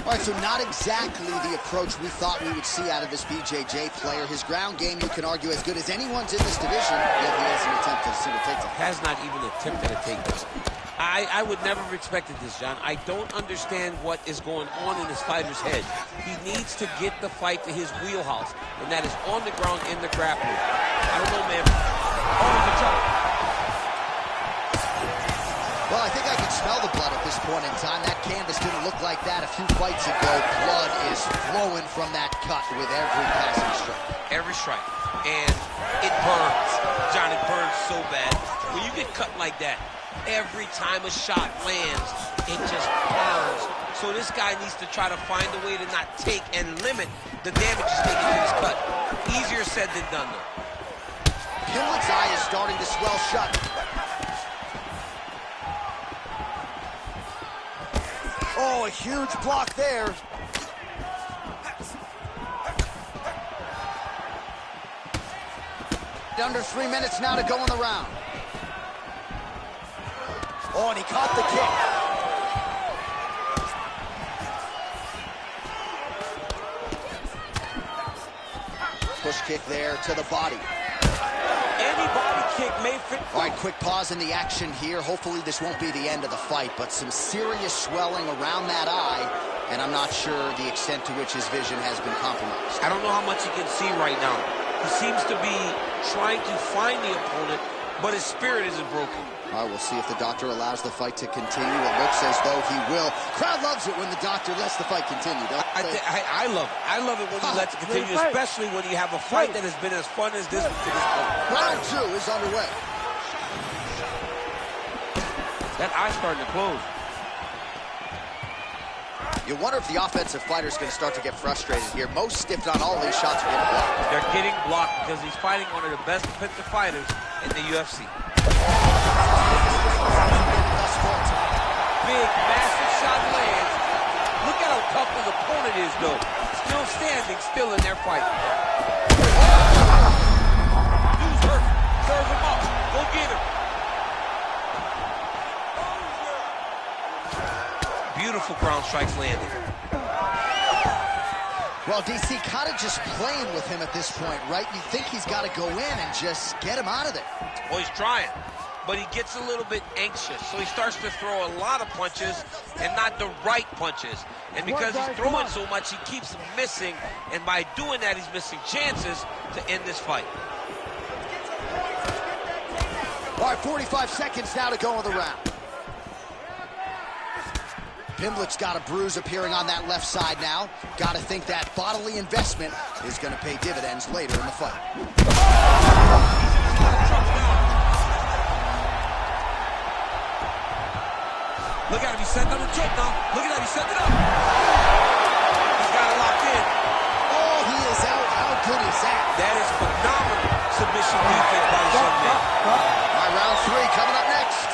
All right, so not exactly the approach we thought we would see out of this BJJ player. His ground game, you can argue, as good as anyone's in this division, yet he hasn't attempted a single takedown. Has not even attempted a takedown. I would never have expected this, John. I don't understand what is going on in this fighter's head. He needs to get the fight to his wheelhouse, and that is on the ground in the grappling. I don't know, man. Oh, he's in trouble. Well, I think I can smell the blood at this point in time. That canvas didn't look like that a few fights ago. Blood is flowing from that cut with every passing strike. Every strike. And it burns. John, it burns so bad. When you get cut like that, every time a shot lands, it just burns. So this guy needs to try to find a way to not take and limit the damage he's taking to his cut. Easier said than done, though. Gauntlet's eye is starting to swell shut. Oh, a huge block there. Under 3 minutes now to go in the round. Oh, and he caught the kick. Push kick there to the body. Any body kick may fit. All right, quick pause in the action here. Hopefully this won't be the end of the fight, but some serious swelling around that eye, and I'm not sure the extent to which his vision has been compromised. I don't know how much he can see right now. He seems to be trying to find the opponent, but his spirit isn't broken. All right, we'll see if the doctor allows the fight to continue. It looks as though he will. Crowd loves it when the doctor lets the fight continue. I love it. I love it when he lets it continue, especially when you have a fight that has been as fun as this to this point. Round 2 is underway. That eye's starting to close. You wonder if the offensive fighter is going to start to get frustrated here. Most, if not all, of these shots are getting blocked. They're getting blocked because he's fighting one of the best defensive fighters in the UFC. Big, massive shot lands. Look at how tough his opponent is, though. Still standing, still in their fight. Dude's hurt. Serve him up. Go get him. Beautiful ground strikes landed. Well, DC kind of just playing with him at this point, right? You think he's got to go in and just get him out of there. Well, he's trying, but he gets a little bit anxious, so he starts to throw a lot of punches and not the right punches. And because he's throwing so much, he keeps missing, and by doing that, he's missing chances to end this fight. All right, 45 seconds now to go in the round. Gauntlet's got a bruise appearing on that left side now. Got to think that bodily investment is going to pay dividends later in the fight. Look at him, he's setting up the choke now. Look at that, he's setting it up. He's got it locked in. Oh, he is out good is that? That is phenomenal submission defense by this young man. All right, round 3 coming up next.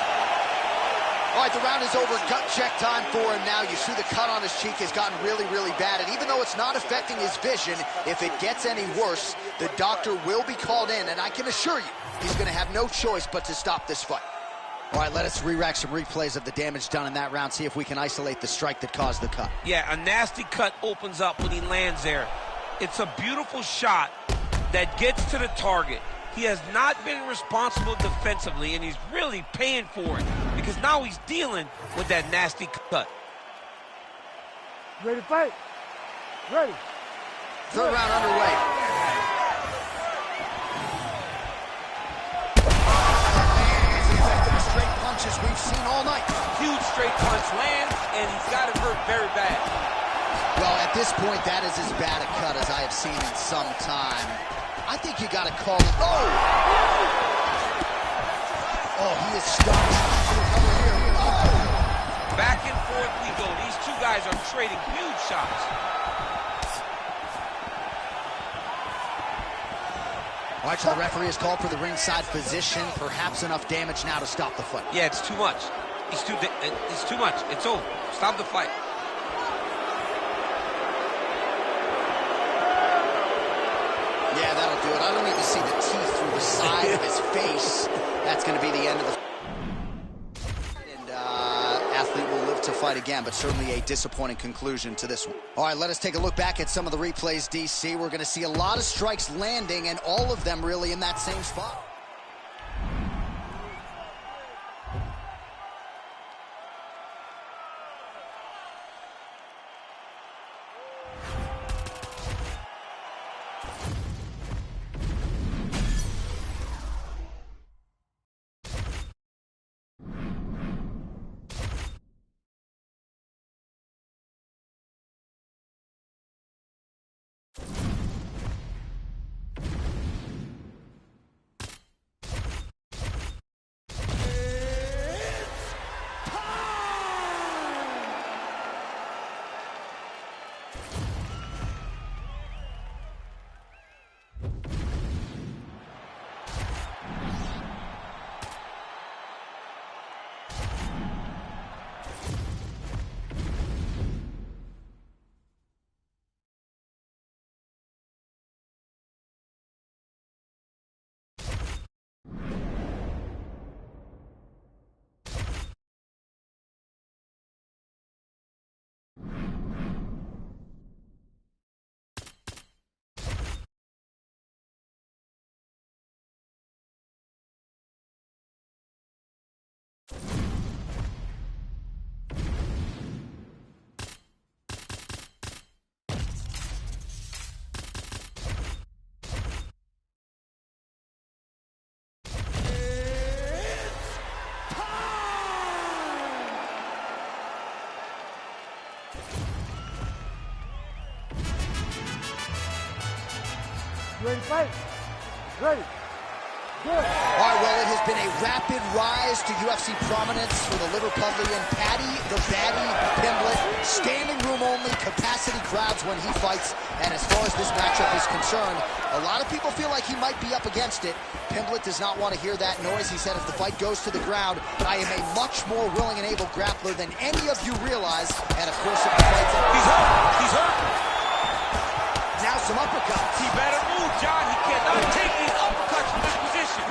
All right, the round is over. Gut check time for him now. You see the cut on his cheek has gotten really, really bad. And even though it's not affecting his vision, if it gets any worse, the doctor will be called in. And I can assure you, he's going to have no choice but to stop this fight. All right, let us re-rack some replays of the damage done in that round. See if we can isolate the strike that caused the cut. Yeah, a nasty cut opens up when he lands there. It's a beautiful shot that gets to the target. He has not been responsible defensively, and he's really paying for it because now he's dealing with that nasty cut. Ready to fight? Ready. Third round underway. Straight punches we've seen all night. Huge straight punch lands, and he's got him hurt very bad. Well, at this point, that is as bad a cut as I have seen in some time. I think you got to call it. Oh! Oh, he is stunned. Back and forth we go. These two guys are trading huge shots. All right, so the referee has called for the ringside position. Perhaps enough damage now to stop the fight. Yeah, it's too much. It's too much. It's over. Stop the fight. Yeah, that'll do it. I don't need to see the teeth through the side of his face. That's going to be the end of the fight. And athlete will live to fight again, but certainly a disappointing conclusion to this one. All right, let us take a look back at some of the replays, DC. We're going to see a lot of strikes landing, and all of them really in that same spot. Ready to fight? Ready. Good. All right, well, it has been a rapid rise to UFC prominence for the Liverpudlian Paddy the Baddy Pimblett. Standing room only, capacity crowds when he fights. And as far as this matchup is concerned, a lot of people feel like he might be up against it. Pimblett does not want to hear that noise. He said if the fight goes to the ground, I am a much more willing and able grappler than any of you realize. And of course, if the fight's up, He's hurt. He's hurt. now some uppercuts. He better move, John. He cannot take these uppercuts from this position.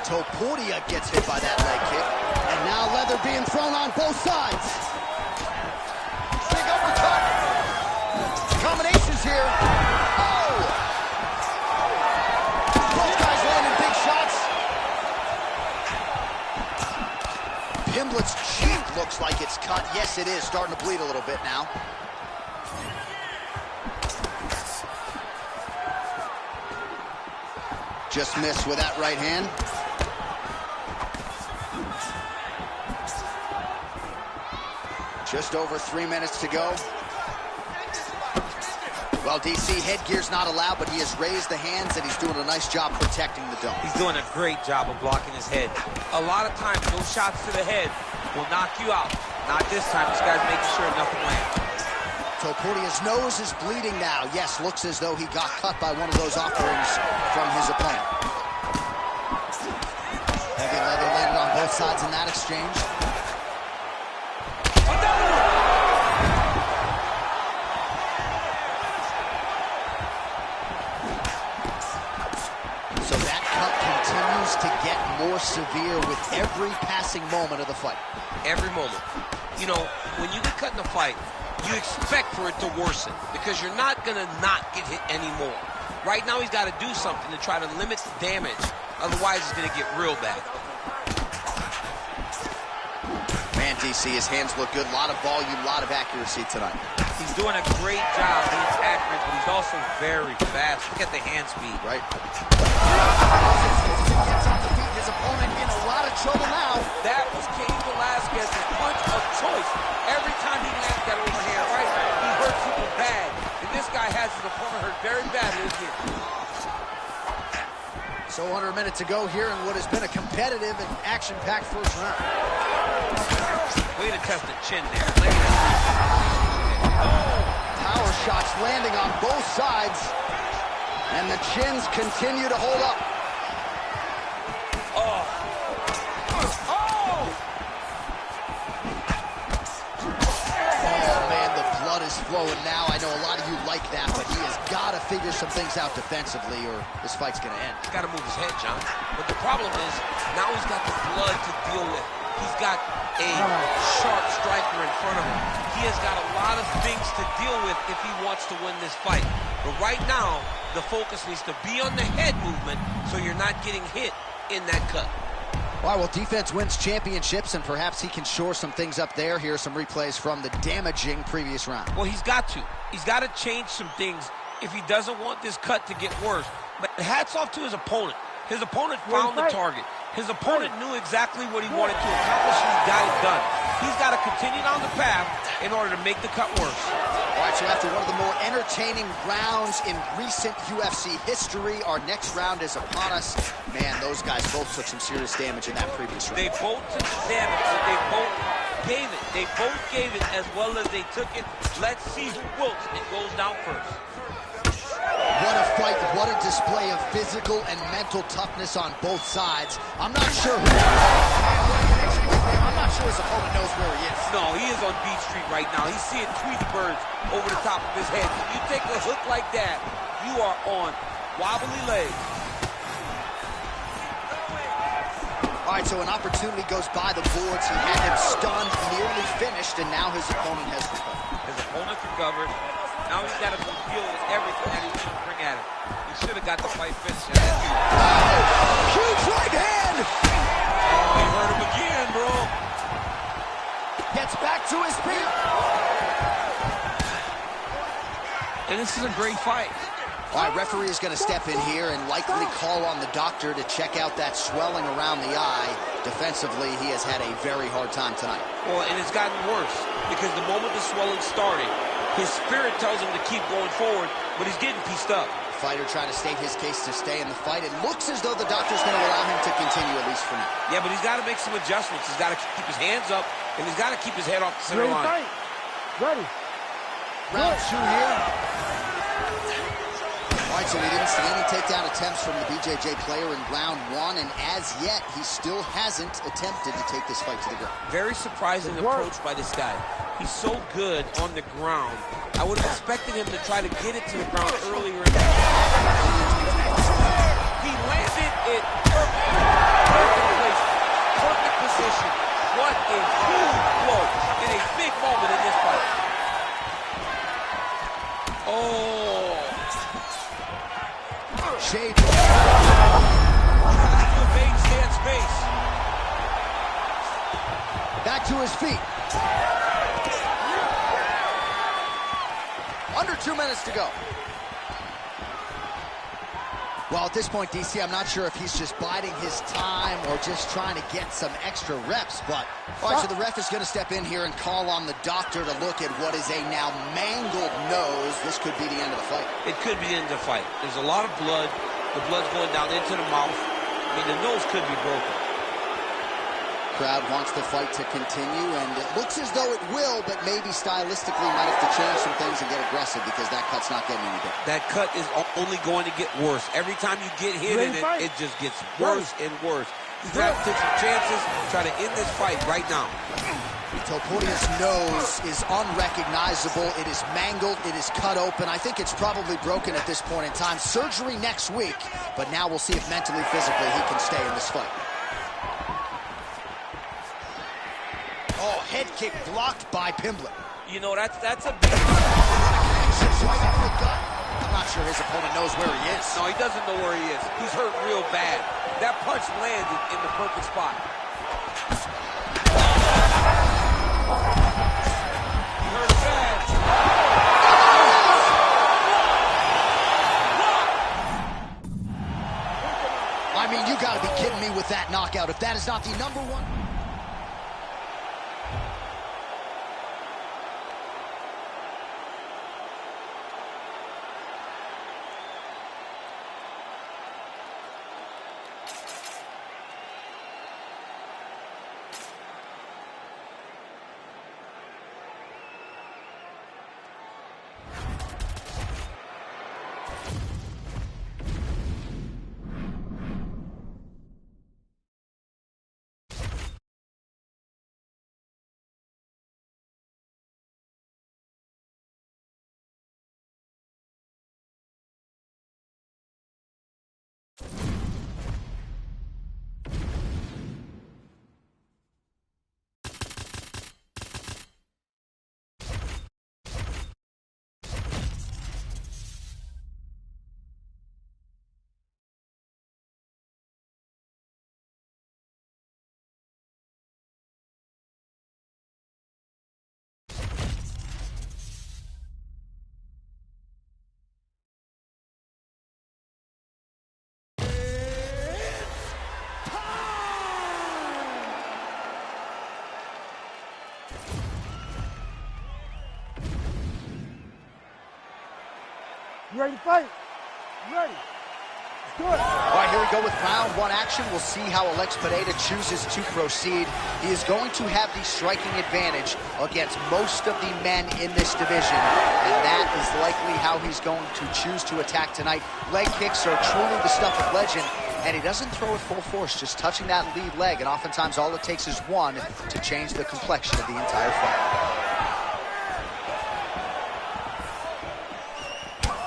Topuria gets hit by that leg kick. And now leather being thrown on both sides. Big uppercut. Combinations here. Oh! Both guys landing big shots. Pimblett's cheek looks like it's cut. Yes, it is. Starting to bleed a little bit now. Just missed with that right hand. Just over 3 minutes to go. Well, DC, headgear's not allowed, but he has raised the hands, and he's doing a nice job protecting the dome. He's doing a great job of blocking his head. A lot of times, those shots to the head will knock you out. Not this time. This guy's making sure nothing lands. Topuria's nose is bleeding now. Yes, looks as though he got cut by one of those offerings from his opponent. Heavy leather landed on both sides in that exchange. So that cut continues to get more severe with every passing moment of the fight. Every moment. You know, when you get cut in a fight, you expect for it to worsen because you're not going to not get hit anymore. Right now, he's got to do something to try to limit the damage. Otherwise, it's going to get real bad. Man, DC, his hands look good. A lot of volume, a lot of accuracy tonight. He's doing a great job. He's accurate, but he's also very fast. Look at the hand speed. Right. Gets on the feet. His opponent in a lot of trouble now. That was Cain Velasquez's punch of choice. Every time he lands that overhand right, he hurts people bad. And this guy has his opponent hurt very badly here. So under a minute to go here in what has been a competitive and action-packed first round. Way to test the chin there. Power shots landing on both sides. And the chins continue to hold up. Flowing now. I know a lot of you like that, but he has got to figure some things out defensively or this fight's going to end. He's got to move his head, John. But the problem is, now he's got the blood to deal with. He's got a sharp striker in front of him. He has got a lot of things to deal with if he wants to win this fight. But right now, the focus needs to be on the head movement so you're not getting hit in that cut. All right, well, defense wins championships, and perhaps he can shore some things up there. Here are some replays from the damaging previous round. Well, he's got to. He's got to change some things if he doesn't want this cut to get worse. But hats off to his opponent. His opponent found the target. His opponent knew exactly what he wanted to accomplish, and he got it done. He's got to continue down the path in order to make the cut worse. All right, so after one of the more entertaining rounds in recent UFC history, our next round is upon us. Man, those guys both took some serious damage in that previous round. They both took damage, but they both gave it. They both gave it as well as they took it. Let's see who wilts and goes down first. What a fight, what a display of physical and mental toughness on both sides. I'm not sure who... I'm not sure his opponent knows where he is. No, he is on Beach Street right now. He's seeing Tweety birds over the top of his head. If you take a hook like that, you are on wobbly legs. All right, so an opportunity goes by the boards. He had him stunned, nearly finished, and now his opponent has recovered. His opponent's recovered. Now he's got to deal with everything that he wants to bring at him. He should have got the fight finished. Huge right hand! Oh, he hurt him again, bro. Gets back to his feet. And this is a great fight. All right, referee is going to step in here and likely call on the doctor to check out that swelling around the eye. Defensively, he has had a very hard time tonight. Well, and it's gotten worse because the moment the swelling started, his spirit tells him to keep going forward, but he's getting pieced up. Fighter trying to state his case to stay in the fight. It looks as though the doctor's going to allow him to continue, at least for now. Yeah, but he's got to make some adjustments. He's got to keep his hands up, and he's got to keep his head off the center line. Ready. Round two here. All right, so we didn't see any takedown attempts from the BJJ player in round one, and as yet, he still hasn't attempted to take this fight to the ground. Very surprising approach by this guy. He's so good on the ground. I would have expected him to try to get it to the ground earlier in the He landed it perfect. Perfect place. Perfect position. What a huge blow in a big moment in this fight. Oh. Shade. Evade stand space. Back to his feet. Under 2 minutes to go. Well, at this point, DC, I'm not sure if he's just biding his time or just trying to get some extra reps, but... All right, so the ref is going to step in here and call on the doctor to look at what is a now mangled nose. This could be the end of the fight. It could be the end of the fight. There's a lot of blood. The blood's going down into the mouth. I mean, the nose could be broken. crowd wants the fight to continue, and it looks as though it will, but maybe stylistically might have to change some things and get aggressive because that cut's not getting any better. That cut is only going to get worse. Every time you get hit in it, it just gets worse and worse. He's going to have to take some chances, try to end this fight right now. Topuria's nose is unrecognizable. It is mangled. It is cut open. I think it's probably broken at this point in time. Surgery next week, but now we'll see if mentally, physically, he can stay in this fight. Oh, head kick blocked by Pimblett. You know, that's a big... I'm not sure his opponent knows where he is. No, he doesn't know where he is. He's hurt real bad. That punch landed in the perfect spot. I mean, you gotta be kidding me with that knockout. If that is not the #1... You ready to fight? You ready? Let's do it. All right, here we go with round 1 action. We'll see how Alex Pereira chooses to proceed. He is going to have the striking advantage against most of the men in this division, and that is likely how he's going to choose to attack tonight. Leg kicks are truly the stuff of legend, and he doesn't throw it full force, just touching that lead leg, and oftentimes all it takes is one to change the complexion of the entire fight.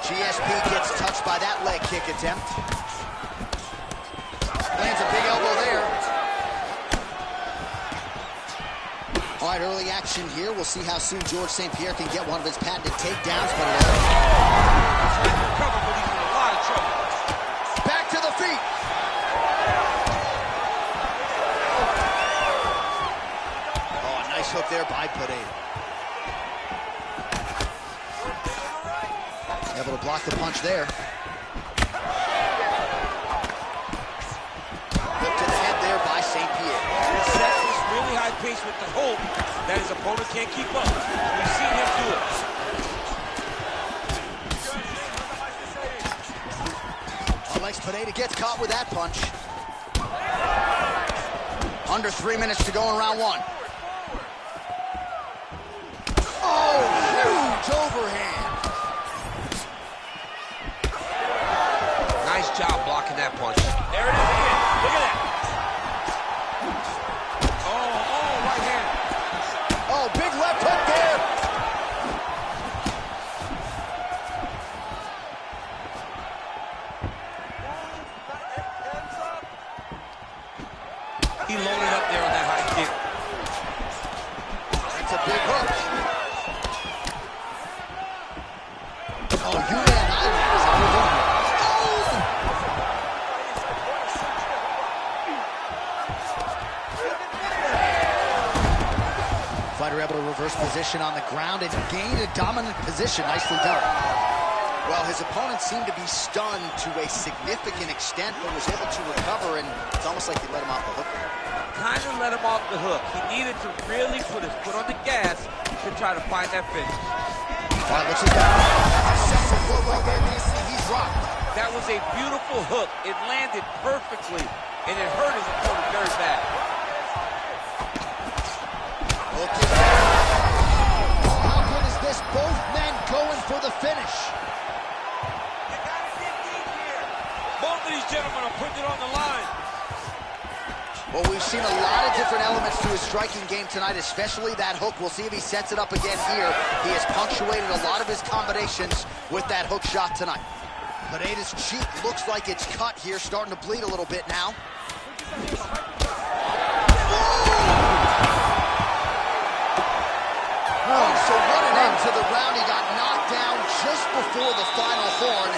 GSP gets touched by that leg kick attempt. Lands a big elbow there. All right, early action here. We'll see how soon George St. Pierre can get one of his patented takedowns. But back to the feet. Oh, a nice hook there by Pereira. Able to block the punch there. Hook to the head there by St. Pierre. He sets this really high pace with the hope that his opponent can't keep up. We've seen him do it. Alex Pereira gets caught with that punch. Under 3 minutes to go in round 1. Oh, huge overhand. Nice job blocking that punch. There it is again. Look at that. Oh, right hand. Oh, big left hook there. He loaded up there on that high kick. That's a big hook. Oh, you ran highlights. Fighter able to reverse position on the ground and gain a dominant position. Nicely done. Well, his opponent seemed to be stunned to a significant extent, but was able to recover, and it's almost like he let him off the hook. Kind of let him off the hook. He needed to really put his foot on the gas to try to find that finish. All right, looks like that's a successful hook right there. DC, he's rocked. That was a beautiful hook. It landed perfectly, and it hurt his opponent very bad. it on the line. Well, we've seen a lot of different elements to his striking game tonight, especially that hook. We'll see if he sets it up again here. He has punctuated a lot of his combinations with that hook shot tonight. Pineda's cheek looks like it's cut here, starting to bleed a little bit now. Oh, so what an end to the round. He got knocked down just before the final horn.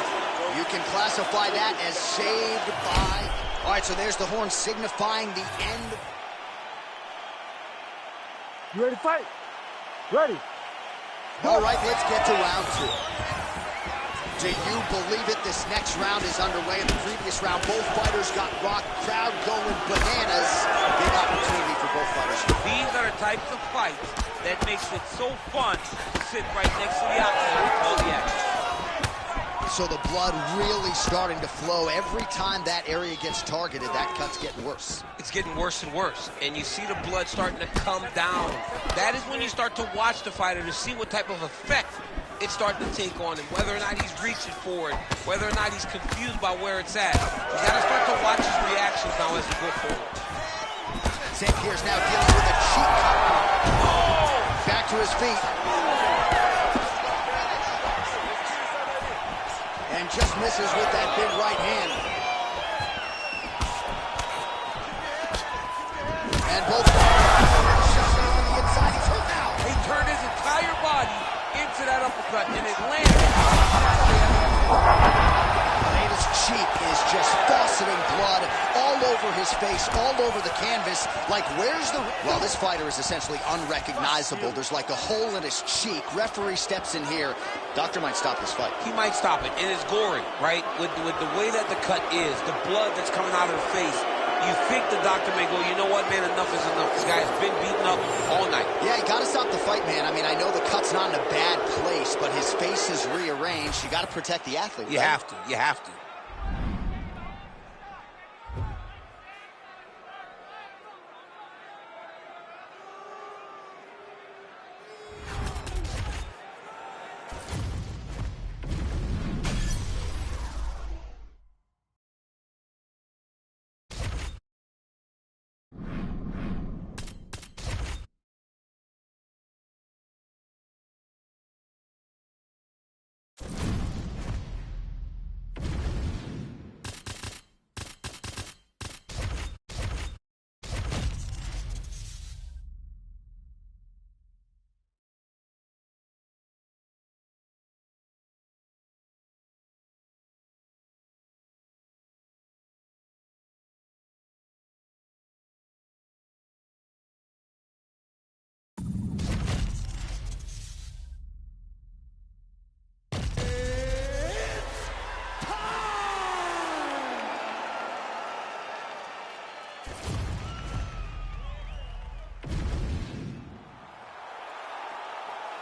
You can classify that as saved by... All right, so there's the horn signifying the end. You ready to fight? Ready. All right, let's get to round 2. Do you believe it? This next round is underway. In the previous round, both fighters got rocked. Crowd going bananas. Big opportunity for both fighters. These are the types of fights that makes it so fun to sit right next to the octagon and call the action. So the blood really starting to flow. Every time that area gets targeted, that cut's getting worse. It's getting worse and worse, and you see the blood starting to come down. That is when you start to watch the fighter to see what type of effect it's starting to take on him, whether or not he's reaching for it, whether or not he's confused by where it's at. You gotta start to watch his reactions now as we go forward. St. Pierre's now dealing with a cheek cut. Oh! Back to his feet. And just misses with that big right hand. And both shots on the inside. He's hurt now. He turned his entire body into that uppercut, and it landed. Pineda's cheek is just fauceting blood all over his face, all over the canvas. Like, where's the... Well, this fighter is essentially unrecognizable. There's like a hole in his cheek. Referee steps in here. Doctor might stop this fight. He might stop it, and it's gory, right? With the way that the cut is, the blood that's coming out of the face, you think the doctor may go, you know what, man, enough is enough. This guy's been beaten up all night. Yeah, you got to stop the fight, man. I mean, I know the cut's not in a bad place, but his face is rearranged. You got to protect the athlete. You have to. You have to.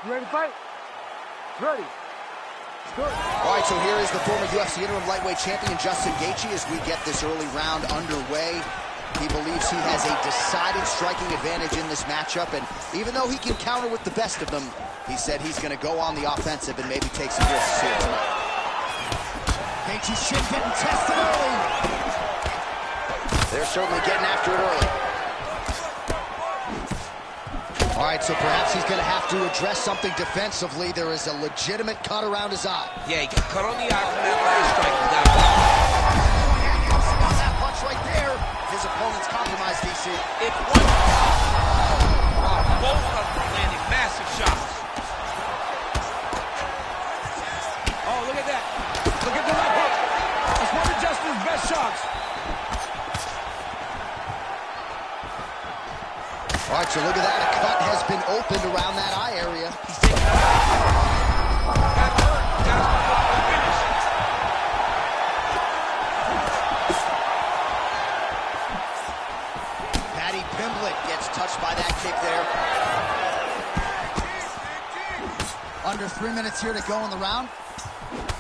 You ready to fight? Ready. Good. All right, so here is the former UFC interim lightweight champion, Justin Gaethje, as we get this early round underway. He believes he has a decided striking advantage in this matchup, and even though he can counter with the best of them, he said he's going to go on the offensive and maybe take some risks here tonight. Gaethje's shin getting tested early. They're certainly getting after it early. All right, so perhaps he's going to have to address something defensively. There is a legitimate cut around his eye. Yeah, he got cut on the eye from that last strike. He got on that punch right there. His opponent's compromised, DC. It's one. Both of them landing massive shots. Oh, look at that. Look at the left hook. That's one of Justin's best shots. All right, so look at that. A cut has been opened around that eye area. He's taking it. Got hurt. Got to finish. Paddy Pimblett gets touched by that kick there. Under 3 minutes here to go in the round.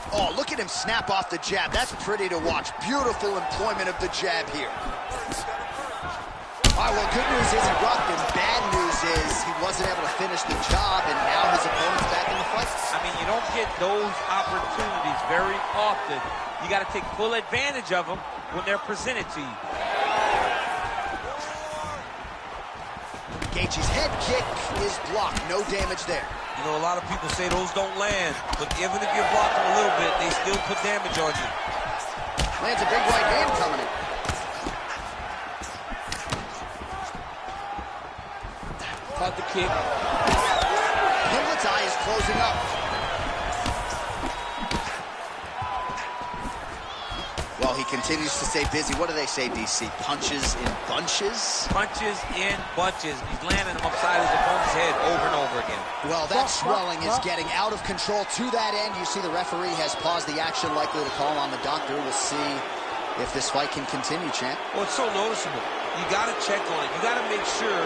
Oh, look at him snap off the jab. That's pretty to watch. Beautiful employment of the jab here. All right, well, good news is he rocked him. Bad news is he wasn't able to finish the job, and now his opponent's back in the fight. I mean, you don't get those opportunities very often. You got to take full advantage of them, when they're presented to you. Gaethje's head kick is blocked. No damage there. You know, a lot of people say those don't land, but even if you block them a little bit, they still put damage on you. Lands a big right hand coming in. Caught the kick. Pimlet's eye is closing up. Well, he continues to stay busy. What do they say, DC? Punches in bunches? Punches in bunches. He's landing them upside his opponent's head over and over again. Well, that swelling is getting out of control. To that end, you see the referee has paused the action, likely to call on the doctor. We'll see if this fight can continue, champ. Well, it's so noticeable. You got to check on it. You got to make sure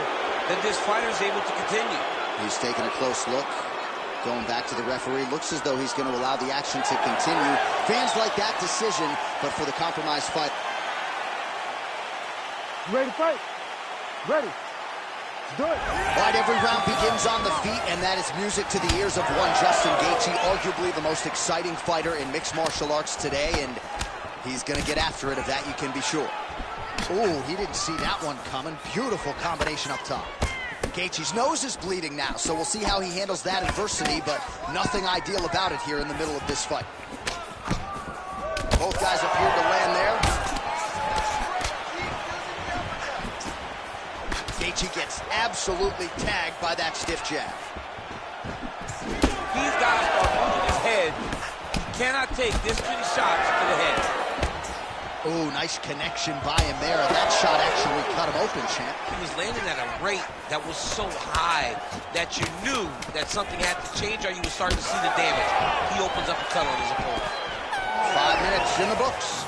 that this fighter is able to continue. He's taking a close look. Going back to the referee. Looks as though he's going to allow the action to continue. Fans like that decision, but for the compromised fight. You ready to fight? Ready. Let's do it. All right, every round begins on the feet, and that is music to the ears of one Justin Gaethje, arguably the most exciting fighter in mixed martial arts today, and he's going to get after it, of that you can be sure. Ooh, he didn't see that one coming. Beautiful combination up top. Gaethje's nose is bleeding now, so we'll see how he handles that adversity, but nothing ideal about it here in the middle of this fight. Both guys appeared to land there. Gaethje gets absolutely tagged by that stiff jab. He's got to start moving his head. He cannot take this many shots to the head. Oh, nice connection by him there. That shot actually cut him open, champ. He was landing at a rate that was so high that you knew that something had to change or you were starting to see the damage. He opens up a cut on his opponent. 5 minutes in the books.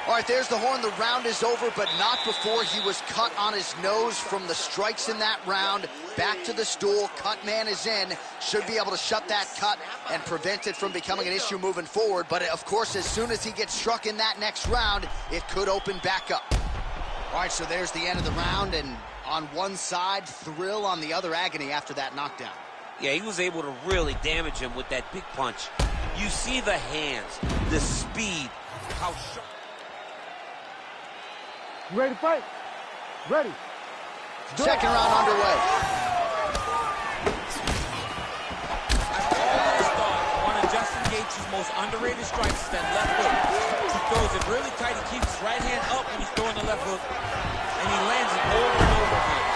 All right, there's the horn. The round is over, but not before he was cut on his nose from the strikes in that round. Back to the stool. Cut man is in. Should be able to shut that cut and prevent it from becoming an issue moving forward. But, of course, as soon as he gets struck in that next round, it could open back up. All right, so there's the end of the round. And on one side, thrill. On the other, agony after that knockdown. Yeah, he was able to really damage him with that big punch. You see the hands, the speed, how sharp. You ready to fight? Ready. Second round underway. I've always thought one of Justin Gaethje's most underrated strikes is that left hook. He throws it really tight. He keeps his right hand up when he's throwing the left hook, and he lands it over and over again.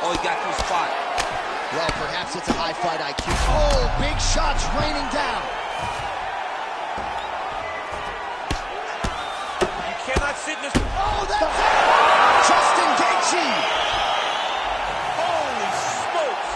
Oh, he got to the spot. Well, perhaps it's a high fight IQ. Oh, big shots raining down. Cannot sit in this. Oh, that's it! Justin Gaethje! Holy smokes!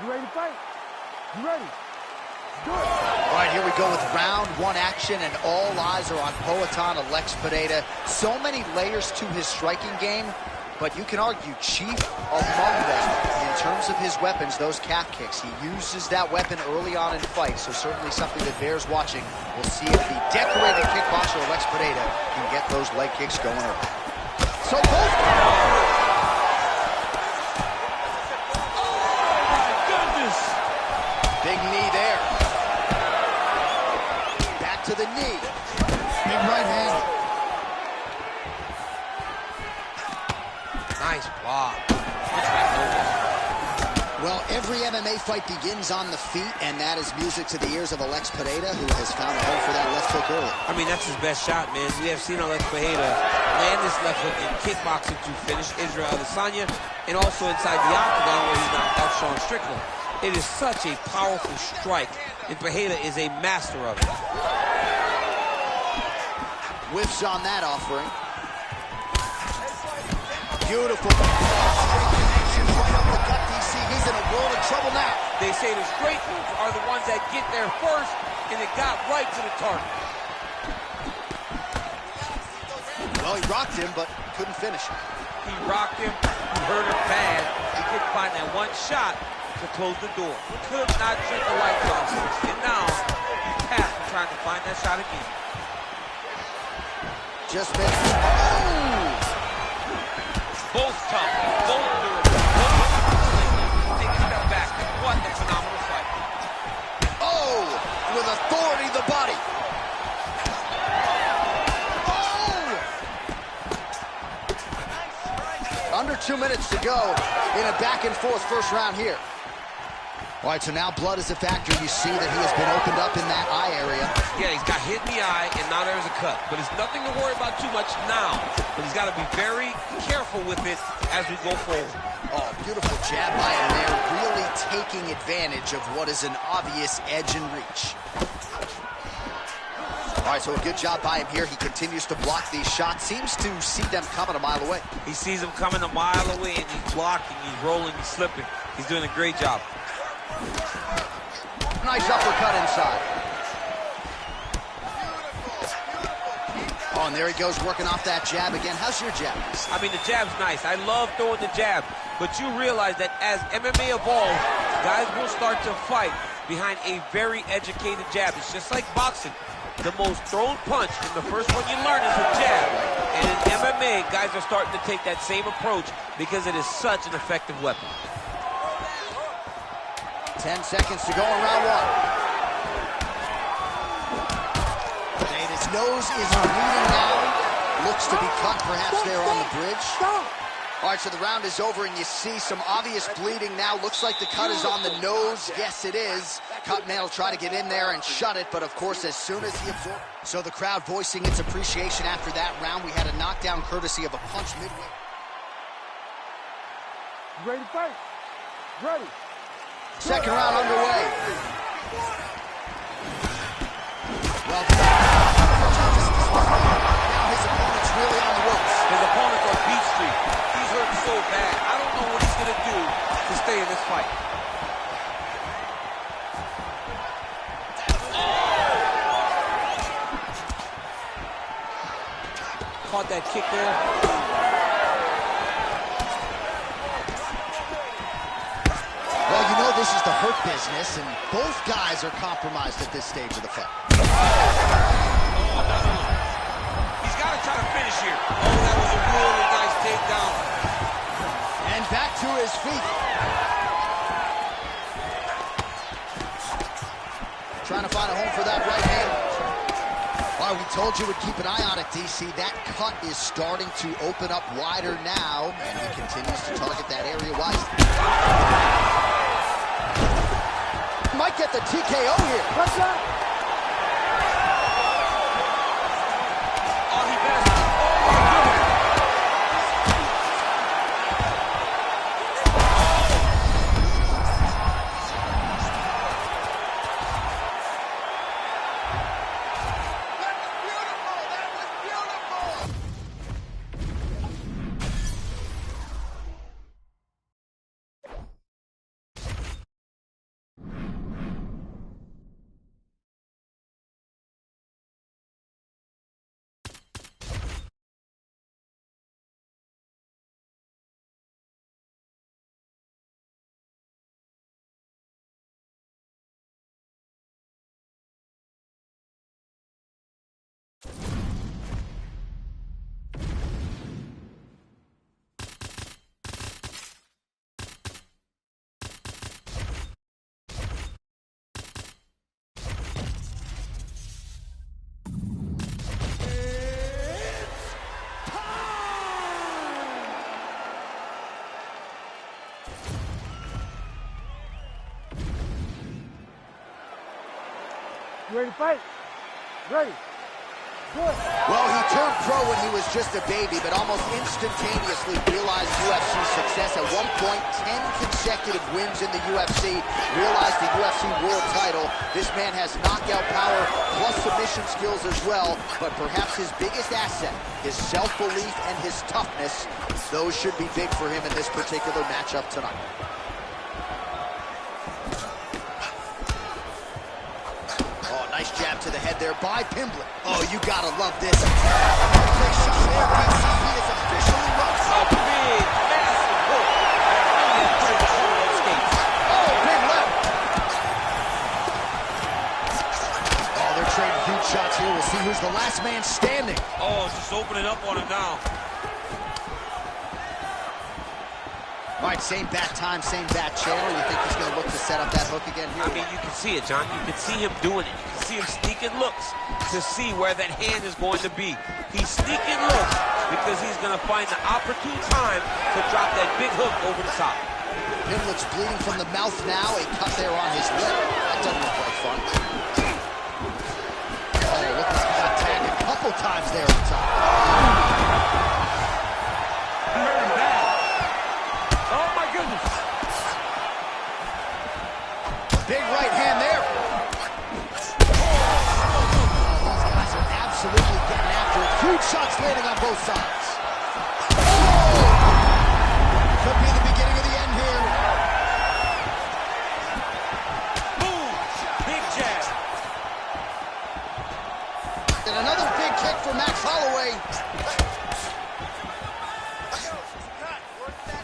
You ready to fight? You ready? Let's do it. All right, here we go with round one action, and all eyes are on Poatan Alex Pereira. So many layers to his striking game, but you can argue chief among them in terms of his weapons, those calf kicks. He uses that weapon early on in fights, so certainly something that bears watching. We'll see if the decorated kickboxer Alex Pereira can get those leg kicks going early. So both... Big knee there. Back to the knee. Big right hand. Nice block. Well, every MMA fight begins on the feet, and that is music to the ears of Alex Pereira, who has found a home for that left hook early. I mean, that's his best shot, man. We have seen Alex Pereira land this left hook in kickboxing to finish Israel Adesanya, and also inside the octagon where he knocked out Sean Strickland. It is such a powerful strike, and Pereira is a master of it. Whiffs on that offering. Beautiful. Straight connection right up the gut, DC. He's in a world of trouble now. They say the straight moves are the ones that get there first, and it got right to the target. Well, he rocked him, but couldn't finish him. He rocked him, he hurt him bad. He couldn't find that one shot to close the door. Could not shut the lights off. And now, he's past trying to find that shot again. Just missed. Oh! Both tough, both durable, both take a step back. What a phenomenal fight. Oh! With authority, the body. Oh! Under 2 minutes to go in a back-and-forth first round here. All right, so now blood is a factor. You see that he has been opened up in that eye area. Yeah, he's got hit in the eye, and now there's a cut. But it's nothing to worry about too much now. But he's got to be very careful with it as we go forward. Oh, beautiful jab by him there, really taking advantage of what is an obvious edge and reach. All right, so a good job by him here. He continues to block these shots. Seems to see them coming a mile away. He sees them coming a mile away, and he's blocking, he's rolling, he's slipping. He's doing a great job. Nice uppercut inside. Oh, and there he goes, working off that jab again. How's your jab? I mean, the jab's nice. I love throwing the jab. But you realize that as MMA evolves, guys will start to fight behind a very educated jab. It's just like boxing. The most thrown punch, and the first one you learn is a jab. And in MMA, guys are starting to take that same approach because it is such an effective weapon. 10 seconds to go in round one. And his nose is bleeding now. Looks to be cut perhaps there on the bridge. All right, so the round is over, and you see some obvious bleeding now. Looks like the cut is on the nose. Yes, it is. Cutman will try to get in there and shut it, but of course, as soon as he absorbs. So the crowd voicing its appreciation after that round. We had a knockdown courtesy of a punch midway. You ready to fight? Ready. Second round underway. Well, now his opponent's really on the ropes. His opponent's on Beach Street. He's hurting so bad. I don't know what he's going to do to stay in this fight. Caught that kick there. Well, you know this is the hurt business, and both guys are compromised at this stage of the fight. He's got to try to finish here. Oh, that was a really nice takedown. And back to his feet. Trying to find a home for that right hand. All right, we told you we'd keep an eye on it, DC. That cut is starting to open up wider now, and he continues to target that area wisely. Might get the TKO here. What's that? You ready to fight? Ready. Good. Well, he turned pro when he was just a baby, but almost instantaneously realized UFC success. At one point, 10 consecutive wins in the UFC, realized the UFC world title. This man has knockout power plus submission skills as well, but perhaps his biggest asset, his self-belief and his toughness, those should be big for him in this particular matchup tonight. Nice jab to the head there by Pimblett. Oh, you gotta love this. Great shot there. DCP is officially run. A big, massive hook. Oh, big left. Oh, they're trading huge shots here. We'll see who's the last man standing. Oh, just opening up on him now. All right, same bat time, same bat channel. You think he's going to look to set up that hook again here? I mean, you can see it, John. You can see him doing it. You can see him sneaking looks to see where that hand is going to be. He's sneaking looks because he's going to find the opportune time to drop that big hook over the top. Pimblett's bleeding from the mouth now. A cut there on his lip. That doesn't look like fun. Oh, look, he got tagged a couple times there at the top. Big right hand there. Oh, these guys are absolutely getting after it. Huge shots landing on both sides. Oh! Could be the beginning of the end here. Boom! Big jab. And another big kick for Max Holloway.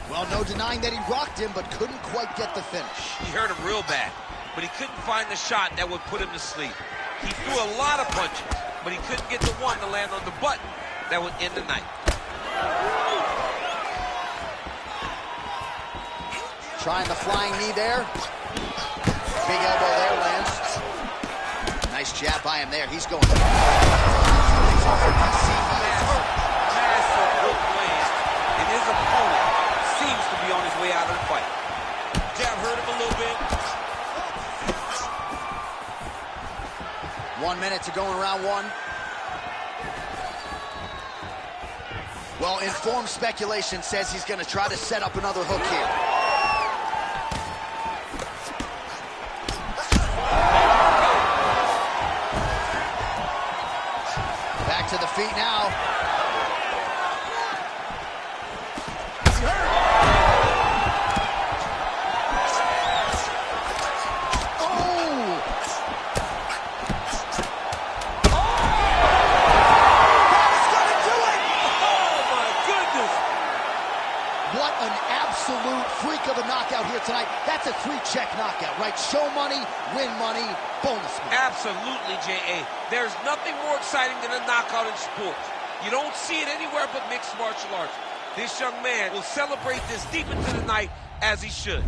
Well, no denying that he rocked him, but couldn't quite get the finish. He hurt him real bad, but he couldn't find the shot that would put him to sleep. He threw a lot of punches, but he couldn't get the one to land on the button that would end the night. Trying the flying knee there. Big elbow there lands. Nice jab by him there. He's going. Massive hook land, and his opponent seems to be on his way out of the fight. Jab hurt him a little bit. 1 minute to go in round one. Well, informed speculation says he's going to try to set up another hook here. Back to the feet now. Freak of a knockout here tonight. That's a 3-check knockout, right? Show money, win money, bonus money. Absolutely, J.A. There's nothing more exciting than a knockout in sports. You don't see it anywhere but mixed martial arts. This young man will celebrate this deep into the night as he should.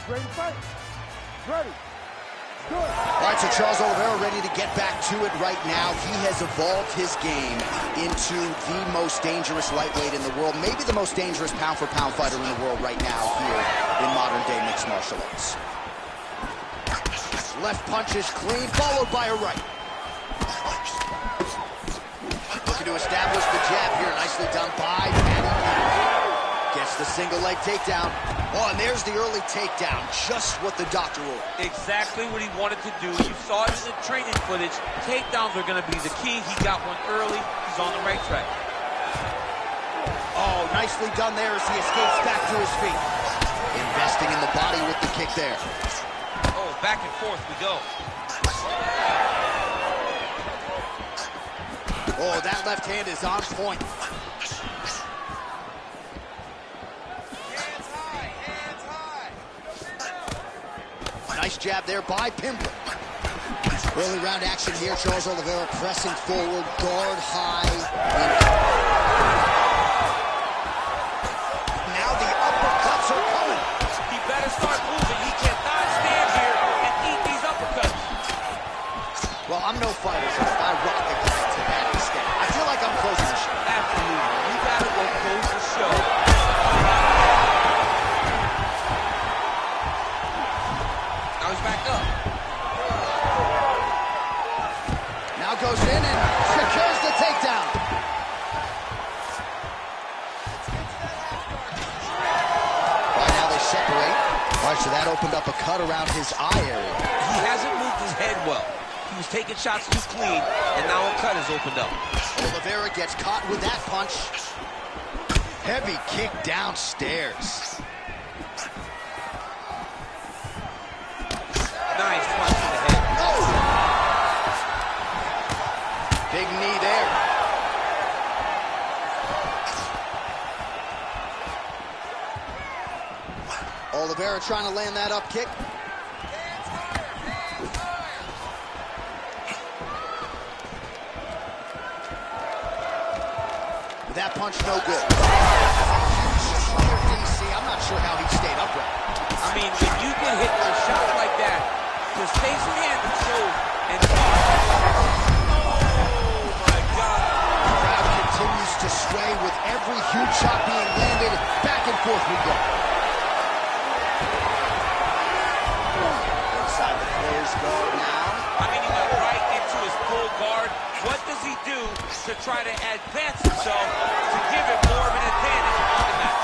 Ready to fight? Ready. Good. All right, so Charles Oliveira ready to get back to it right now. He has evolved his game into the most dangerous lightweight in the world, maybe the most dangerous pound-for-pound fighter in the world right now here in modern-day mixed martial arts. Left punch is clean, followed by a right. Looking to establish the jab here. Nicely done by Matty. Gets the single leg takedown. Oh, and there's the early takedown. Just what the doctor ordered. Exactly what he wanted to do. You saw it in the training footage. Takedowns are going to be the key. He got one early. He's on the right track. Oh, nicely done there as he escapes back to his feet. Investing in the body with the kick there. Oh, back and forth we go. Oh, that left hand is on point. Nice jab there by Pimble. Early round action here. Charles Oliveira pressing forward, guard high. Now the uppercuts are coming. He better start moving. He cannot stand here and eat these uppercuts. Well, I'm no fighter, so if I rock a guy to that extent, I feel like I'm closing the show. Absolutely. You gotta go close the show. Now he's back up. Now goes in and secures the takedown. Right now they separate. All right, so that opened up a cut around his eye area. He hasn't moved his head well. He was taking shots too clean, and now a cut has opened up. Oliveira gets caught with that punch. Heavy kick downstairs. Nice punch to the head. Oh! Big knee there. Oliveira trying to land that up kick. That punch no good. DC, I'm not sure how he stayed upright. I mean, when you get hit with a shot like that, to stay standing so and oh my God. The crowd continues to sway with every huge shot being landed. Back and forth we go. Inside the player's guard now. I mean, he went right into his full guard. What does he do to try to advance himself to give him more of an advantage in the match?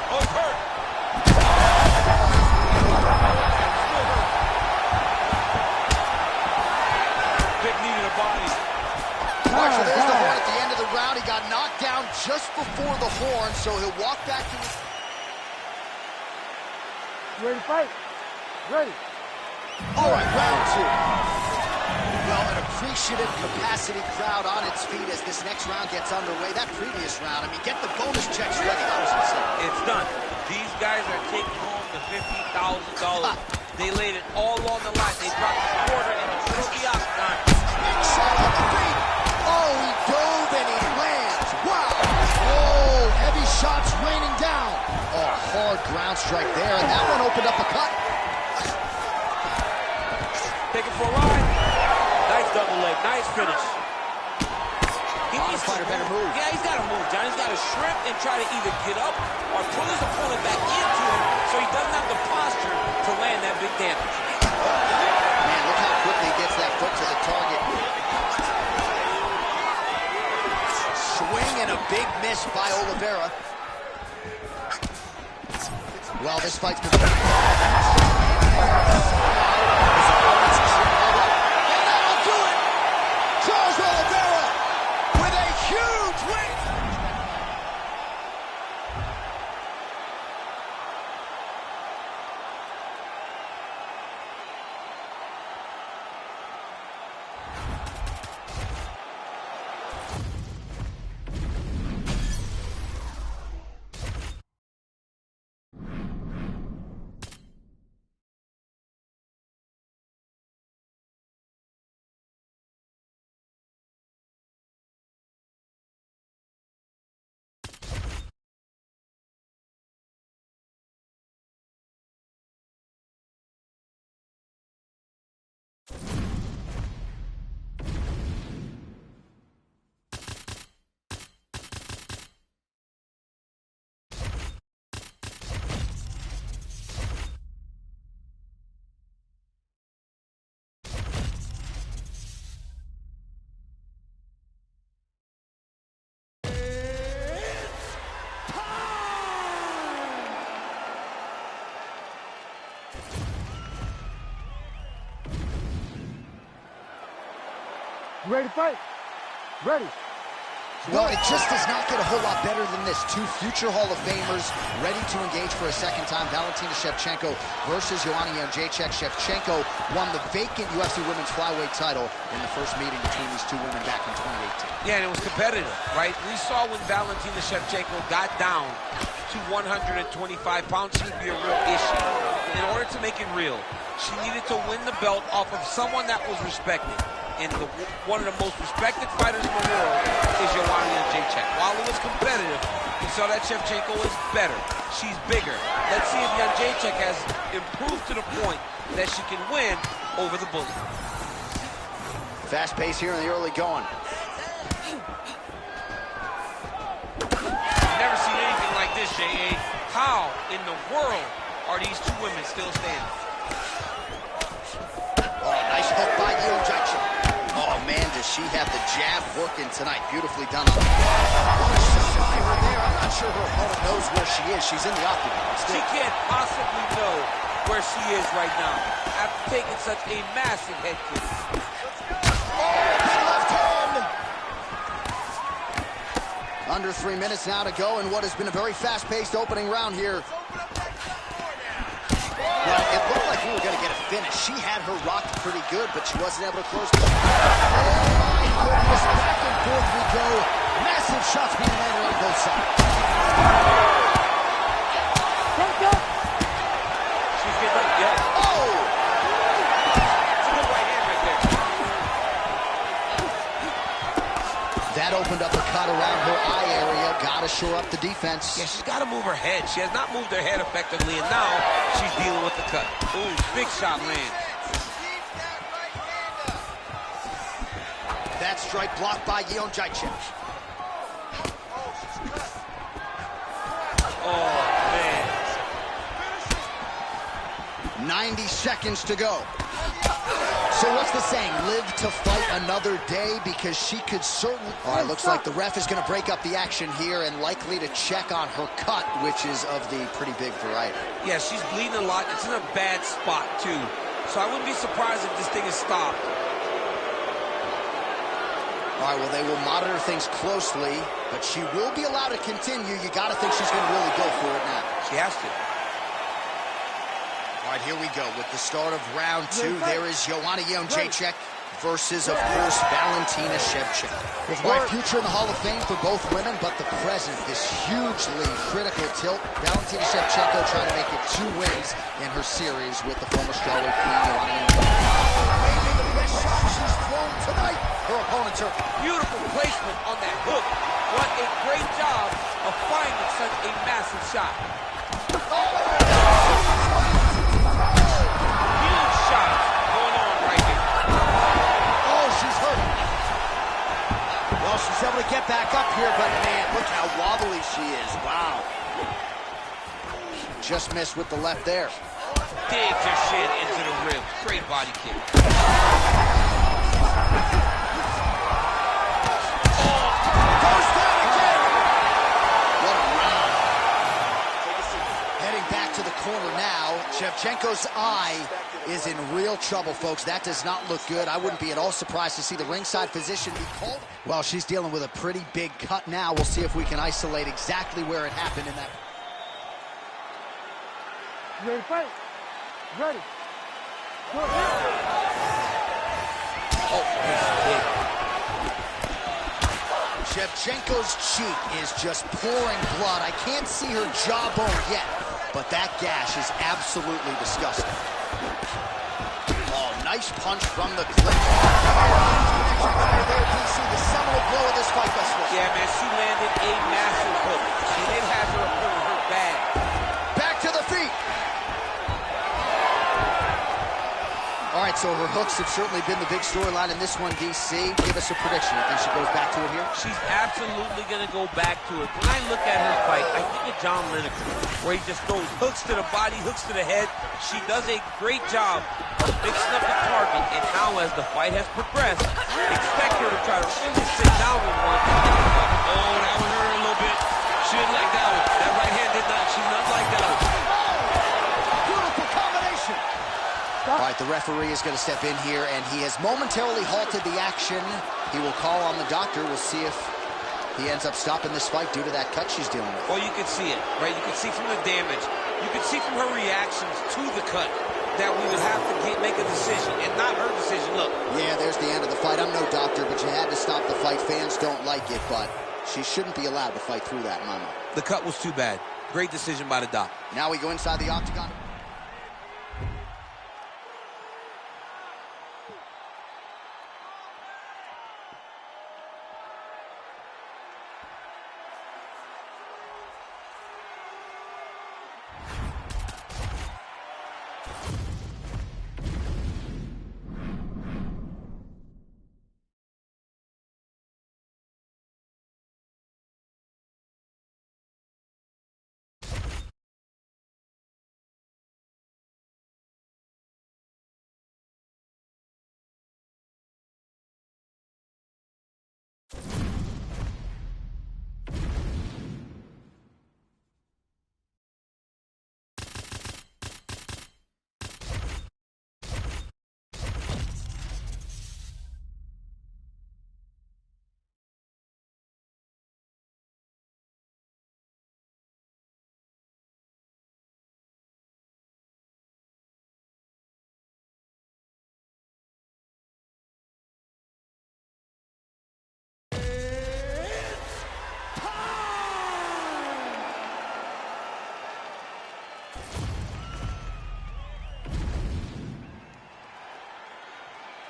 Oh, it's hurt. Still hurt. Big knee to the body. All right, so there's the horn at the end of the round. He got knocked down just before the horn, so he'll walk back to his... You ready to fight? Ready. All right, round two. Well, an appreciative capacity crowd on its feet as this next round gets underway. That previous round, I mean, get the bonus checks ready. That was insane. It's done. These guys are taking home the $50,000. They laid it all on the line. They dropped a quarter in the middle of the octagon. Big shot on the feet. Oh, he dove and he lands. Wow. Oh, heavy shots raining down. Oh, hard ground strike there, and that one opened up a cut. Take it for a ride. Nice double leg. Nice finish. He needs to fighter better move. Yeah, he's got to move, John. He's got to shrimp and try to either get up or pull his opponent back into him so he doesn't have the posture to land that big damage. Man, look how quickly he gets that foot to the target. Swing and a big miss by Oliveira. Well, this fight's been... ready to fight? Ready. Well, it just does not get a whole lot better than this. Two future Hall of Famers ready to engage for a second time. Valentina Shevchenko versus Joanna Jędrzejczyk. Shevchenko won the vacant UFC Women's Flyweight title in the first meeting between these two women back in 2018. Yeah, and it was competitive, right? We saw when Valentina Shevchenko got down to 125 pounds, she would be a real issue. In order to make it real, she needed to win the belt off of someone that was respected. And one of the most respected fighters in the world is Joanna Jędrzejczyk. While it was competitive, you saw that Shevchenko is better. She's bigger. Let's see if Jędrzejczyk has improved to the point that she can win over the bully. Fast pace here in the early going. Never seen anything like this, J.A. How in the world are these two women still standing? Oh, nice hook by Jędrzejczyk. Oh, man, does she have the jab working tonight. Beautifully done. What a survivor there. I'm not sure her opponent knows where she is. She's in the octagon. She can't possibly know where she is right now after taking such a massive head kick. Left hand. Under 3 minutes now to go in what has been a very fast-paced opening round here. Well, it looked like we were going to get a finish. She had her rocked pretty good, but she wasn't able to close the... Oh, my goodness. Back and forth we go. Massive shots being landed on both sides. She's getting up, yeah. Oh! It's a good right hand right there. That opened up a cut around her eye area. Got to shore up the defense. Yeah, she's got to move her head. She has not moved her head effectively, and now she's dealing with the cut. Ooh, big shot lands. That strike blocked by Jędrzejczyk. Oh, man. 90 seconds to go. So what's the saying? Live to fight another day, because she could certainly... All right, looks like the ref is going to break up the action here and likely to check on her cut, which is of the pretty big variety. Yeah, she's bleeding a lot. It's in a bad spot, too. So I wouldn't be surprised if this thing is stopped. All right, well, they will monitor things closely, but she will be allowed to continue. You got to think she's going to really go for it now. She has to. All right, here we go with the start of round two. There is Joanna Jędrzejczyk versus, of course, Valentina Shevchenko. All right, future in the Hall of Fame for both women, but the present, this hugely critical tilt. Valentina Shevchenko trying to make it 2 wins in her series with the former strawweight queen, Joanna Jędrzejczyk. Maybe the best shot she's thrown tonight. Her opponent's hurt. Beautiful placement on that hook. What a great job of finding such a massive shot. Huge shots going on right here. Oh, she's hurt. Well, she's able to get back up here, but man, look how wobbly she is. Wow. Just missed with the left there. Digs her shin into the ribs. Great body kick. Corner now. Shevchenko's eye is in real trouble, folks. That does not look good. I wouldn't be at all surprised to see the ringside physician be called. Well, she's dealing with a pretty big cut now. We'll see if we can isolate exactly where it happened in that. You ready to fight? Ready. Oh, Shevchenko's cheek is just pouring blood. I can't see her jawbone yet, but that gash is absolutely disgusting. Oh, nice punch from the clinch. There, DC, the seminal blow of this fight thus far. yeah, man, she landed a massive hook. And it has her opponent hurt bad. Back to the feet. All right, so her hooks have certainly been the big storyline in this one, DC. Give us a prediction. You think she goes back to it here? She's absolutely going to go back to it. When I look at her fight, I think of John Lineker, where he just throws hooks to the body, hooks to the head. She does a great job of mixing up the target, and now as the fight has progressed, expect her to try to really sit down with one. Oh, that one hurt her a little bit. She didn't like that one. That right hand did not. She did not like that one. Beautiful combination. All right, the referee is going to step in here, and he has momentarily halted the action. He will call on the doctor. We'll see if he ends up stopping this fight due to that cut she's dealing with. Well, you can see it, right? You can see from the damage. You can see from her reactions to the cut that we would have to make a decision, and not her decision. Look. Yeah, there's the end of the fight. I'm no doctor, but you had to stop the fight. Fans don't like it, but she shouldn't be allowed to fight through that, Mama. The cut was too bad. Great decision by the doc. Now we go inside the octagon.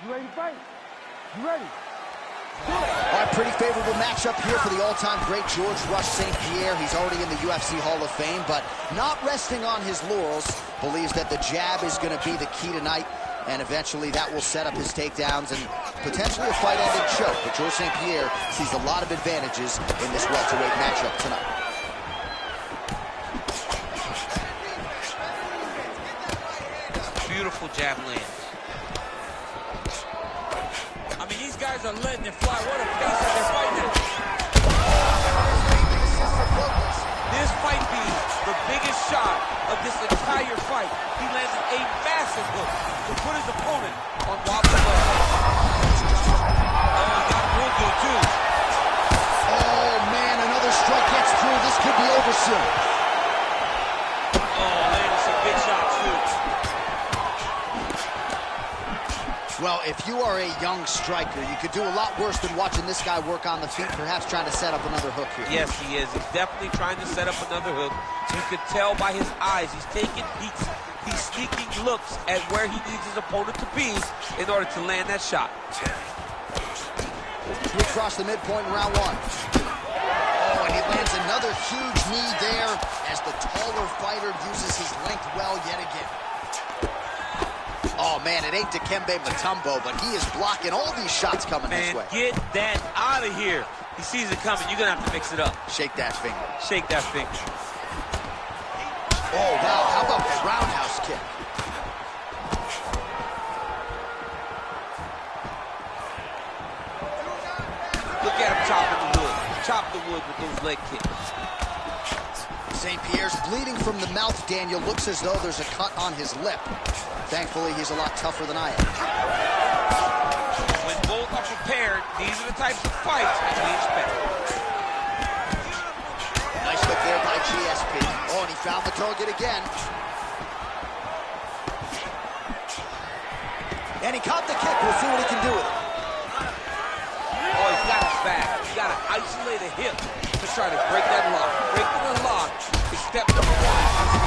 You ready to fight? You ready? All right, pretty favorable matchup here for the all-time great George Rush St. Pierre. He's already in the UFC Hall of Fame, but not resting on his laurels. Believes that the jab is going to be the key tonight, and eventually that will set up his takedowns and potentially a fight-ending choke. But George St. Pierre sees a lot of advantages in this welterweight matchup tonight. Beautiful jab lands. I mean, these guys are letting it fly. What a pace that they're fighting at. This might be the biggest shot of this entire fight. He landed a massive hook to put his opponent on wobbly legs. Oh, he got him real good, too. Oh, man, another strike gets through. This could be over soon. Oh, landed some big shots, too. Well, if you are a young striker, you could do a lot worse than watching this guy work on the feet, perhaps trying to set up another hook here. Yes, he is. He's definitely trying to set up another hook. You could tell by his eyes. He's taking peeks. He's sneaking looks at where he needs his opponent to be in order to land that shot. We cross the midpoint in round one. Oh, and he lands another huge knee there as the taller fighter uses his length well yet again. Oh, man, it ain't Dikembe Mutombo, but he is blocking all these shots coming this way. Get that out of here. He sees it coming. You're going to have to mix it up. Shake that finger. Shake that finger. Oh, wow, how about the roundhouse kick? Look at him chopping the wood. Chop the wood with those leg kicks. St. Pierre's bleeding from the mouth, Daniel. Looks as though there's a cut on his lip. Thankfully, he's a lot tougher than I am. When both are prepared, these are the types of fights that we expect. Nice hook there by GSP. Oh, and he found the target again. And he caught the kick. We'll see what he can do with it. Oh, he's got his back. He's got to isolate a hip to try to break that lock. Breaking the lock is step number one.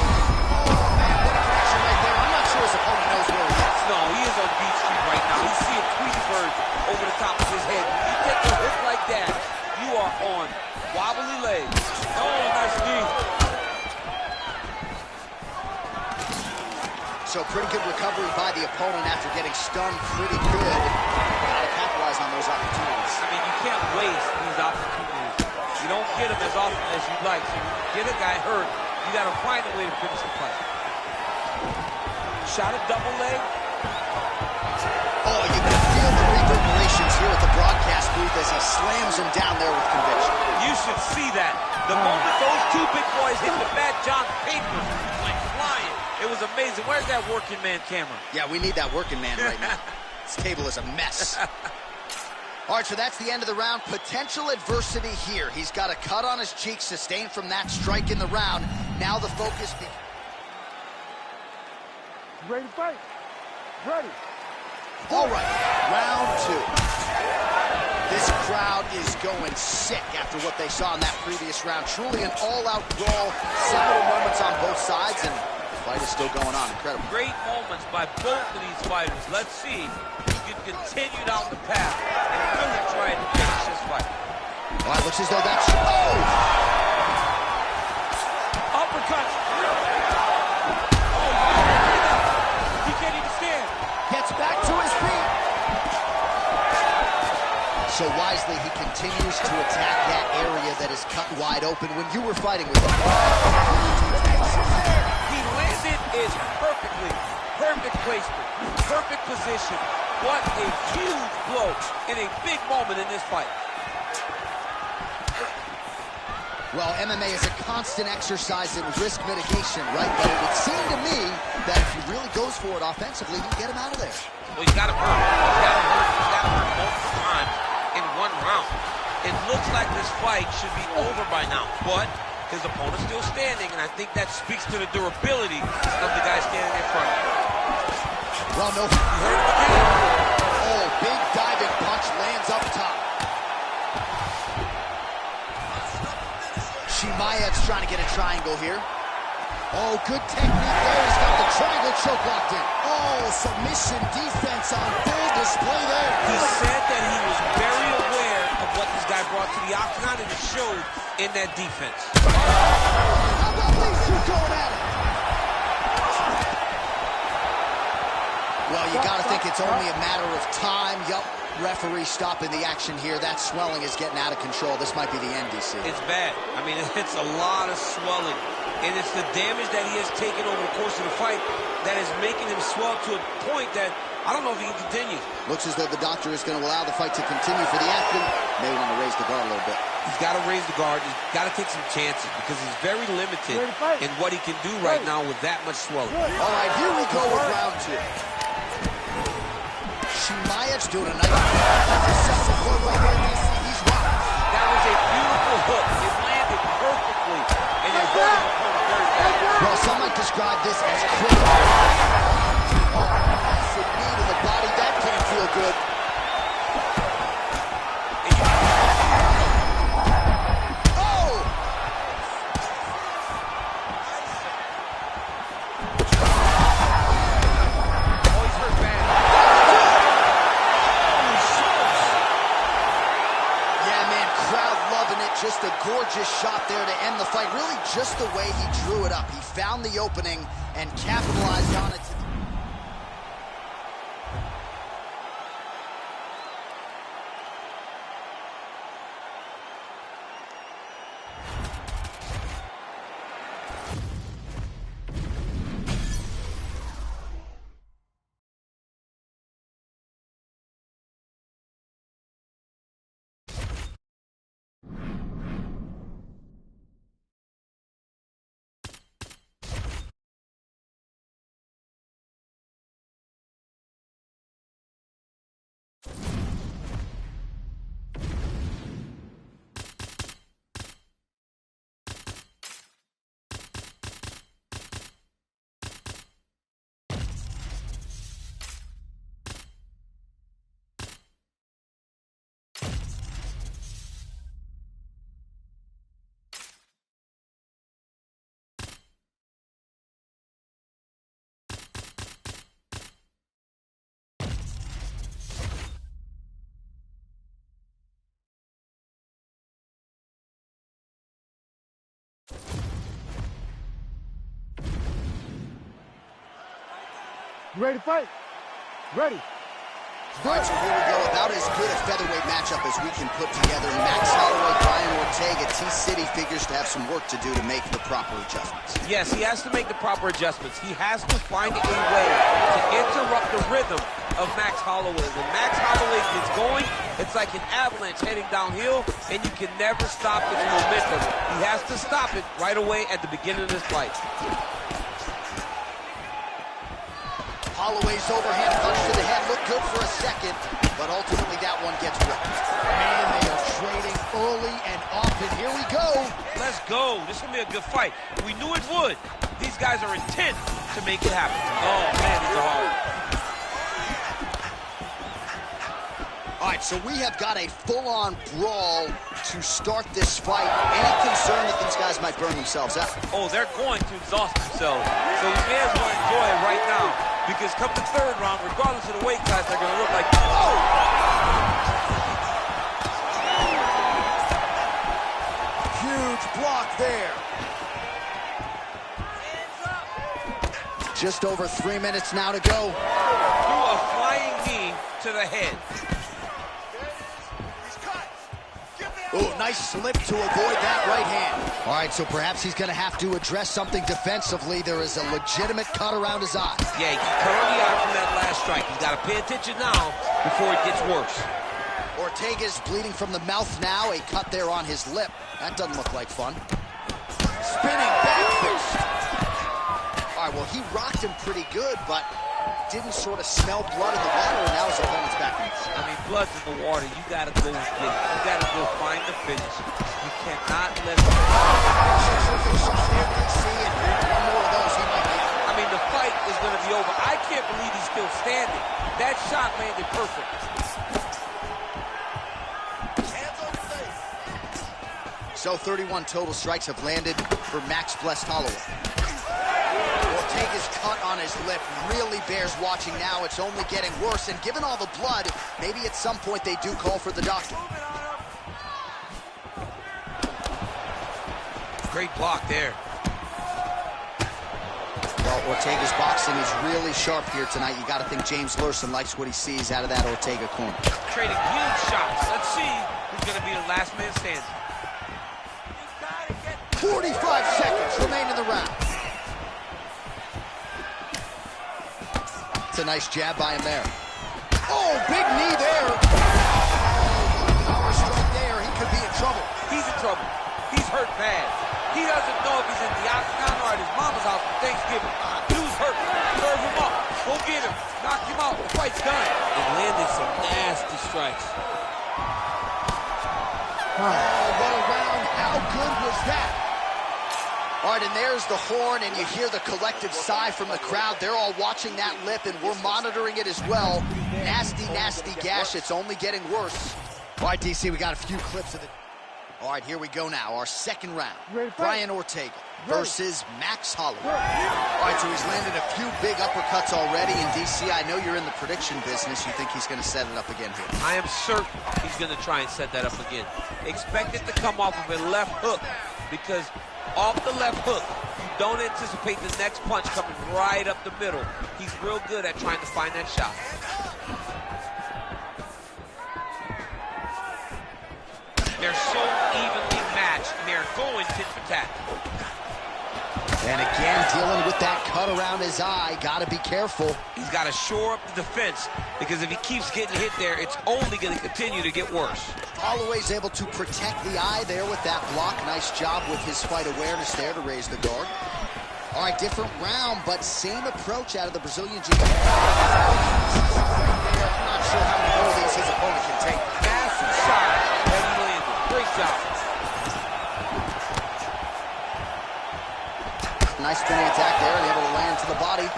His opponent knows where he is. No, he is on Beach Street right now. He's seeing Tweety Bird over the top of his head. When you take a hook like that, you are on wobbly legs. Oh, nice knee. So pretty good recovery by the opponent after getting stunned pretty good. Got to capitalize on those opportunities. I mean, you can't waste these opportunities. You don't get them as often as you'd like. So when you get a guy hurt, you got to find a way to finish the fight. Shot a double leg. Oh, you can feel the reverberations here at the broadcast booth as he slams him down there with conviction. You should see that. The moment those two big boys hit the Fat John paper, he went flying. It was amazing. Where's that working man camera? Yeah, we need that working man right now. This table is a mess. All right, so that's the end of the round. Potential adversity here. He's got a cut on his cheek sustained from that strike in the round. Now the focus... You ready to fight? Ready. All right, round 2. This crowd is going sick after what they saw in that previous round. Truly an all-out brawl. Several moments on both sides, and the fight is still going on. Incredible. Great moments by both of these fighters. Let's see who can continue down the path and really try to finish this fight. All right, looks as though that's... Uppercut. He can't even stand. Gets back to his feet. So wisely, he continues to attack that area that is cut wide open when you were fighting with him. He landed it perfectly. Perfect placement. Perfect position. What a huge blow in a big moment in this fight. Well, MMA is a constant exercise in risk mitigation, right? But it would seem to me that if he really goes for it offensively, he can get him out of there. Well, he's got to hurt. He's got to hurt. He's got to hurt multiple times in one round. It looks like this fight should be over by now, but his opponent's still standing, and I think that speaks to the durability of the guy standing in front of him. Well, no. He hurt him again. Oh, big diving punch lands up top. Chimaev's trying to get a triangle here. Oh, good technique there. He's got the triangle choke locked in. Oh, submission defense on full display there. He said that he was very aware of what this guy brought to the octagon, and it showed in that defense. How about these two going at it? Well, you got to think it's only a matter of time. Yup, referee stopping the action here. That swelling is getting out of control. This might be the end, DC. It's bad. I mean, it's a lot of swelling. And it's the damage that he has taken over the course of the fight that is making him swell to a point that I don't know if he can continue. Looks as though the doctor is going to allow the fight to continue for the athlete. May want to raise the guard a little bit. He's got to raise the guard. He's got to take some chances because he's very limited in what he can do right now with that much swelling. All right, here we go with round 2. Chimaev's doing a nice job. He's rocked. That was a beautiful hook. It landed perfectly, and it hurt his opponent very bad. Well, some might describe this as critical. Massive knee to the body. That can't feel good. Oh! Oh, he's hurt bad. Yeah, man, crowd loving it. Just a gorgeous shot there to end the fight. Really just the way he drew it up. He found the opening and capitalized on it. You ready to fight? Ready. All right, so here we go. About as good a featherweight matchup as we can put together. Max Holloway, Brian Ortega. T-City figures to have some work to do to make the proper adjustments. Yes, he has to make the proper adjustments. He has to find a way to interrupt the rhythm of Max Holloway. When Max Holloway gets going, it's like an avalanche heading downhill, and you can never stop its momentum. He has to stop it right away at the beginning of this fight. Holloway's overhand punch to the head looked good for a second, but ultimately that one gets ripped. Man, they are trading early and often. Here we go. Let's go. This is going to be a good fight. We knew it would. These guys are intent to make it happen. Oh, man, it's hard. All right, so we have got a full-on brawl to start this fight. Any concern that these guys might burn themselves out? Oh, they're going to exhaust themselves. So we may as well enjoy it right now. Because come the third round, regardless of the weight class, they're going to look like, oh! Huge block there. Just over 3 minutes now to go. Threw a flying knee to the head. Oh, nice slip to avoid that right hand. All right, so perhaps he's going to have to address something defensively. There is a legitimate cut around his eye. Yeah, he cut on the eye from that last strike. He's got to pay attention now before it gets worse. Ortega's bleeding from the mouth now. A cut there on his lip. That doesn't look like fun. Spinning back fist. All right, well, he rocked him pretty good, but didn't sort of smell blood in the water, and now his opponent's back in. I mean, blood's in the water. You got to go get it. You got to go find the finish. You cannot let him. One more of those, he might be out. I mean, the fight is going to be over. I can't believe he's still standing. That shot landed perfect. So 31 total strikes have landed for Max Blessed Holloway. Ortega's cut on his lip really bears watching now. It's only getting worse, and given all the blood, maybe at some point they do call for the doctor. Great block there. Well, Ortega's boxing is really sharp here tonight. You got to think James Larson likes what he sees out of that Ortega corner. Trading huge shots. Let's see who's going to be the last man standing. 45 seconds remain in the round. It's a nice jab by him there. Oh, big knee there. Power strike there. He could be in trouble. He's in trouble. He's hurt bad. He doesn't know if he's in the octagon or at his mama's house for Thanksgiving. Dude's hurt. Serve him up. Go get him. Knock him out. The fight's done. It landed some nasty strikes. Oh, what a round. How good was that? All right, and there's the horn, and you hear the collective sigh from the crowd. They're all watching that lip, and we're monitoring it as well. Nasty, nasty gash. It's only getting worse. All right, DC, we got a few clips of it. All right, here we go now. Our second round. Brian Ortega versus Max Holloway. All right, so he's landed a few big uppercuts already. And DC, I know you're in the prediction business. You think he's going to set it up again here? I am certain he's going to try and set that up again. Expect it to come off of a left hook, because off the left hook, you don't anticipate the next punch coming right up the middle. He's real good at trying to find that shot. They're so evenly matched, and they're going tit for tat. And again, dealing with that cut around his eye. Got to be careful. He's got to shore up the defense, because if he keeps getting hit there, it's only going to continue to get worse. Holloway's able to protect the eye there with that block. Nice job with his fight awareness there to raise the guard. All right, different round, but same approach out of the Brazilian Jiu-Jitsu. I'm not sure how many more of these his opponent can take. Massive shot that he landed. Great job. Nice spinning attack there, and able to land to the body.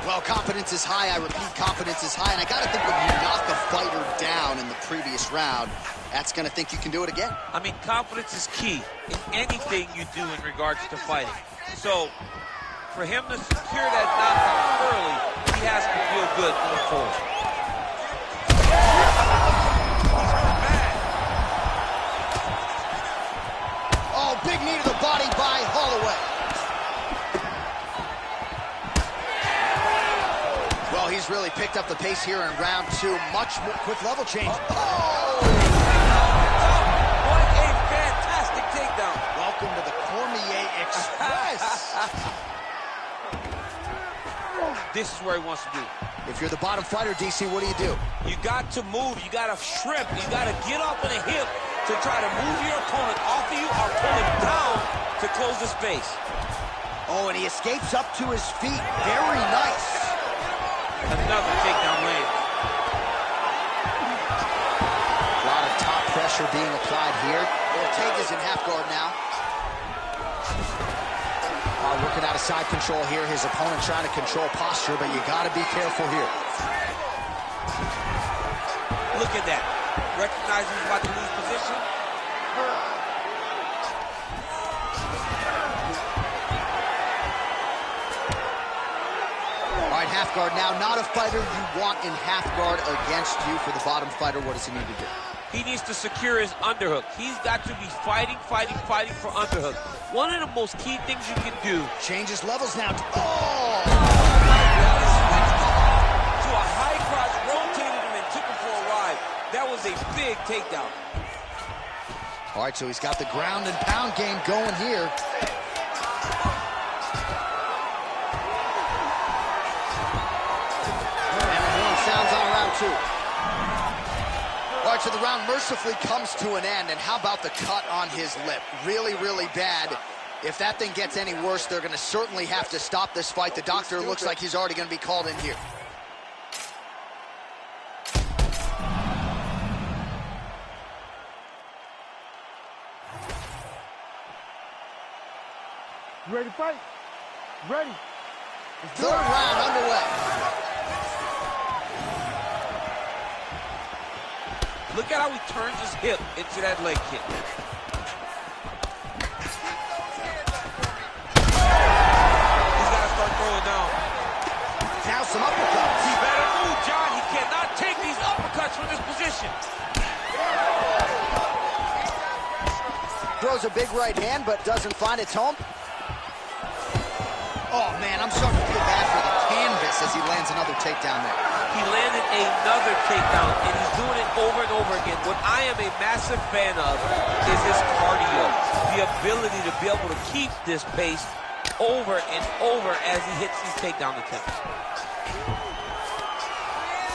Well, confidence is high. I repeat, confidence is high. And I got to think when you knock a fighter down in the previous round, that's going to think you can do it again. I mean, confidence is key in anything you do in regards to fighting. So, for him to secure that knockout early, he has to feel good going forward. Oh, big knee to the body by Holloway. Well, he's really picked up the pace here in round two. Much more quick level change. Oh! What a fantastic takedown. Welcome to the Cormier Express. This is where he wants to be. If you're the bottom fighter, DC, what do? You got to move. You got to shrimp. You got to get off on the hip to try to move your opponent off of you or pull him down to close the space. Oh, and he escapes up to his feet. Very nice. Another takedown lands. A lot of top pressure being applied here. Ortega's in half guard now. Working out of side control here. His opponent trying to control posture, but you got to be careful here. Look at that. Recognizing he's about to lose position. All right, half guard now. Not a fighter you want in half guard against you. For the bottom fighter, what does he need to do? He needs to secure his underhook. He's got to be fighting for underhook. One of the most key things you can do. Changes levels now. Oh! To a high cross, rotated him and took him for a ride. That was a big takedown. All right, so he's got the ground and pound game going here. And the horn sounds on round 2. All right, so the round mercifully comes to an end, and how about the cut on his lip? Really, really bad. If that thing gets any worse, they're going to certainly have to stop this fight. The doctor looks like he's already going to be called in here. You ready to fight? Ready. Third round underway. Look at how he turns his hip into that leg kick. He's got to start throwing now. Now some uppercuts. He better move, John. He cannot take these uppercuts from this position. Throws a big right hand, but doesn't find its home. Oh, man, I'm starting to feel bad for the canvas as he lands another takedown there. He landed another takedown, and he's doing it over and over again. What I am a massive fan of is his cardio, the ability to be able to keep this pace over and over as he hits these takedown attempts.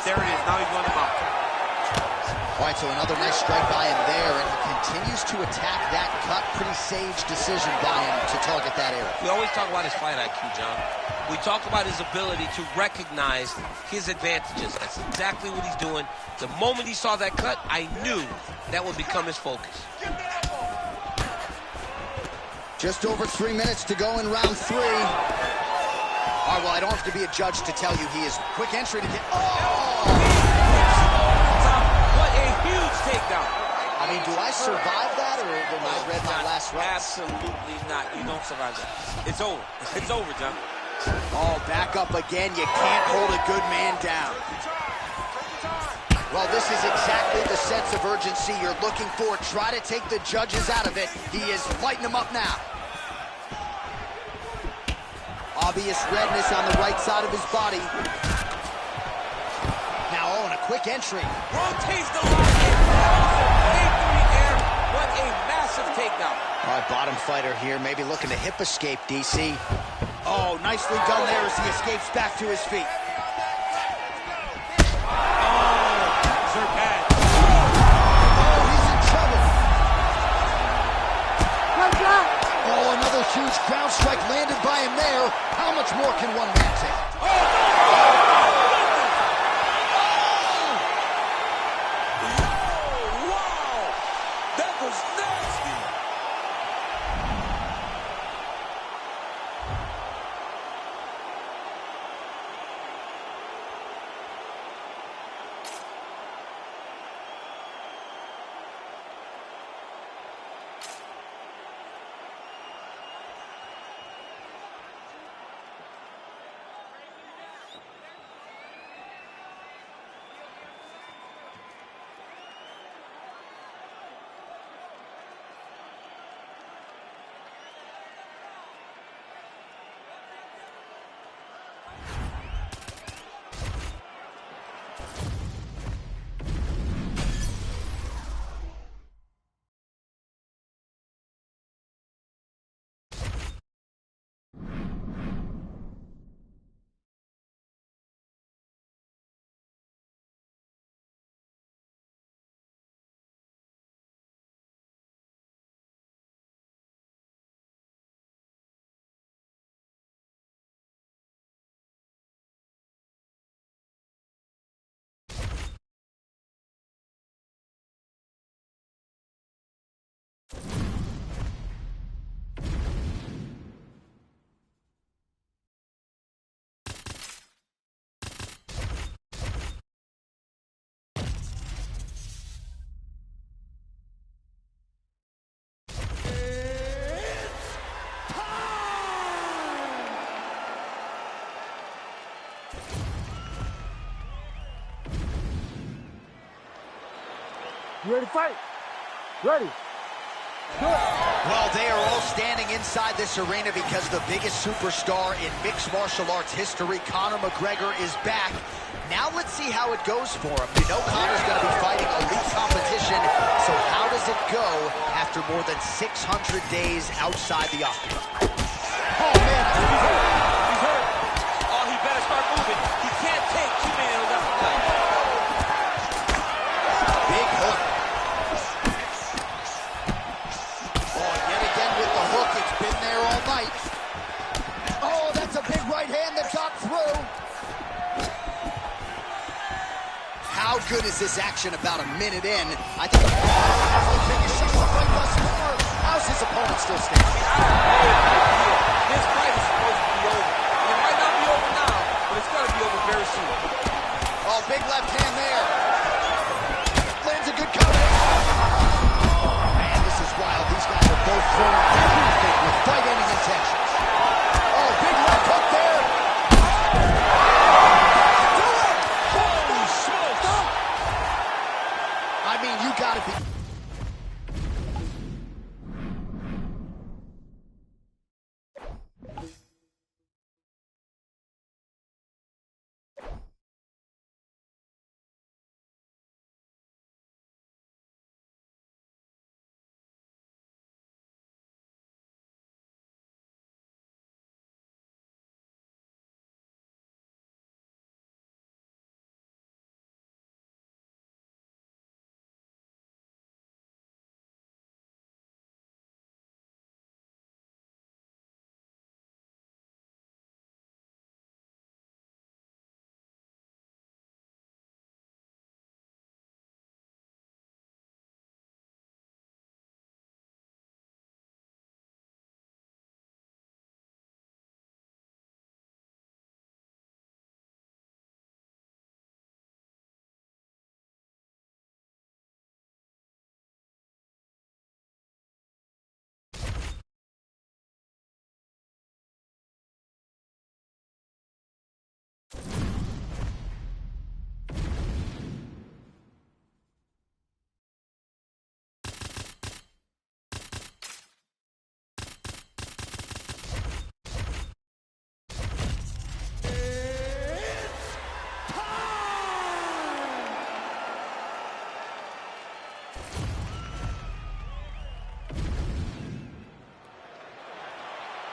There it is. Now he's going to mount. All right, so another nice strike by him there, and he continues to attack that cut. Pretty sage decision by him to target that area. We always talk about his fight IQ, John. We talk about his ability to recognize his advantages. That's exactly what he's doing. The moment he saw that cut, I knew that would become his focus. Just over 3 minutes to go in round 3. All right, well, I don't have to be a judge to tell you he is quick entry to get... Oh! What a huge takedown. I mean, do I survive that, or am I read my last rounds? Absolutely not. You don't survive that. It's over. It's over, John. Oh, back up again. You can't hold a good man down. Well, this is exactly the sense of urgency you're looking for. Try to take the judges out of it. He is lighting them up now. Obvious redness on the right side of his body. Now, oh, and a quick entry. Rotates the line. What a massive takedown. All right, bottom fighter here, maybe looking to hip escape, DC. Oh, nicely done there as he escapes back to his feet. He's in trouble. Oh, another huge ground strike landed by him there. How much more can one man take? You ready to fight? Ready. Well, they are all standing inside this arena because the biggest superstar in mixed martial arts history, Conor McGregor, is back. Now let's see how it goes for him. You know Conor's going to be fighting elite competition, so how does it go after more than 600 days outside the octagon? Oh, man, he's hurt. He's hurt. Oh, he better start moving. He can't take too many of those uppercuts. Big hook. Oh, yet again with the hook. It's been there all night. Oh, that's a big right hand that got through. How good is this action about a minute in? I think the biggest shot of the fight thus far. How's his opponent still standing? This fight is supposed to be over. It might not be over now, but it's going to be over very soon. Oh, big left hand there. Lands a good combination. Oh, man, this is wild. These guys are both throwing everything with fight-ending intentions. Oh, big left hook there. Holy smokes! I mean, you gotta be...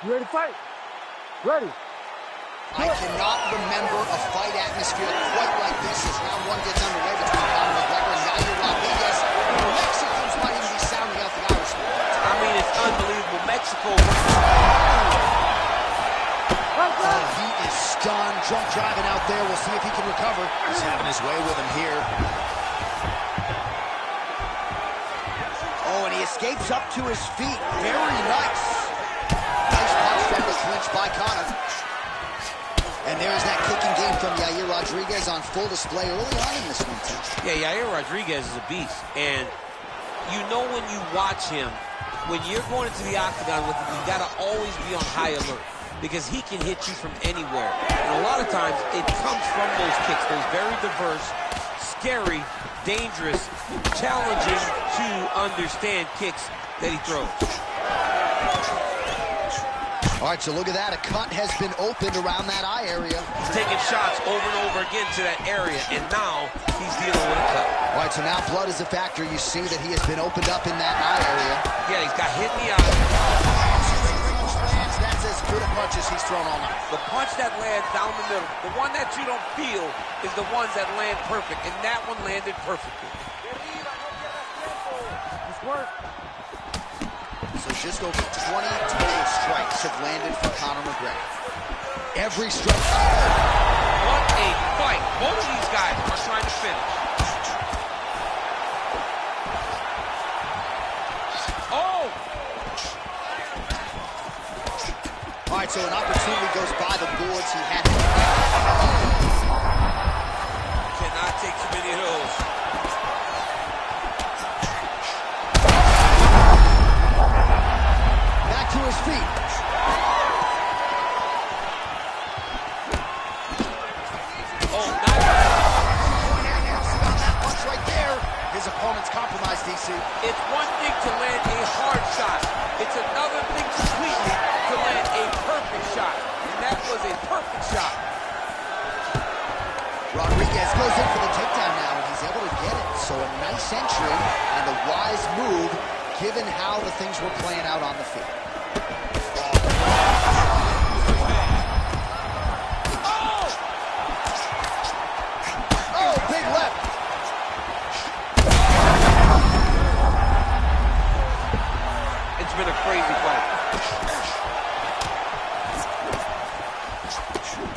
You ready to fight? Ready. I cannot remember a fight atmosphere quite like this as round one gets underway between Conor McGregor and Yair Rodriguez. The Mexicans might even be sounding out the Irishman. I mean, it's unbelievable. Mexico. Oh, he is stunned. Drunk driving out there. We'll see if he can recover. He's having his way with him here. Oh, and he escapes up to his feet. Very nice. Nice punch from the clinch by Conor. And there's that kicking game from Yair Rodriguez on full display early on in this one, too. Yeah, Yair Rodriguez is a beast. And you know when you watch him, when you're going into the octagon with him, you got to always be on high alert because he can hit you from anywhere. And a lot of times, it comes from those kicks, those very diverse, scary, dangerous, challenging to understand kicks that he throws. All right, so look at that. A cut has been opened around that eye area. He's taking shots over and over again to that area, and now he's dealing with a cut. All right, so now blood is a factor. You see that he has been opened up in that eye area. Yeah, he's got hit in the eye. That's as good a punch as he's thrown all night. The punch that lands down the middle, the one that you don't feel, is the ones that land perfect, and that one landed perfectly. Let's work. So just over 20 total strikes have landed for Conor McGregor. Every strike. What a fight. Both of these guys are trying to finish. Oh! All right, so an opportunity goes by the boards. He had Cannot take too many of those. back to his feet. Oh, nice. About that punch right there. His opponent opponent's compromised, DC. It's one thing to land a hard shot. It's another thing completely to land a perfect shot. And that was a perfect shot. Rodriguez goes in for the takedown now, and he's able to get it. So a nice entry and a wise move, given how the things were playing out on the field. Oh, big left. It's been a crazy fight.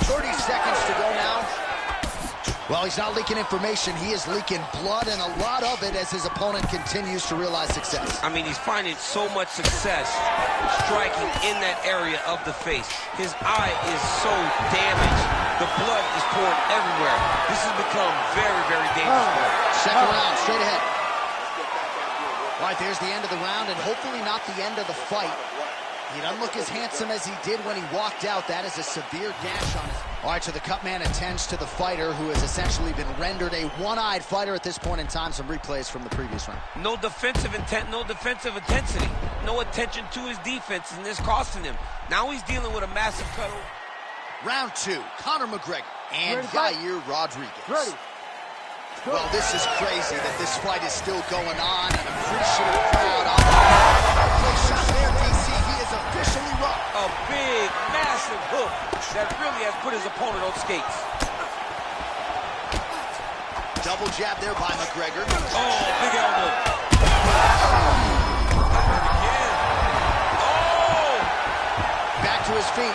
30 seconds to go now. Well, he's not leaking information. He is leaking blood, and a lot of it as his opponent continues to realize success. I mean, he's finding so much success striking in that area of the face. His eye is so damaged. The blood is pouring everywhere. This has become very, very dangerous for him. Second round, straight ahead. All right, there's the end of the round, and hopefully not the end of the fight. He doesn't look as handsome as he did when he walked out. That is a severe gash on his... All right, so the cut man attends to the fighter who has essentially been rendered a one-eyed fighter at this point in time. Some replays from the previous round. No defensive intent, no defensive intensity. No attention to his defense, and this costing him. Now he's dealing with a massive cut. Round two, Conor McGregor and Yair Rodriguez. Ready. Well, this is crazy that this fight is still going on. An appreciative crowd on the shot there, DC. He is officially rocked. A big, massive hook that really has put his opponent on skates. Double jab there by McGregor. Oh, big elbow. Again. Oh! Back to his feet.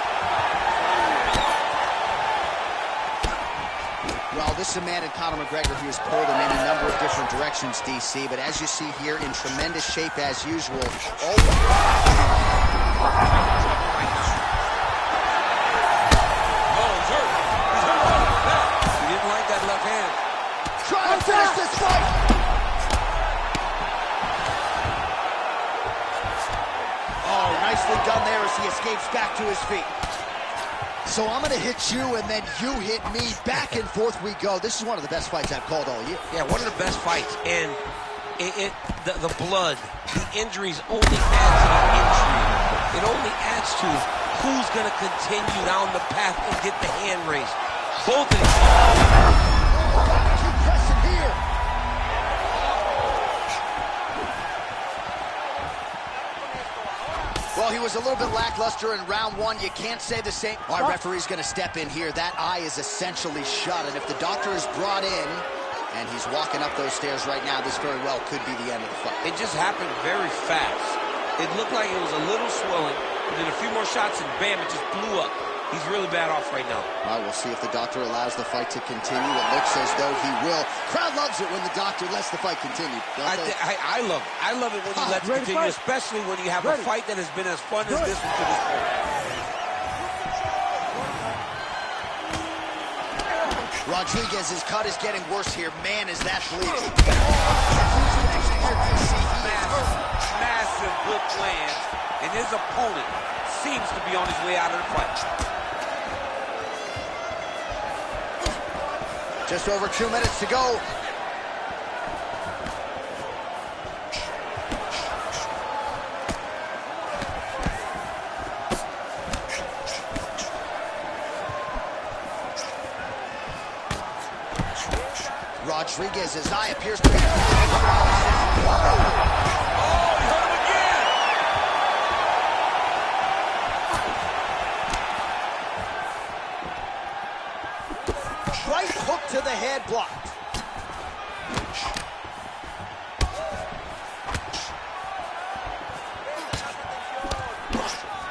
Well, this is a man in Conor McGregor who has pulled him in a number of different directions, DC, but as you see here, in tremendous shape as usual. Oh. He didn't like that left hand. Trying to finish this fight. Oh, nicely done there as he escapes back to his feet. So I'm going to hit you, and then you hit me. Back and forth we go. This is one of the best fights I've called all year. Yeah, one of the best fights. And the blood, the injuries only add to the injury. It only adds to who's going to continue down the path and get the hand raised. Both of these. Keep pressing here. Well, he was a little bit lackluster in round one. You can't say the same. Our referee's going to step in here. That eye is essentially shut, and if the doctor is brought in, and he's walking up those stairs right now, this very well could be the end of the fight. It just happened very fast. It looked like it was a little swelling, and then a few more shots, and bam, it just blew up. He's really bad off right now. Well, we'll see if the doctor allows the fight to continue. It looks as though he will. Crowd loves it when the doctor lets the fight continue. I love it. I love it when you let it continue, especially when you have a fight that has been as fun as this one to this point. Rodriguez's cut is getting worse here. Man, is that bleeding. Massive hook lands, and his opponent seems to be on his way out of the fight. Just over 2 minutes to go. Rodriguez's eye appears to be... Right hook to the head, blocked.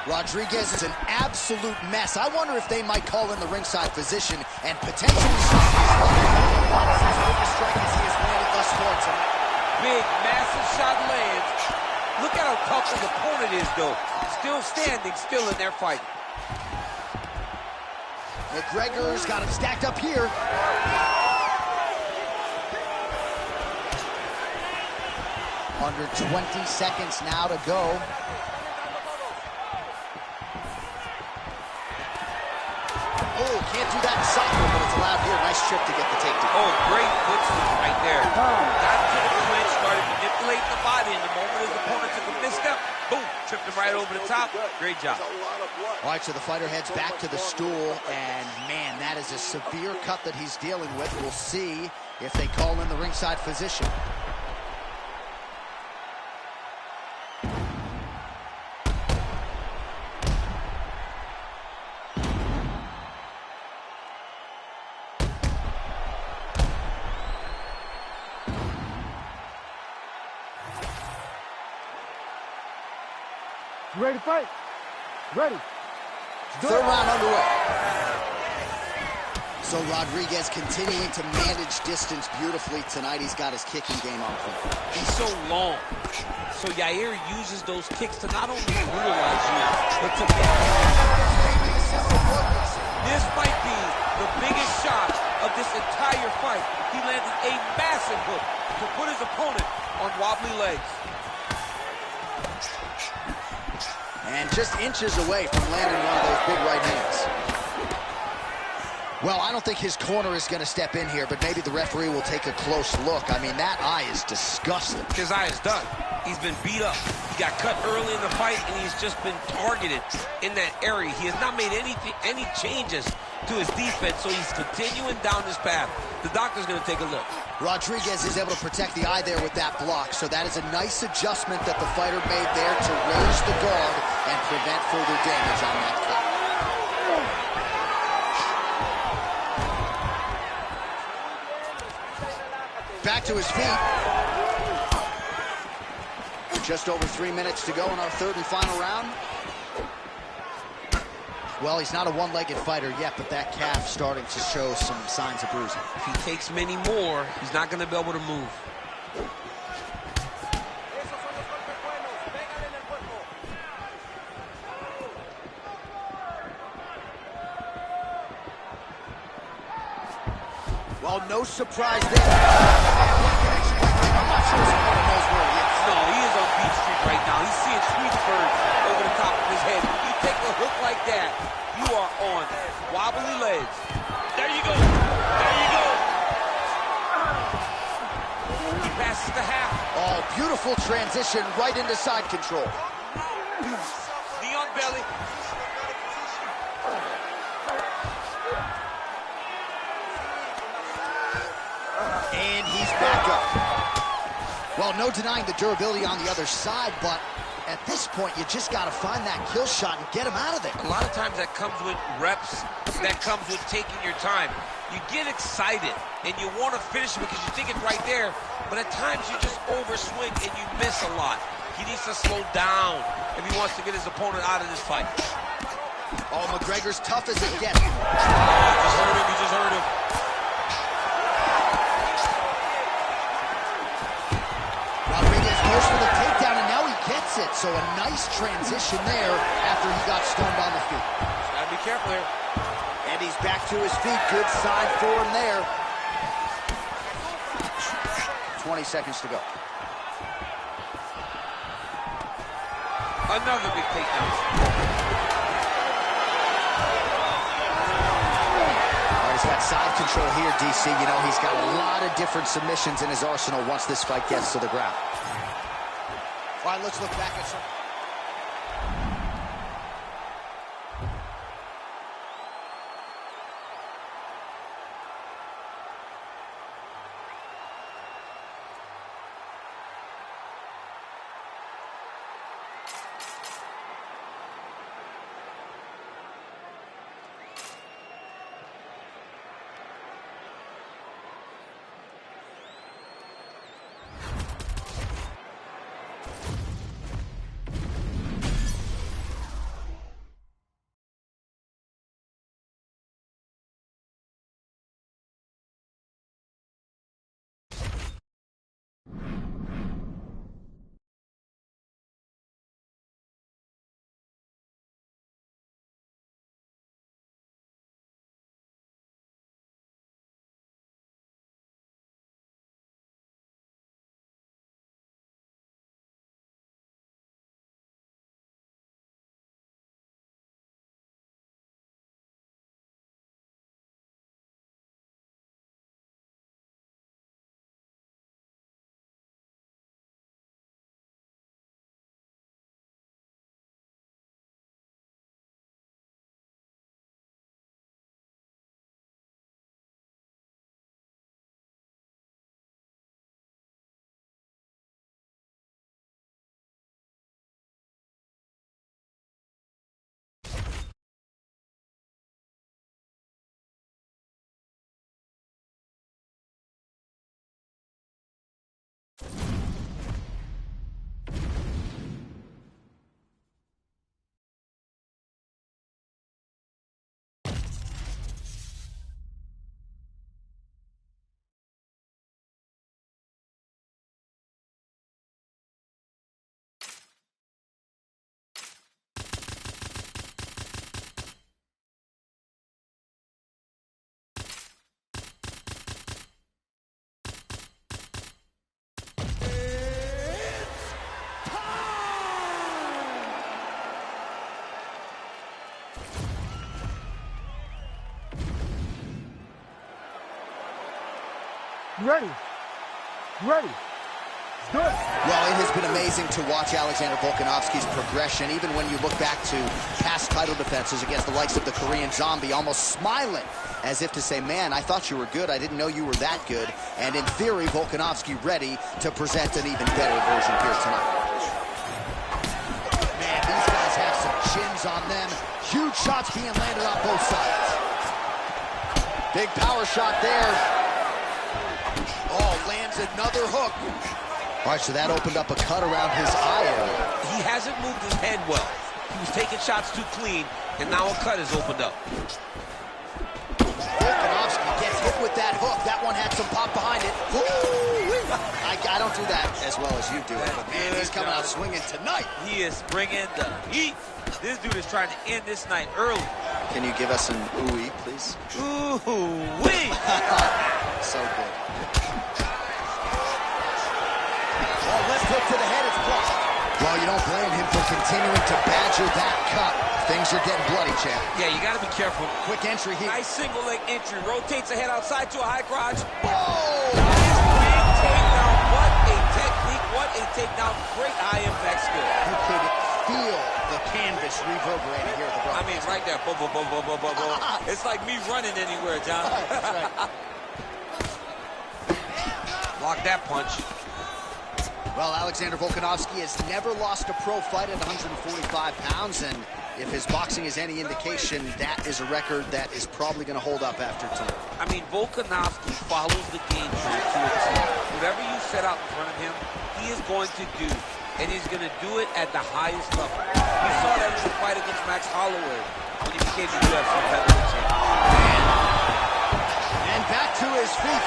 Rodriguez is an absolute mess. I wonder if they might call in the ringside physician and potentially stop his life. Biggest strike as he has landed thus far tonight. Big, massive shot lands. Look at how tough his opponent is, though. Still standing, still in their fight. McGregor's got him stacked up here. Under 20 seconds now to go. Oh, can't do that in soccer, but it's allowed here. Nice trip to get the takedown. Oh, great foot sweep right there. Got to the clinch, started manipulating the body, and the moment his opponent took a misstep, boom, tripped him right over the top. Great job. All right, so the fighter heads back to the stool, and man, that is a severe cut that he's dealing with. We'll see if they call in the ringside physician. You ready to fight? Ready. Third round underway. So Rodriguez continuing to manage distance beautifully tonight. He's got his kicking game on point. He's so long. So Yair uses those kicks to not only brutalize you, but to this might be the biggest shot of this entire fight. He landed a massive hook to put his opponent on wobbly legs. And just inches away from landing one of those big right hands. Well, I don't think his corner is going to step in here, but maybe the referee will take a close look. I mean, that eye is disgusting. His eye is done. He's been beat up. He got cut early in the fight, and he's just been targeted in that area. He has not made any changes to his defense, so he's continuing down this path. The doctor's going to take a look. Rodriguez is able to protect the eye there with that block, so that is a nice adjustment that the fighter made there to raise the guard and prevent further damage on that cut. Back to his feet. Just over 3 minutes to go in our third and final round. Well, he's not a one-legged fighter yet, but that calf starting to show some signs of bruising. If he takes many more, he's not going to be able to move. Well, no surprise there. I'm not sure his opponent knows where he is. No, he is on Beach Street right now. He's seeing Sweetsburg over the top of his head. You take a hook like that, you are on wobbly legs. There you go. There you go. He passes the half. Oh, beautiful transition right into side control. Knee on belly. And he's back up. Well, no denying the durability on the other side, but at this point, you just got to find that kill shot and get him out of there. A lot of times that comes with reps, that comes with taking your time. You get excited, and you want to finish it because you think it's right there, but at times you just overswing and you miss a lot. He needs to slow down if he wants to get his opponent out of this fight. Oh, McGregor's tough as it gets. He just heard him. He just heard him. Rodriguez goes for the takedown, and now he gets it. So a nice transition there after he got stunned on the feet. Gotta be careful here. And he's back to his feet. Good sign for him there. 20 seconds to go. Another big takedown. He's got side control here, DC. You know, he's got a lot of different submissions in his arsenal once this fight gets to the ground. All right, let's look back at some... You ready? You ready? Good. Well, it has been amazing to watch Alexander Volkanovski's progression, even when you look back to past title defenses against the likes of the Korean Zombie, almost smiling, as if to say, man, I thought you were good. I didn't know you were that good. And in theory, Volkanovski ready to present an even better version here tonight. Man, these guys have some chins on them. Huge shots being landed on both sides. Big power shot there. Oh, lands another hook. All right, so that opened up a cut around his eye area. He hasn't moved his head well. He was taking shots too clean, and now a cut has opened up. Volkanovski gets hit with that hook. That one had some pop behind it. I don't do that as well as you do it, but man, he's coming out swinging tonight. He is bringing the heat. This dude is trying to end this night early. Can you give us an ooh-wee, please? Ooh-wee! So good. Oh, left hook to the head, it's blocked. Well, you don't blame him for continuing to badger that cut. Things are getting bloody, champ. Yeah, you got to be careful. Quick entry here. Nice single leg entry. Rotates the head outside to a high crotch. Oh! Big takedown. What a technique. What a takedown. Great high impact skill. You could feel the canvas reverberating here at the broadcast. I mean, right there. Boom, boom, boom, boom, boom, boom, boom. It's like me running anywhere, John. That's right. Block that punch. Well, Alexander Volkanovski has never lost a pro fight at 145 pounds, and if his boxing is any indication, that is a record that is probably going to hold up after tonight. I mean, Volkanovski follows the game plan to a T. Whatever you set out in front of him, he is going to do, and he's going to do it at the highest level. We saw that in the fight against Max Holloway when he became the UFC featherweight champion. And back to his feet.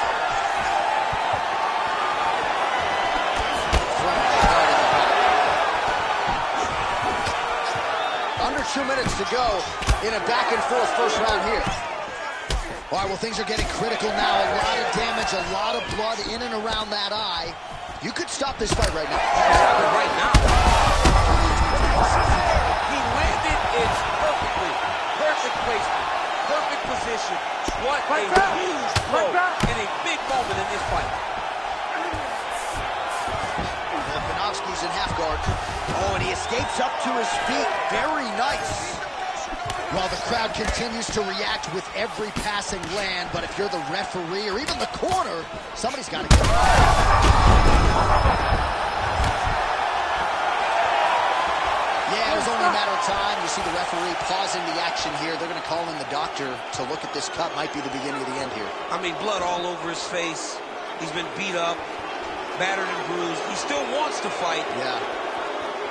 Under 2 minutes to go in a back-and-forth first round here. All right, well, things are getting critical now. A lot of damage, a lot of blood in and around that eye. You could stop this fight right now. Stop it right now. He landed it perfectly. Perfect placement. Perfect position. What a huge blow in a big moment in this fight. Volkanovski's in half guard. Oh, and he escapes up to his feet. Very nice. Well, the crowd continues to react with every passing land, but if you're the referee or even the corner, somebody's got to get it. Yeah, it was only a matter of time. You see the referee pausing the action here. They're going to call in the doctor to look at this cut. Might be the beginning of the end here. I mean, blood all over his face. He's been beat up, battered and bruised. He still wants to fight. Yeah.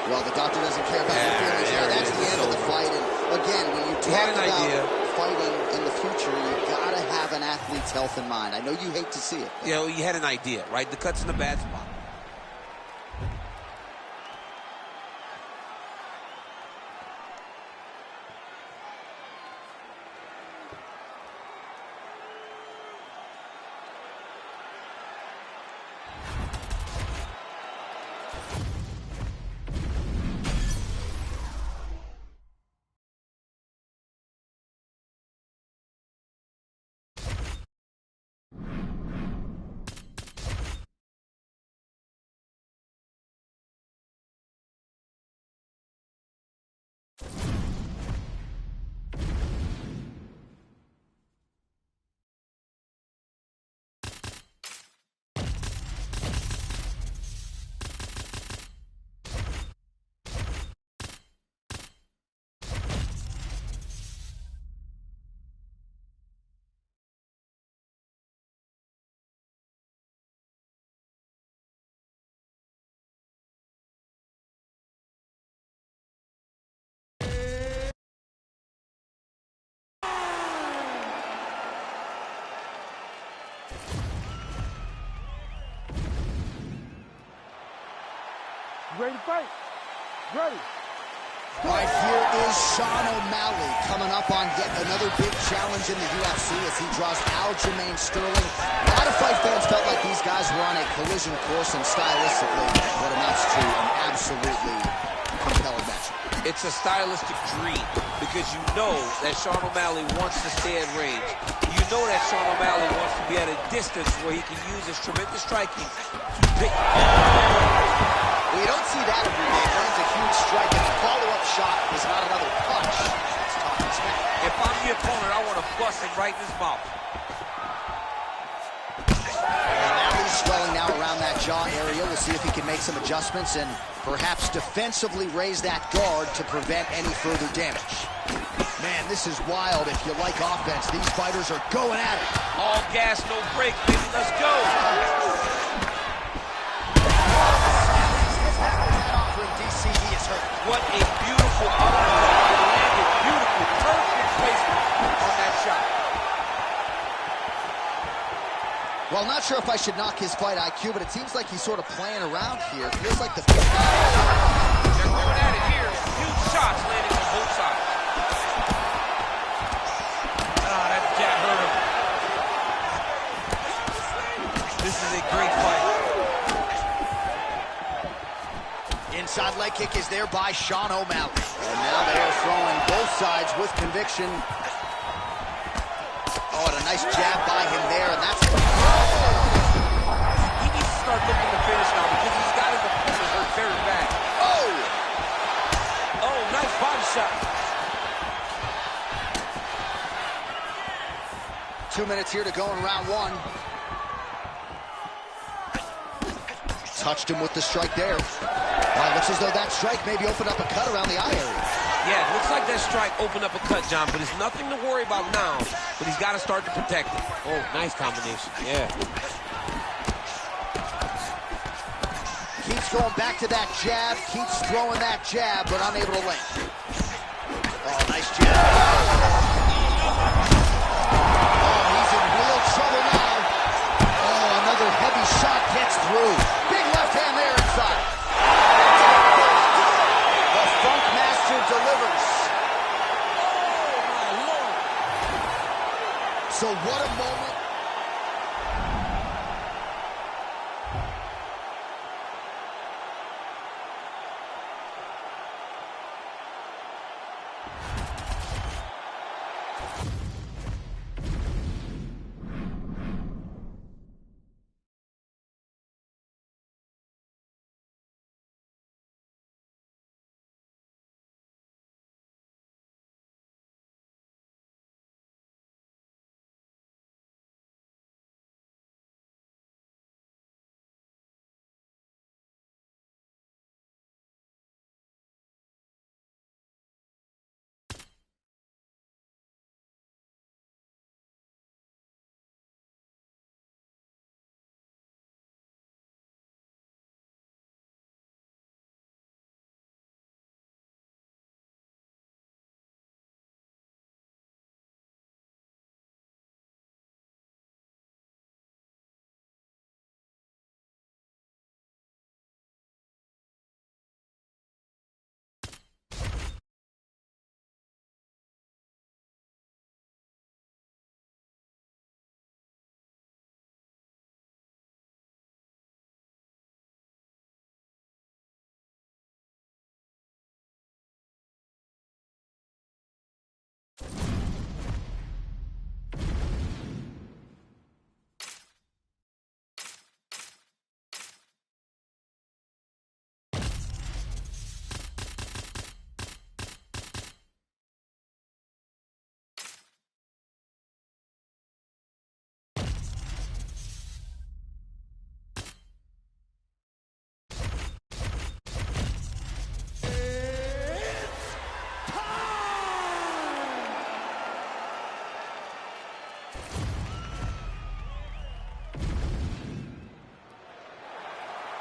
Well, the doctor doesn't care about your feelings. Yeah, that's the end of the fight. And again, when you talk about fighting in the future, you gotta have an athlete's health in mind. I know you hate to see it. You know, you had an idea, right? The cut's in a bad spot. You ready to fight? Ready. Right here is Sean O'Malley coming up on yet another big challenge in the UFC as he draws Aljamain Sterling. A lot of fight fans felt like these guys were on a collision course, and stylistically, what amounts to an absolutely compelling match. It's a stylistic dream because you know that Sean O'Malley wants to stay at range. You know that Sean O'Malley wants to be at a distance where he can use his tremendous striking to pick. Well, you don't see that every day. Lands a huge strike, and the follow-up shot is not another punch. It's tough as heck. If I'm the opponent, I want to bust him right in his mouth. O'Malley's swelling now around that jaw area. We'll see if he can make some adjustments and perhaps defensively raise that guard to prevent any further damage. Man, this is wild. If you like offense, these fighters are going at it. All gas, no brakes, baby. Let's go. DC, he is hurt. What a beautiful uppercut. He landed beautiful, perfect placement on that shot. Well, not sure if I should knock his fight IQ, but it seems like he's sort of playing around here. Feels like the... They're going at it here. Huge shots landing on both sides. That jab hurt him. This is a great fight. Inside leg kick is there by Sean O'Malley. And now they are throwing both sides with conviction. Oh, and a nice jab by him there, and that's... He needs to start looking to finish now because he's got his opponent hurt very bad. Oh! Oh, nice body shot. 2 minutes here to go in round one. Touched him with the strike there. Wow, looks as though that strike maybe opened up a cut around the eye area. Yeah, it looks like that strike opened up a cut, John, but it's nothing to worry about now. But he's got to start to protect it. Oh, nice combination. Yeah. Keeps going back to that jab, keeps throwing that jab, but unable to link. Oh, nice jab. Oh, he's in real trouble now. Oh, another heavy shot gets through. Big left hand there inside. The Funk Master delivers. Oh, my Lord. So what a moment.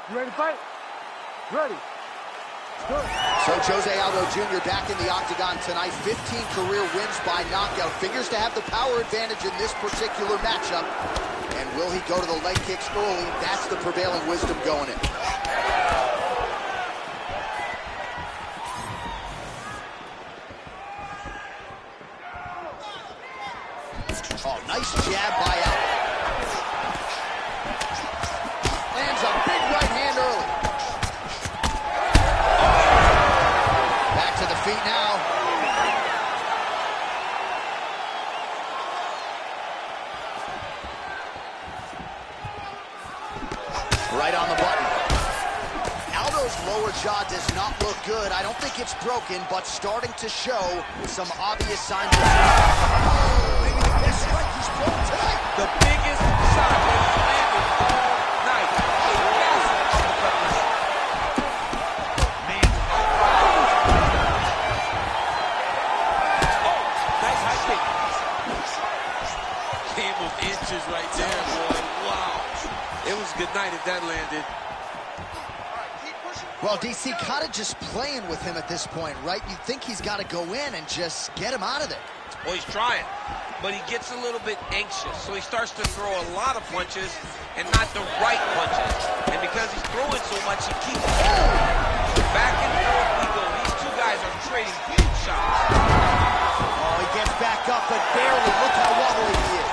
You ready to fight? Ready. Good. So Jose Aldo Jr. back in the octagon tonight. 15 career wins by knockout. Figures to have the power advantage in this particular matchup. And will he go to the leg kicks early? That's the prevailing wisdom going in. Oh, nice jab by Aldo. Lands a big right hand early. Back to the feet now. Right on the button. Aldo's lower jaw does not look good. I don't think it's broken, but starting to show some obvious signs of maybe the best strike he's thrown tonight. The biggest shot that he's landed all night. A massive uppercut. Man. Oh, nice high kick. Game of inches right there, boy. Wow. It was a good night if that landed. Well, DC kind of just playing with him at this point, right? You'd think he's got to go in and just get him out of there. Well, he's trying, but he gets a little bit anxious, so he starts to throw a lot of punches and not the right punches. And because he's throwing so much, he keeps back and forth we go. These two guys are trading huge shots. Oh, he gets back up, but barely. Look how wobbly he is.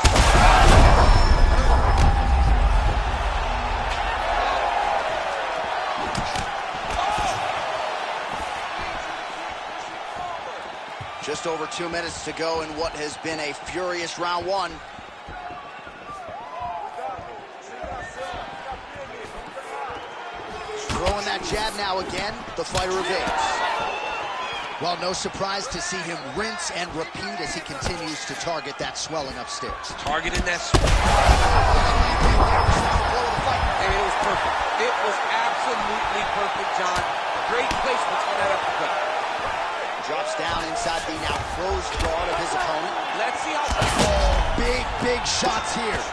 Just over 2 minutes to go in what has been a furious round one. Throwing that jab now again, the fighter evades. Well, no surprise to see him rinse and repeat as he continues to target that swelling upstairs. Targeting that Hey, it was perfect. It was absolutely perfect, John. Great placement on that uppercut. Drops down inside the now closed guard of his opponent. Let's see how... Oh, big shots here.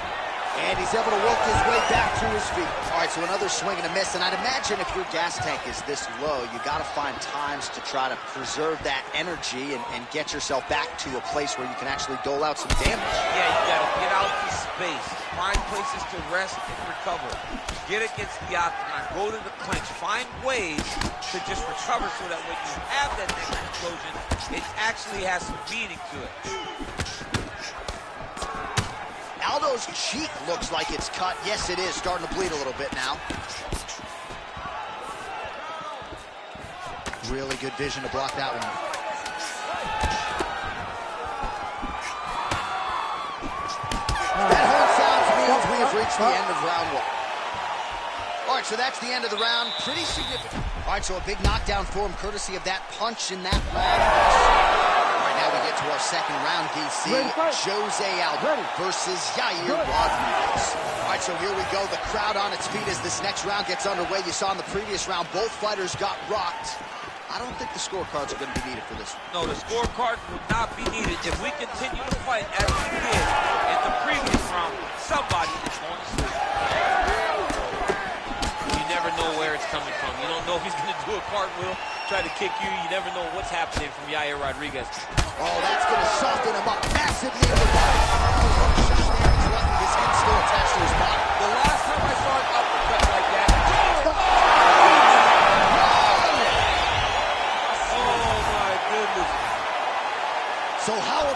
And he's able to work his way back to his feet. All right, so another swing and a miss. And I'd imagine if your gas tank is this low, you got to find times to try to preserve that energy and get yourself back to a place where you can actually dole out some damage. Yeah, you got to get out the space. Find places to rest and recover. Get against the octagon. Go to the clinch. Find ways to just recover so that when you have that next explosion, it actually has some meaning to it. Aldo's cheek looks like it's cut. Yes, it is. Starting to bleed a little bit now. Really good vision to block that one. That horn sounds means we have reached the end of round one. All right, so that's the end of the round. Pretty significant. All right, so a big knockdown for him, courtesy of that punch in that round. All right, now we get to our second round, DC. Jose Aldo versus Yair Rodriguez. All right, so here we go. The crowd on its feet as this next round gets underway. You saw in the previous round, both fighters got rocked. I don't think the scorecards are going to be needed for this one. No, the scorecard will not be needed. If we continue to fight as we did in the previous round, somebody is going to sleep. You never know where it's coming from. You don't know if he's going to do a cartwheel, try to kick you. You never know what's happening from Yair Rodriguez. Oh, that's going to soften him up. Massive knee to the body. Shot there. He's lucky his head still attached to his body. The last time I saw an uppercut like that, Oh, my goodness. So how...